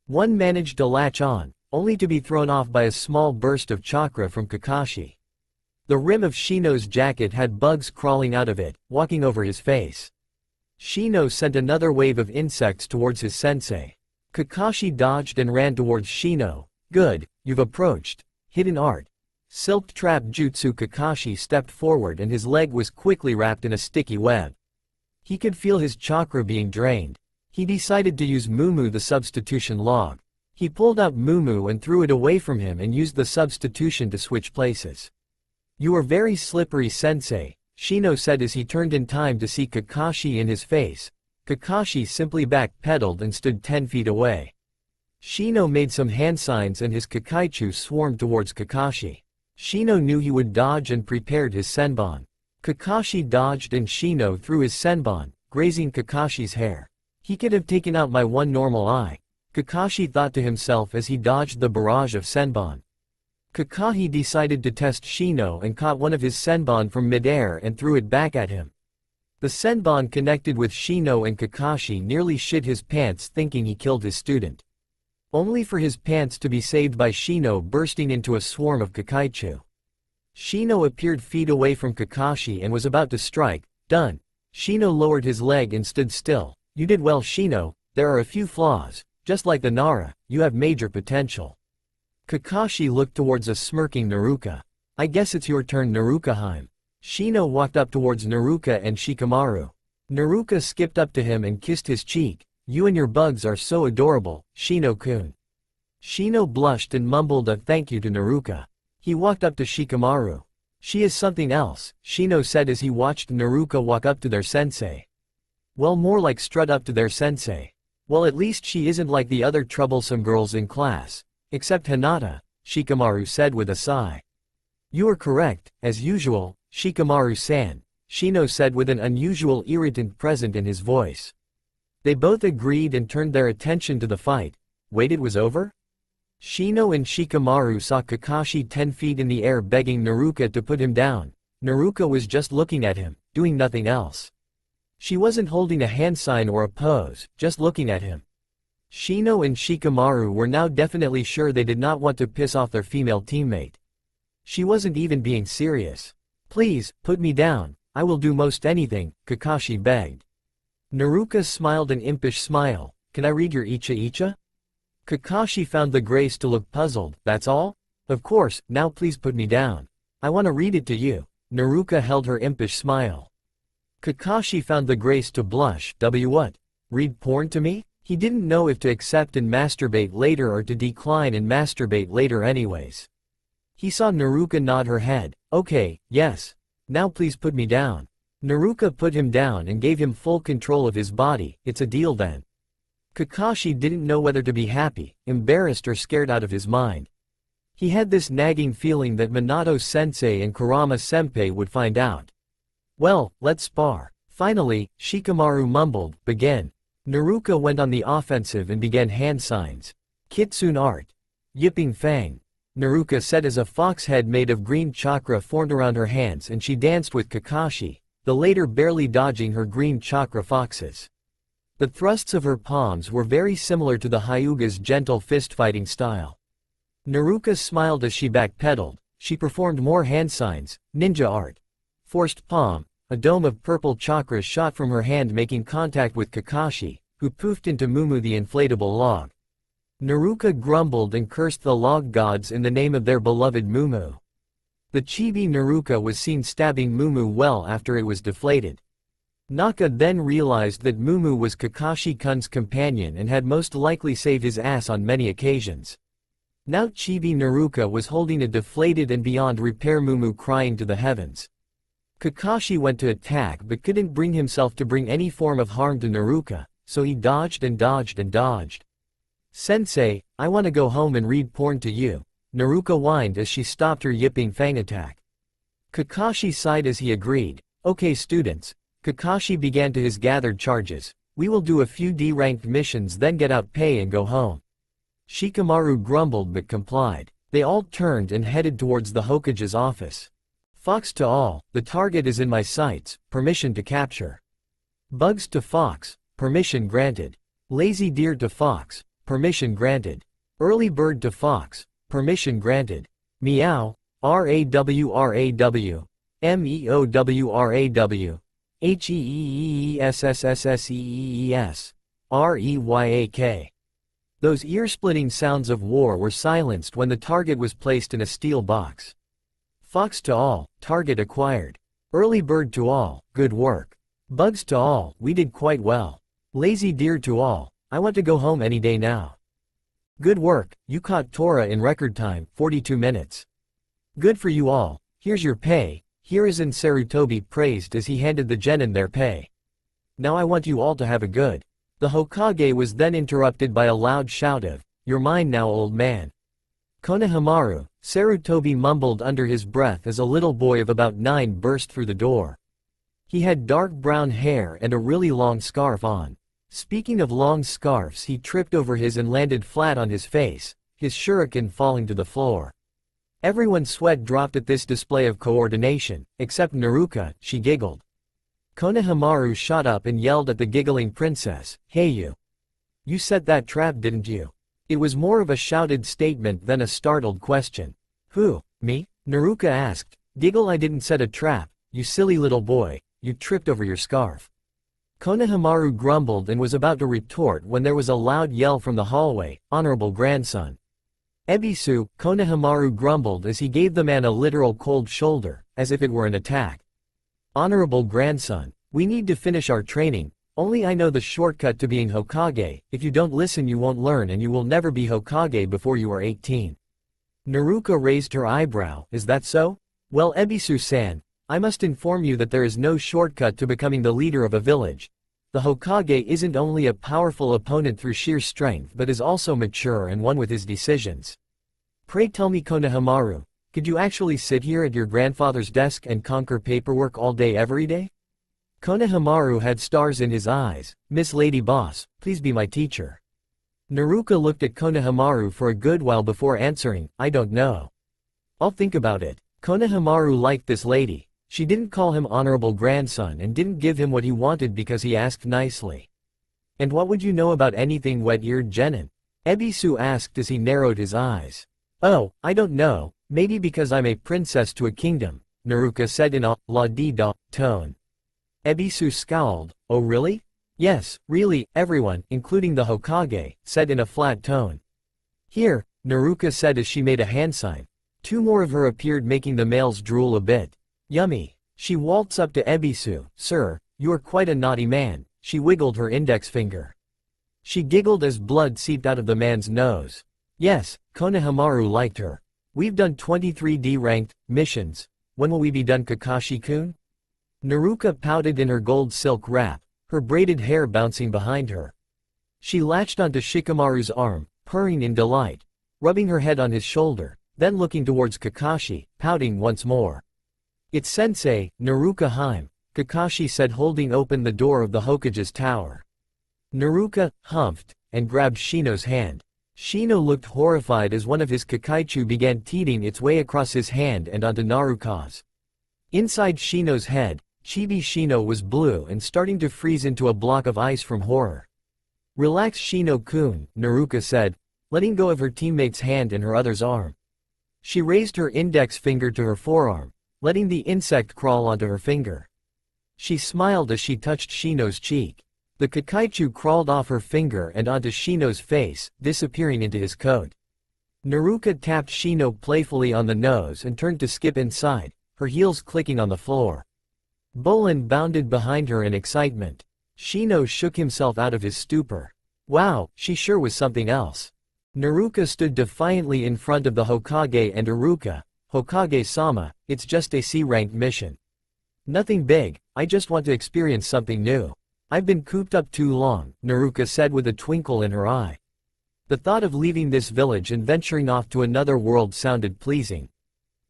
One managed to latch on, only to be thrown off by a small burst of chakra from Kakashi. The rim of Shino's jacket had bugs crawling out of it, walking over his face. Shino sent another wave of insects towards his sensei. Kakashi dodged and ran towards Shino. "Good, you've approached." Hidden art. Silk trap jutsu. Kakashi stepped forward and his leg was quickly wrapped in a sticky web. He could feel his chakra being drained. He decided to use Mumu, the substitution log. He pulled out Mumu and threw it away from him and used the substitution to switch places. "You are very slippery, sensei," Shino said as he turned in time to see Kakashi in his face. Kakashi simply backpedaled and stood 10 feet away. Shino made some hand signs and his Kakaichu swarmed towards Kakashi. Shino knew he would dodge and prepared his senbon. Kakashi dodged and Shino threw his senbon, grazing Kakashi's hair. "He could have taken out my one normal eye," Kakashi thought to himself as he dodged the barrage of senbon. Kakashi decided to test Shino and caught one of his senbon from midair and threw it back at him. The senbon connected with Shino and Kakashi nearly shit his pants, thinking he killed his student. Only for his pants to be saved by Shino bursting into a swarm of Kakaichu. Shino appeared feet away from Kakashi and was about to strike. "Done." Shino lowered his leg and stood still. "You did well, Shino. There are a few flaws. Just like the Nara, you have major potential." Kakashi looked towards a smirking Naruto. "I guess it's your turn, Naruto-heim." Shino walked up towards Naruto and Shikamaru. Naruto skipped up to him and kissed his cheek. "You and your bugs are so adorable, Shino-kun." Shino blushed and mumbled a thank you to Naruto. He walked up to Shikamaru. "She is something else," Shino said as he watched Naruto walk up to their sensei. "Well, more like strut up to their sensei. Well, at least she isn't like the other troublesome girls in class. Except Hinata," Shikamaru said with a sigh. "You are correct, as usual, Shikamaru-san," Shino said with an unusual irritant present in his voice. They both agreed and turned their attention to the fight. Wait, it was over? Shino and Shikamaru saw Kakashi 10 feet in the air begging Naruto to put him down. Naruto was just looking at him, doing nothing else. She wasn't holding a hand sign or a pose, just looking at him. Shino and Shikamaru were now definitely sure they did not want to piss off their female teammate. She wasn't even being serious. "Please, put me down, I will do most anything," Kakashi begged. Naruto smiled an impish smile. "Can I read your icha-icha?" Kakashi found the grace to look puzzled. "That's all?" "Of course, now please put me down. I want to read it to you." Naruto held her impish smile. Kakashi found the grace to blush. What? Read porn to me? He didn't know if to accept and masturbate later or to decline and masturbate later anyways. He saw Naruto nod her head. "Okay, yes. Now please put me down." Naruto put him down and gave him full control of his body. "It's a deal then." Kakashi didn't know whether to be happy, embarrassed or scared out of his mind. He had this nagging feeling that Minato-sensei and Kurama-senpai would find out. "Well, let's spar." Finally, Shikamaru mumbled, begin. Naruka went on the offensive and began hand signs. Kitsune art. Yipping fang. Naruka said as a fox head made of green chakra formed around her hands and she danced with Kakashi, the latter barely dodging her green chakra foxes. The thrusts of her palms were very similar to the Hyuga's gentle fist-fighting style. Naruka smiled as she backpedaled. She performed more hand signs, ninja art. Forced palm, a dome of purple chakras shot from her hand making contact with Kakashi, who poofed into Mumu the inflatable log. Naruka grumbled and cursed the log gods in the name of their beloved Mumu. The chibi Naruka was seen stabbing Mumu well after it was deflated. Naka then realized that Mumu was Kakashi-kun's companion and had most likely saved his ass on many occasions. Now chibi Naruka was holding a deflated and beyond repair Mumu crying to the heavens. Kakashi went to attack but couldn't bring himself to bring any form of harm to Naruka, so he dodged and dodged and dodged. "Sensei, I want to go home and read porn to you," Naruka whined as she stopped her yipping fang attack. Kakashi sighed as he agreed. "Okay students." Kakashi began to his gathered charges. "We will do a few D-ranked missions then get out pay and go home." Shikamaru grumbled but complied. They all turned and headed towards the Hokage's office. "Fox to all, the target is in my sights, permission to capture." Bugs to Fox, permission granted. Lazy Deer to Fox, permission granted. Early Bird to Fox, permission granted. Meow, RAWRAW, MEOWRAW, HEEESSSSEES, REYAK. Those ear-splitting sounds of war were silenced when the target was placed in a steel box. Fox to all, target acquired. Early Bird to all, good work. Bugs to all, we did quite well. Lazy Deer to all, I want to go home any day now. Good work, you caught Tora in record time, 42 minutes. Good for you all, here's your pay. Hiruzen Sarutobi praised as he handed the genin their pay. Now I want you all to have a good. The Hokage was then interrupted by a loud shout of, "You're mine now, old man." Konohamaru, Sarutobi mumbled under his breath as a little boy of about 9 burst through the door. He had dark brown hair and a really long scarf on. Speaking of long scarves, he tripped over his and landed flat on his face, his shuriken falling to the floor. Everyone's sweat dropped at this display of coordination, except Naruka. She giggled. Konohamaru shot up and yelled at the giggling princess, "Hey you! You set that trap, didn't you?" It was more of a shouted statement than a startled question. "Who, me?" Naruka asked. "Giggle, I didn't set a trap, you silly little boy, you tripped over your scarf." Konohamaru grumbled and was about to retort when there was a loud yell from the hallway, "Honorable grandson." Ebisu, Konohamaru grumbled as he gave the man a literal cold shoulder, as if it were an attack. "Honorable grandson, we need to finish our training, only I know the shortcut to being Hokage. If you don't listen you won't learn and you will never be Hokage before you are 18. Naruka raised her eyebrow. "Is that so? Well, Ebisu-san, I must inform you that there is no shortcut to becoming the leader of a village. The Hokage isn't only a powerful opponent through sheer strength but is also mature and one with his decisions. Pray tell me, Konohamaru, could you actually sit here at your grandfather's desk and conquer paperwork all day every day?" Konohamaru had stars in his eyes. "Miss Lady Boss, please be my teacher." Naruka looked at Konohamaru for a good while before answering, "I don't know. I'll think about it." Konohamaru liked this lady. She didn't call him honorable grandson and didn't give him what he wanted because he asked nicely. "And what would you know about anything wet-eared genin?" Ebisu asked as he narrowed his eyes. "Oh, I don't know, maybe because I'm a princess to a kingdom," Naruka said in a la-di-da tone. Ebisu scowled. "Oh really?" "Yes, really," everyone, including the Hokage, said in a flat tone. "Here," Naruka said as she made a hand sign. 2 more of her appeared making the males drool a bit. "Yummy." She waltzed up to Ebisu. "Sir, you are quite a naughty man." She wiggled her index finger. She giggled as blood seeped out of the man's nose. "Yes," Konohamaru liked her. "We've done 23 D-ranked missions. When will we be done, Kakashi-kun?" Naruka pouted in her gold silk wrap, her braided hair bouncing behind her. She latched onto Shikamaru's arm, purring in delight, rubbing her head on his shoulder, then looking towards Kakashi, pouting once more. "It's Sensei, Naruka Heim." Kakashi said, holding open the door of the Hokage's tower. Naruka humphed and grabbed Shino's hand. Shino looked horrified as one of his Kakaichu began teeting its way across his hand and onto Naruka's. Inside Shino's head, Chibi Shino was blue and starting to freeze into a block of ice from horror. "Relax, Shino-kun," Naruka said, letting go of her teammate's hand and her other's arm. She raised her index finger to her forearm, letting the insect crawl onto her finger. She smiled as she touched Shino's cheek. The Kakaichu crawled off her finger and onto Shino's face, disappearing into his coat. Naruka tapped Shino playfully on the nose and turned to skip inside, her heels clicking on the floor. Bolin bounded behind her in excitement. Shino shook himself out of his stupor. Wow, she sure was something else. Naruka stood defiantly in front of the Hokage and Iruka. "Hokage-sama, it's just a C-rank mission. Nothing big, I just want to experience something new. I've been cooped up too long," Naruka said with a twinkle in her eye. The thought of leaving this village and venturing off to another world sounded pleasing.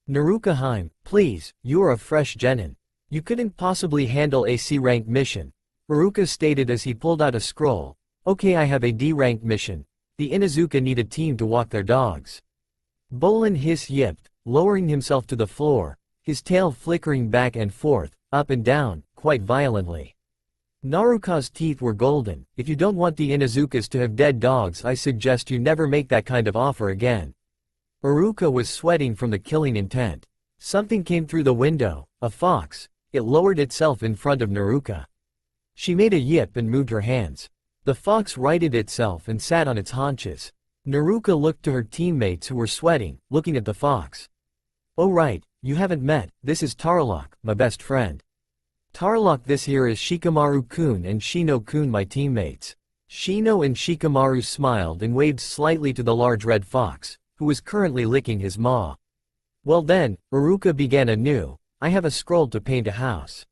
"Naruka-hime, please, you are a fresh genin. You couldn't possibly handle a C-rank mission," Iruka stated as he pulled out a scroll. "Okay, I have a D-rank mission. The Inuzuka need a team to walk their dogs." Bolin hiss-yipped, lowering himself to the floor, his tail flickering back and forth, up and down, quite violently. Naruka's teeth were golden. "If you don't want the Inuzukas to have dead dogs, I suggest you never make that kind of offer again." Iruka was sweating from the killing intent. Something came through the window, a fox. It lowered itself in front of Naruka. She made a yip and moved her hands. The fox righted itself and sat on its haunches. Naruka looked to her teammates who were sweating, looking at the fox. "Oh right, you haven't met, this is Tarlock, my best friend. Tarlock, this here is Shikamaru-kun and Shino-kun, my teammates." Shino and Shikamaru smiled and waved slightly to the large red fox, who was currently licking his maw. "Well then," Iruka began anew, "I have a scroll to paint a house."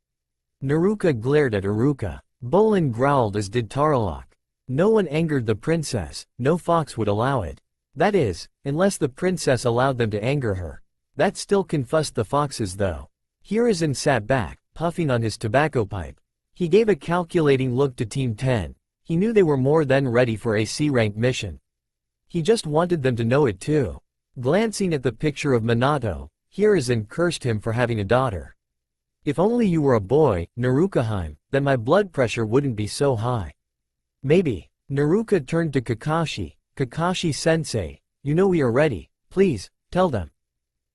Naruka glared at Iruka. Bolin growled, as did Tarlock. No one angered the princess, no fox would allow it. That is, unless the princess allowed them to anger her. That still confused the foxes though. Hiruzen sat back, puffing on his tobacco pipe. He gave a calculating look to Team 10. He knew they were more than ready for a C-rank mission. He just wanted them to know it too. Glancing at the picture of Minato, Hiruzen cursed him for having a daughter. "If only you were a boy, Naruka-hime, then my blood pressure wouldn't be so high." "Maybe." Naruka turned to Kakashi. "Kakashi-sensei, you know we are ready, please, tell them."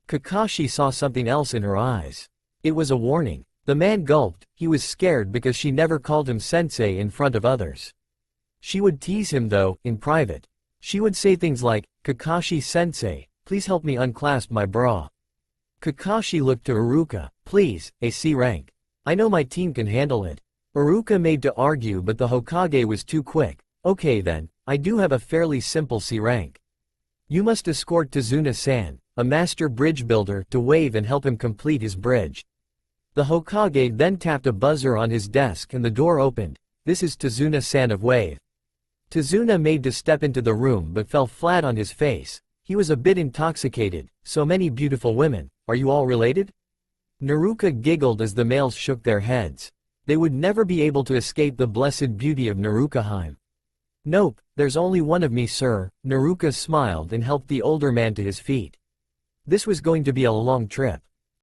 Kakashi saw something else in her eyes. It was a warning. The man gulped. He was scared because she never called him sensei in front of others. She would tease him though, in private. She would say things like, "Kakashi-sensei, please help me unclasp my bra." Kakashi looked to Iruka. "Please, a C rank. I know my team can handle it." Iruka made to argue, but the Hokage was too quick. "Okay then, I do have a fairly simple C rank. You must escort Tazuna-san, a master bridge builder, to wave and help him complete his bridge." The Hokage then tapped a buzzer on his desk and the door opened. "This is Tazuna-san of Wave." Tazuna made to step into the room but fell flat on his face. He was a bit intoxicated. "So many beautiful women, are you all related?" Naruka giggled as the males shook their heads. They would never be able to escape the blessed beauty of Naruka-hime. "Nope, there's only one of me, sir." Naruka smiled and helped the older man to his feet. This was going to be a long trip.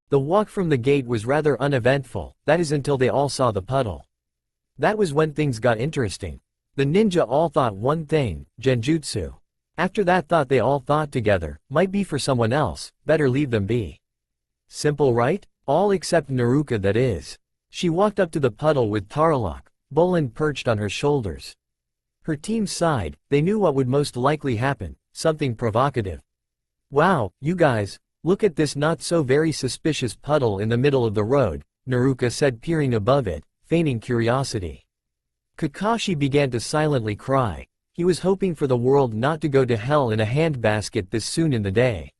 The walk from the gate was rather uneventful, that is until they all saw the puddle. That was when things got interesting. The ninja all thought one thing, genjutsu. After that thought they all thought together, might be for someone else, better leave them be. Simple right? All except Naruka, that is. She walked up to the puddle with Tarlock, Bolin perched on her shoulders. Her team sighed, they knew what would most likely happen, something provocative. "Wow, you guys, look at this not so very suspicious puddle in the middle of the road," Naruka said, peering above it, feigning curiosity. Kakashi began to silently cry. He was hoping for the world not to go to hell in a handbasket this soon in the day.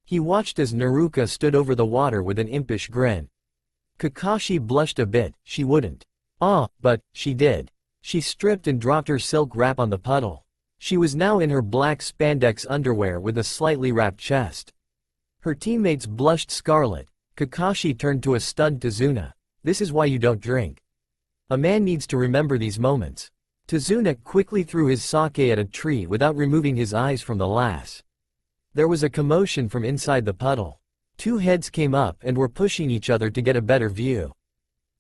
He watched as Naruka stood over the water with an impish grin. Kakashi blushed a bit. She wouldn't. But she did. She stripped and dropped her silk wrap on the puddle. She was now in her black spandex underwear with a slightly wrapped chest. Her teammates blushed scarlet. Kakashi turned to a stunned Tazuna. this is why you don't drink. A man needs to remember these moments. Tazuna quickly threw his sake at a tree without removing his eyes from the lass. There was a commotion from inside the puddle. Two heads came up and were pushing each other to get a better view.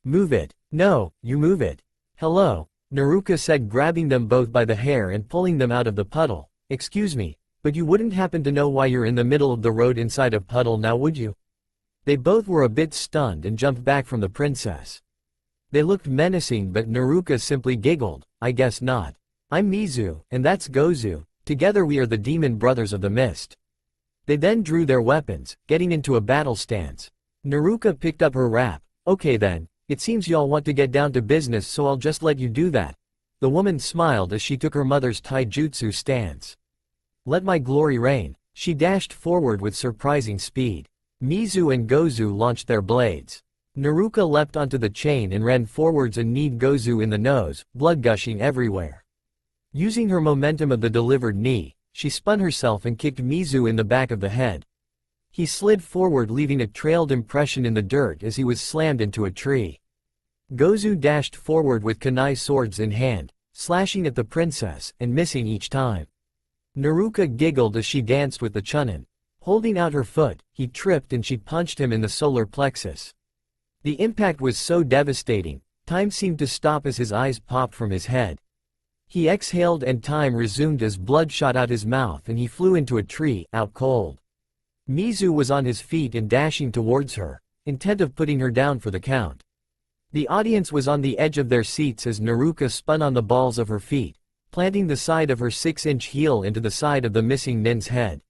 Move it. No, you move it. Hello, Naruto said, grabbing them both by the hair and pulling them out of the puddle. Excuse me, but you wouldn't happen to know why you're in the middle of the road inside a puddle now, would you? They both were a bit stunned and jumped back from the princess. They looked menacing, but Naruto simply giggled. I guess not. I'm Mizu, and that's Gozu. Together we are the demon brothers of the mist. They then drew their weapons, getting into a battle stance. Naruto picked up her wrap. Okay then, it seems y'all want to get down to business, so I'll just let you do that. The woman smiled as she took her mother's taijutsu stance. Let my glory reign. She dashed forward with surprising speed. Mizu and Gozu launched their blades. Naruto leapt onto the chain and ran forwards and kneed Gozu in the nose, blood gushing everywhere. Using her momentum of the delivered knee, she spun herself and kicked Mizu in the back of the head. He slid forward, leaving a trailed impression in the dirt as he was slammed into a tree. Gozu dashed forward with kunai swords in hand, slashing at the princess and missing each time. Naruto giggled as she danced with the chunin. Holding out her foot, he tripped and she punched him in the solar plexus. The impact was so devastating, time seemed to stop as his eyes popped from his head. He exhaled and time resumed as blood shot out his mouth and he flew into a tree, out cold. Mizu was on his feet and dashing towards her, intent of putting her down for the count. The audience was on the edge of their seats as Naruto spun on the balls of her feet, planting the side of her 6-inch heel into the side of the missing nin's head.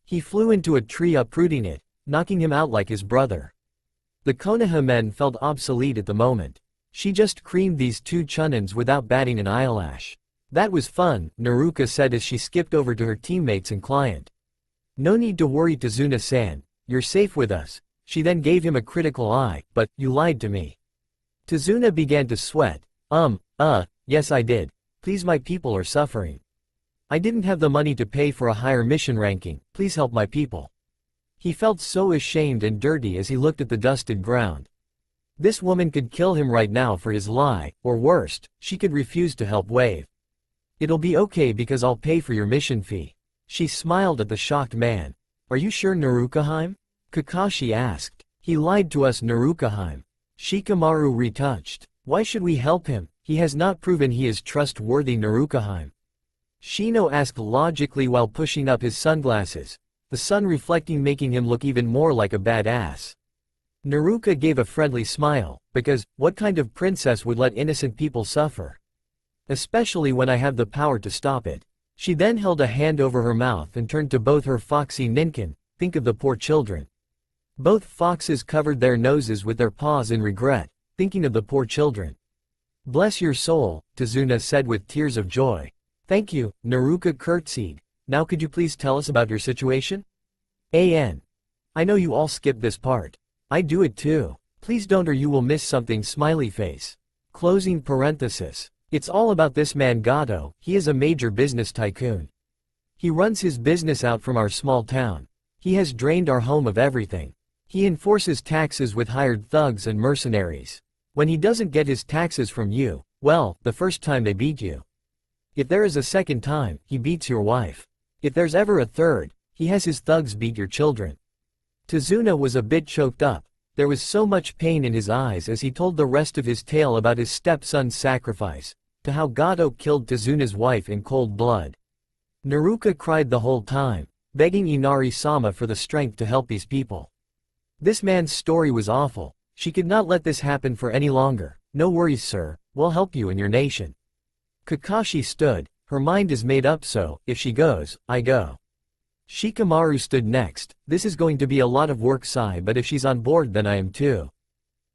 He flew into a tree, uprooting it, knocking him out like his brother. The Konoha men felt obsolete at the moment. She just creamed these two chunins without batting an eyelash. That was fun, Naruto said as she skipped over to her teammates and client. No need to worry, Tazuna-san, you're safe with us. She then gave him a critical eye, but, you lied to me. Tazuna began to sweat. Yes I did. Please, my people are suffering. I didn't have the money to pay for a higher mission ranking, please help my people. He felt so ashamed and dirty as he looked at the dusted ground. This woman could kill him right now for his lie, or worst, she could refuse to help Wave. It'll be okay because I'll pay for your mission fee. She smiled at the shocked man. Are you sure, Naruto-heim? Kakashi asked. He lied to us, Naruto-heim. Shikamaru retouched. Why should we help him? He has not proven he is trustworthy, Naruto-heim. Shino asked logically while pushing up his sunglasses, the sun reflecting, making him look even more like a badass. Naruto gave a friendly smile, because, what kind of princess would let innocent people suffer? Especially when I have the power to stop it. She then held a hand over her mouth and turned to both her foxy ninkin, think of the poor children. Both foxes covered their noses with their paws in regret, thinking of the poor children. Bless your soul, Tazuna said with tears of joy. Thank you, Naruto curtsied. Now could you please tell us about your situation? I know you all skipped this part. I do it too. Please don't or you will miss something, smiley face. Closing parenthesis. It's all about this man Gato, he is a major business tycoon. He runs his business out from our small town. He has drained our home of everything. He enforces taxes with hired thugs and mercenaries. When he doesn't get his taxes from you, well, the first time they beat you. If there is a second time, he beats your wife. If there's ever a third, he has his thugs beat your children. Tazuna was a bit choked up. There was so much pain in his eyes as he told the rest of his tale about his stepson's sacrifice, to how Gato killed Tazuna's wife in cold blood. Naruto cried the whole time, begging Inari-sama for the strength to help these people. This man's story was awful. She could not let this happen for any longer. No worries, sir, we'll help you and your nation. Kakashi stood. Her mind is made up, so, if she goes, I go. Shikamaru stood next. This is going to be a lot of work, Sai, but if she's on board then I am too.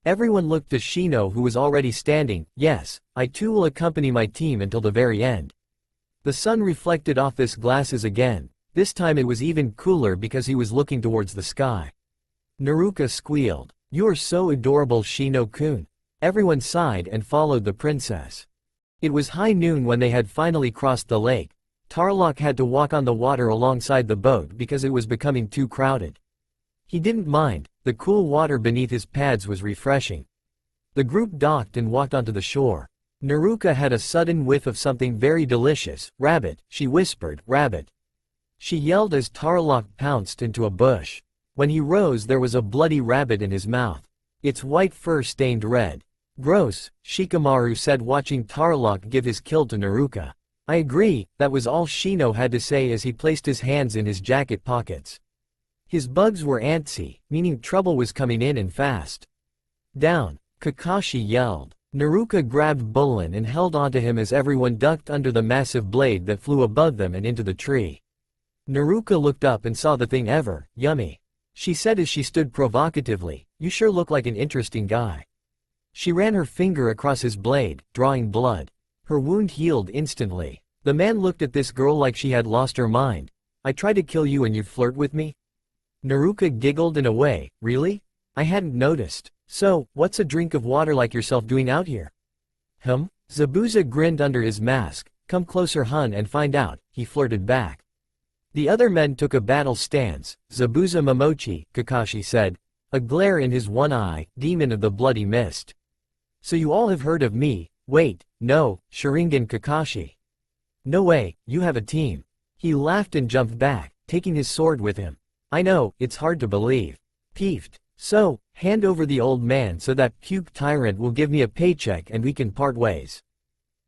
Everyone looked to Shino, who was already standing. Yes, I too will accompany my team until the very end. The sun reflected off his glasses again. This time it was even cooler because he was looking towards the sky. Naruto squealed. You are so adorable, Shino-kun. Everyone sighed and followed the princess. It was high noon when they had finally crossed the lake. Tarlok had to walk on the water alongside the boat because it was becoming too crowded. He didn't mind, the cool water beneath his pads was refreshing. The group docked and walked onto the shore. Naruka had a sudden whiff of something very delicious. "Rabbit," she whispered, "rabbit." She yelled as Tarlok pounced into a bush. When he rose there was a bloody rabbit in his mouth. Its white fur stained red. "Gross," Shikamaru said watching Tarlok give his kill to Naruka. "I agree," that was all Shino had to say as he placed his hands in his jacket pockets. His bugs were antsy, meaning trouble was coming in and fast. "Down," Kakashi yelled. Naruka grabbed Bulin and held onto him as everyone ducked under the massive blade that flew above them and into the tree. Naruka looked up and saw the thing ever, yummy. She said as she stood provocatively, "You sure look like an interesting guy." She ran her finger across his blade, drawing blood. Her wound healed instantly. The man looked at this girl like she had lost her mind. "I tried to kill you and you flirt with me?" Naruka giggled in a way. "Really? I hadn't noticed. So, what's a drink of water like yourself doing out here?" Zabuza grinned under his mask. "Come closer, hun, and find out," he flirted back. The other men took a battle stance. "Zabuza Momochi," Kakashi said, a glare in his one eye, demon of the bloody mist. "So you all have heard of me?" "Wait, no, Sharingan Kakashi." "No way, you have a team." He laughed and jumped back, taking his sword with him. "I know, it's hard to believe." Peeved. "So, hand over the old man so that puke tyrant will give me a paycheck and we can part ways."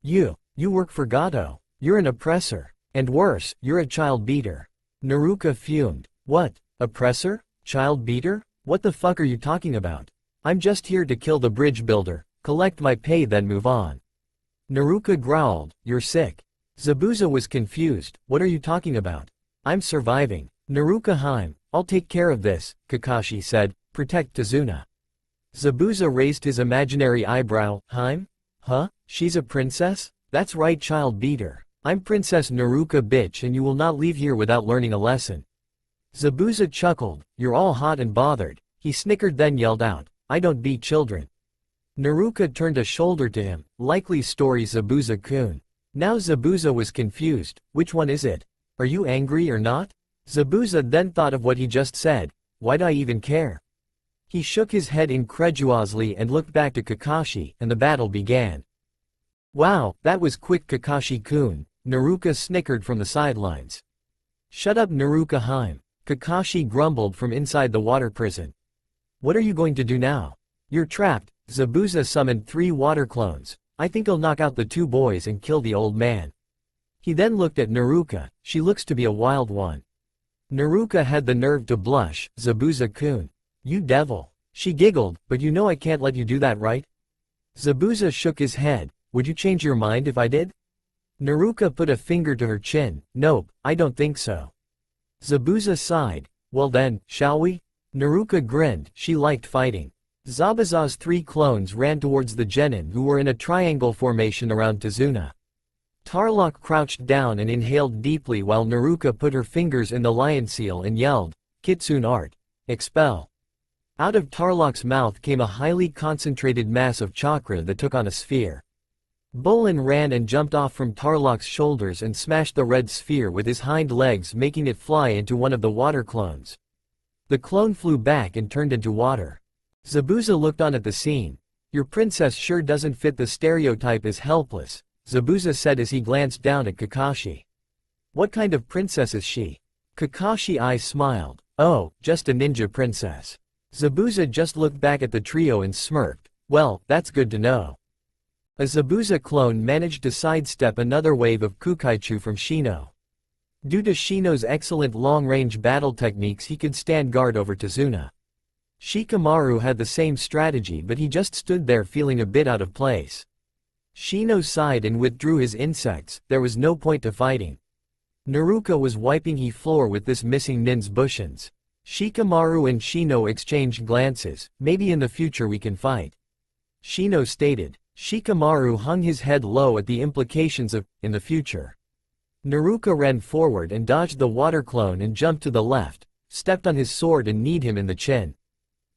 You work for Gato. You're an oppressor. And worse, you're a child beater." Naruka fumed. "What? Oppressor? Child beater? What the fuck are you talking about? I'm just here to kill the bridge builder, collect my pay then move on." Naruka growled, "You're sick." Zabuza was confused. "What are you talking about?" "I'm surviving." "Naruka Haim, I'll take care of this," Kakashi said. "Protect Tazuna." Zabuza raised his imaginary eyebrow. "Haim? Huh? She's a princess? That's right, child beater. I'm Princess Naruka bitch and you will not leave here without learning a lesson." Zabuza chuckled. "You're all hot and bothered." He snickered then yelled out, "I don't beat children." Naruka turned a shoulder to him. "Likely story, Zabuza-kun." Now Zabuza was confused. "Which one is it? Are you angry or not?" Zabuza then thought of what he just said. "Why'd I even care?" He shook his head incredulously and looked back to Kakashi, and the battle began. "Wow, that was quick, Kakashi-kun," Naruka snickered from the sidelines. "Shut up, Naruka Haim," Kakashi grumbled from inside the water prison. "What are you going to do now?" "You're trapped." Zabuza summoned 3 water clones. "I think I'll knock out the 2 boys and kill the old man." He then looked at Naruka. "She looks to be a wild one." Naruka had the nerve to blush. "Zabuza-kun. You devil." She giggled, "But you know I can't let you do that, right?" Zabuza shook his head. "Would you change your mind if I did?" Naruka put a finger to her chin. "Nope, I don't think so." Zabuza sighed. "Well then, shall we?" Naruka grinned. She liked fighting. Zabuza's 3 clones ran towards the genin who were in a triangle formation around Tazuna. Tarlok crouched down and inhaled deeply while Naruka put her fingers in the lion seal and yelled, "Kitsune art. Expel." Out of Tarlok's mouth came a highly concentrated mass of chakra that took on a sphere. Bulin ran and jumped off from Tarlok's shoulders and smashed the red sphere with his hind legs, making it fly into one of the water clones. The clone flew back and turned into water. Zabuza looked on at the scene. "Your princess sure doesn't fit the stereotype as helpless," Zabuza said as he glanced down at Kakashi. "What kind of princess is she?" Kakashi eyes smiled. "Oh, just a ninja princess." Zabuza just looked back at the trio and smirked. "Well, that's good to know." A Zabuza clone managed to sidestep another wave of Kukaichu from Shino. Due to Shino's excellent long-range battle techniques, he could stand guard over Tazuna. Shikamaru had the same strategy, but he just stood there feeling a bit out of place. Shino sighed and withdrew his insects. There was no point to fighting. Naruka was wiping the floor with this missing nin's bushins. Shikamaru and Shino exchanged glances. "Maybe in the future we can fight," Shino stated. Shikamaru hung his head low at the implications of, in the future. Naruka ran forward and dodged the water clone and jumped to the left, stepped on his sword and kneed him in the chin.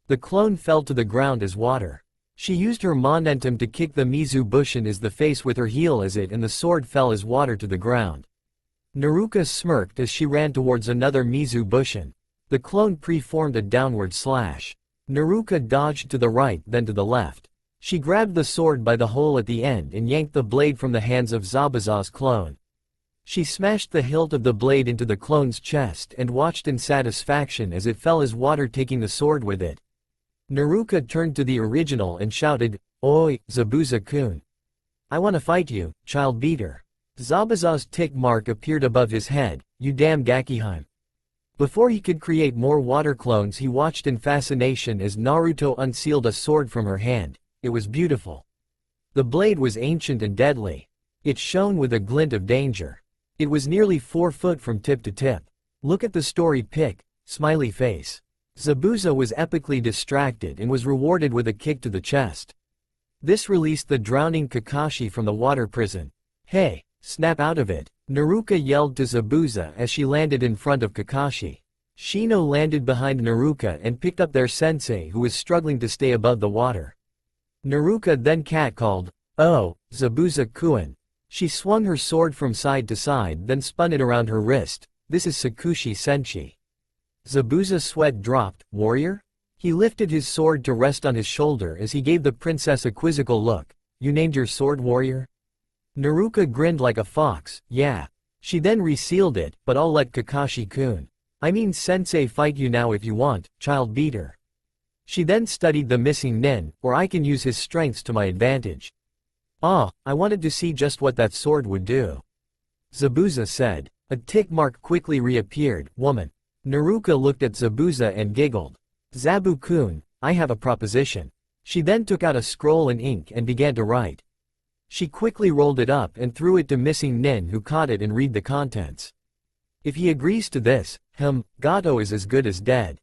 The clone fell to the ground as water. She used her momentum to kick the Mizu Bushin as the face with her heel as it and the sword fell as water to the ground. Naruka smirked as she ran towards another Mizu Bushin. The clone pre-formed a downward slash. Naruka dodged to the right then to the left. She grabbed the sword by the hole at the end and yanked the blade from the hands of Zabuza's clone. She smashed the hilt of the blade into the clone's chest and watched in satisfaction as it fell as water, taking the sword with it. Naruka turned to the original and shouted, "Oi, Zabuza-kun. I wanna fight you, child beater." Zabuza's tick mark appeared above his head. "You damn Gakiheim." Before he could create more water clones, he watched in fascination as Naruto unsealed a sword from her hand. It was beautiful. The blade was ancient and deadly. It shone with a glint of danger. It was nearly 4 foot from tip to tip. Look at the story pic, smiley face. Zabuza was epically distracted and was rewarded with a kick to the chest. This released the drowning Kakashi from the water prison. "Hey, snap out of it," Naruka yelled to Zabuza as she landed in front of Kakashi. Shino landed behind Naruka and picked up their sensei, who was struggling to stay above the water. Naruka then catcalled, "Oh, Zabuza-kun." She swung her sword from side to side, then spun it around her wrist. "This is Sakushi Senshi." Zabuza's sweat dropped. "Warrior?" He lifted his sword to rest on his shoulder as he gave the princess a quizzical look. "You named your sword Warrior?" Naruka grinned like a fox. "Yeah." She then resealed it, "But I'll let Kakashi-kun, I mean sensei, fight you now if you want, child beater." She then studied the missing nin, or I can use his strengths to my advantage. "Ah, I wanted to see just what that sword would do," Zabuza said. A tick mark quickly reappeared. "Woman." Naruka looked at Zabuza and giggled. "Zabu-kun, I have a proposition." She then took out a scroll and ink and began to write. She quickly rolled it up and threw it to missing nin, who caught it and read the contents. "If he agrees to this, Gato is as good as dead."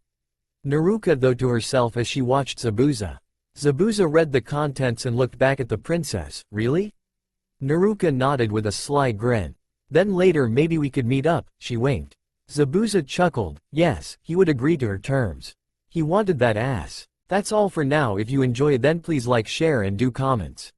Naruka though to herself as she watched Zabuza. Zabuza read the contents and looked back at the princess. "Really?" Naruka nodded with a sly grin. "Then later maybe we could meet up," she winked. Zabuza chuckled. Yes, he would agree to her terms. He wanted that ass. That's all for now. If you enjoy, then please like, share and do comments.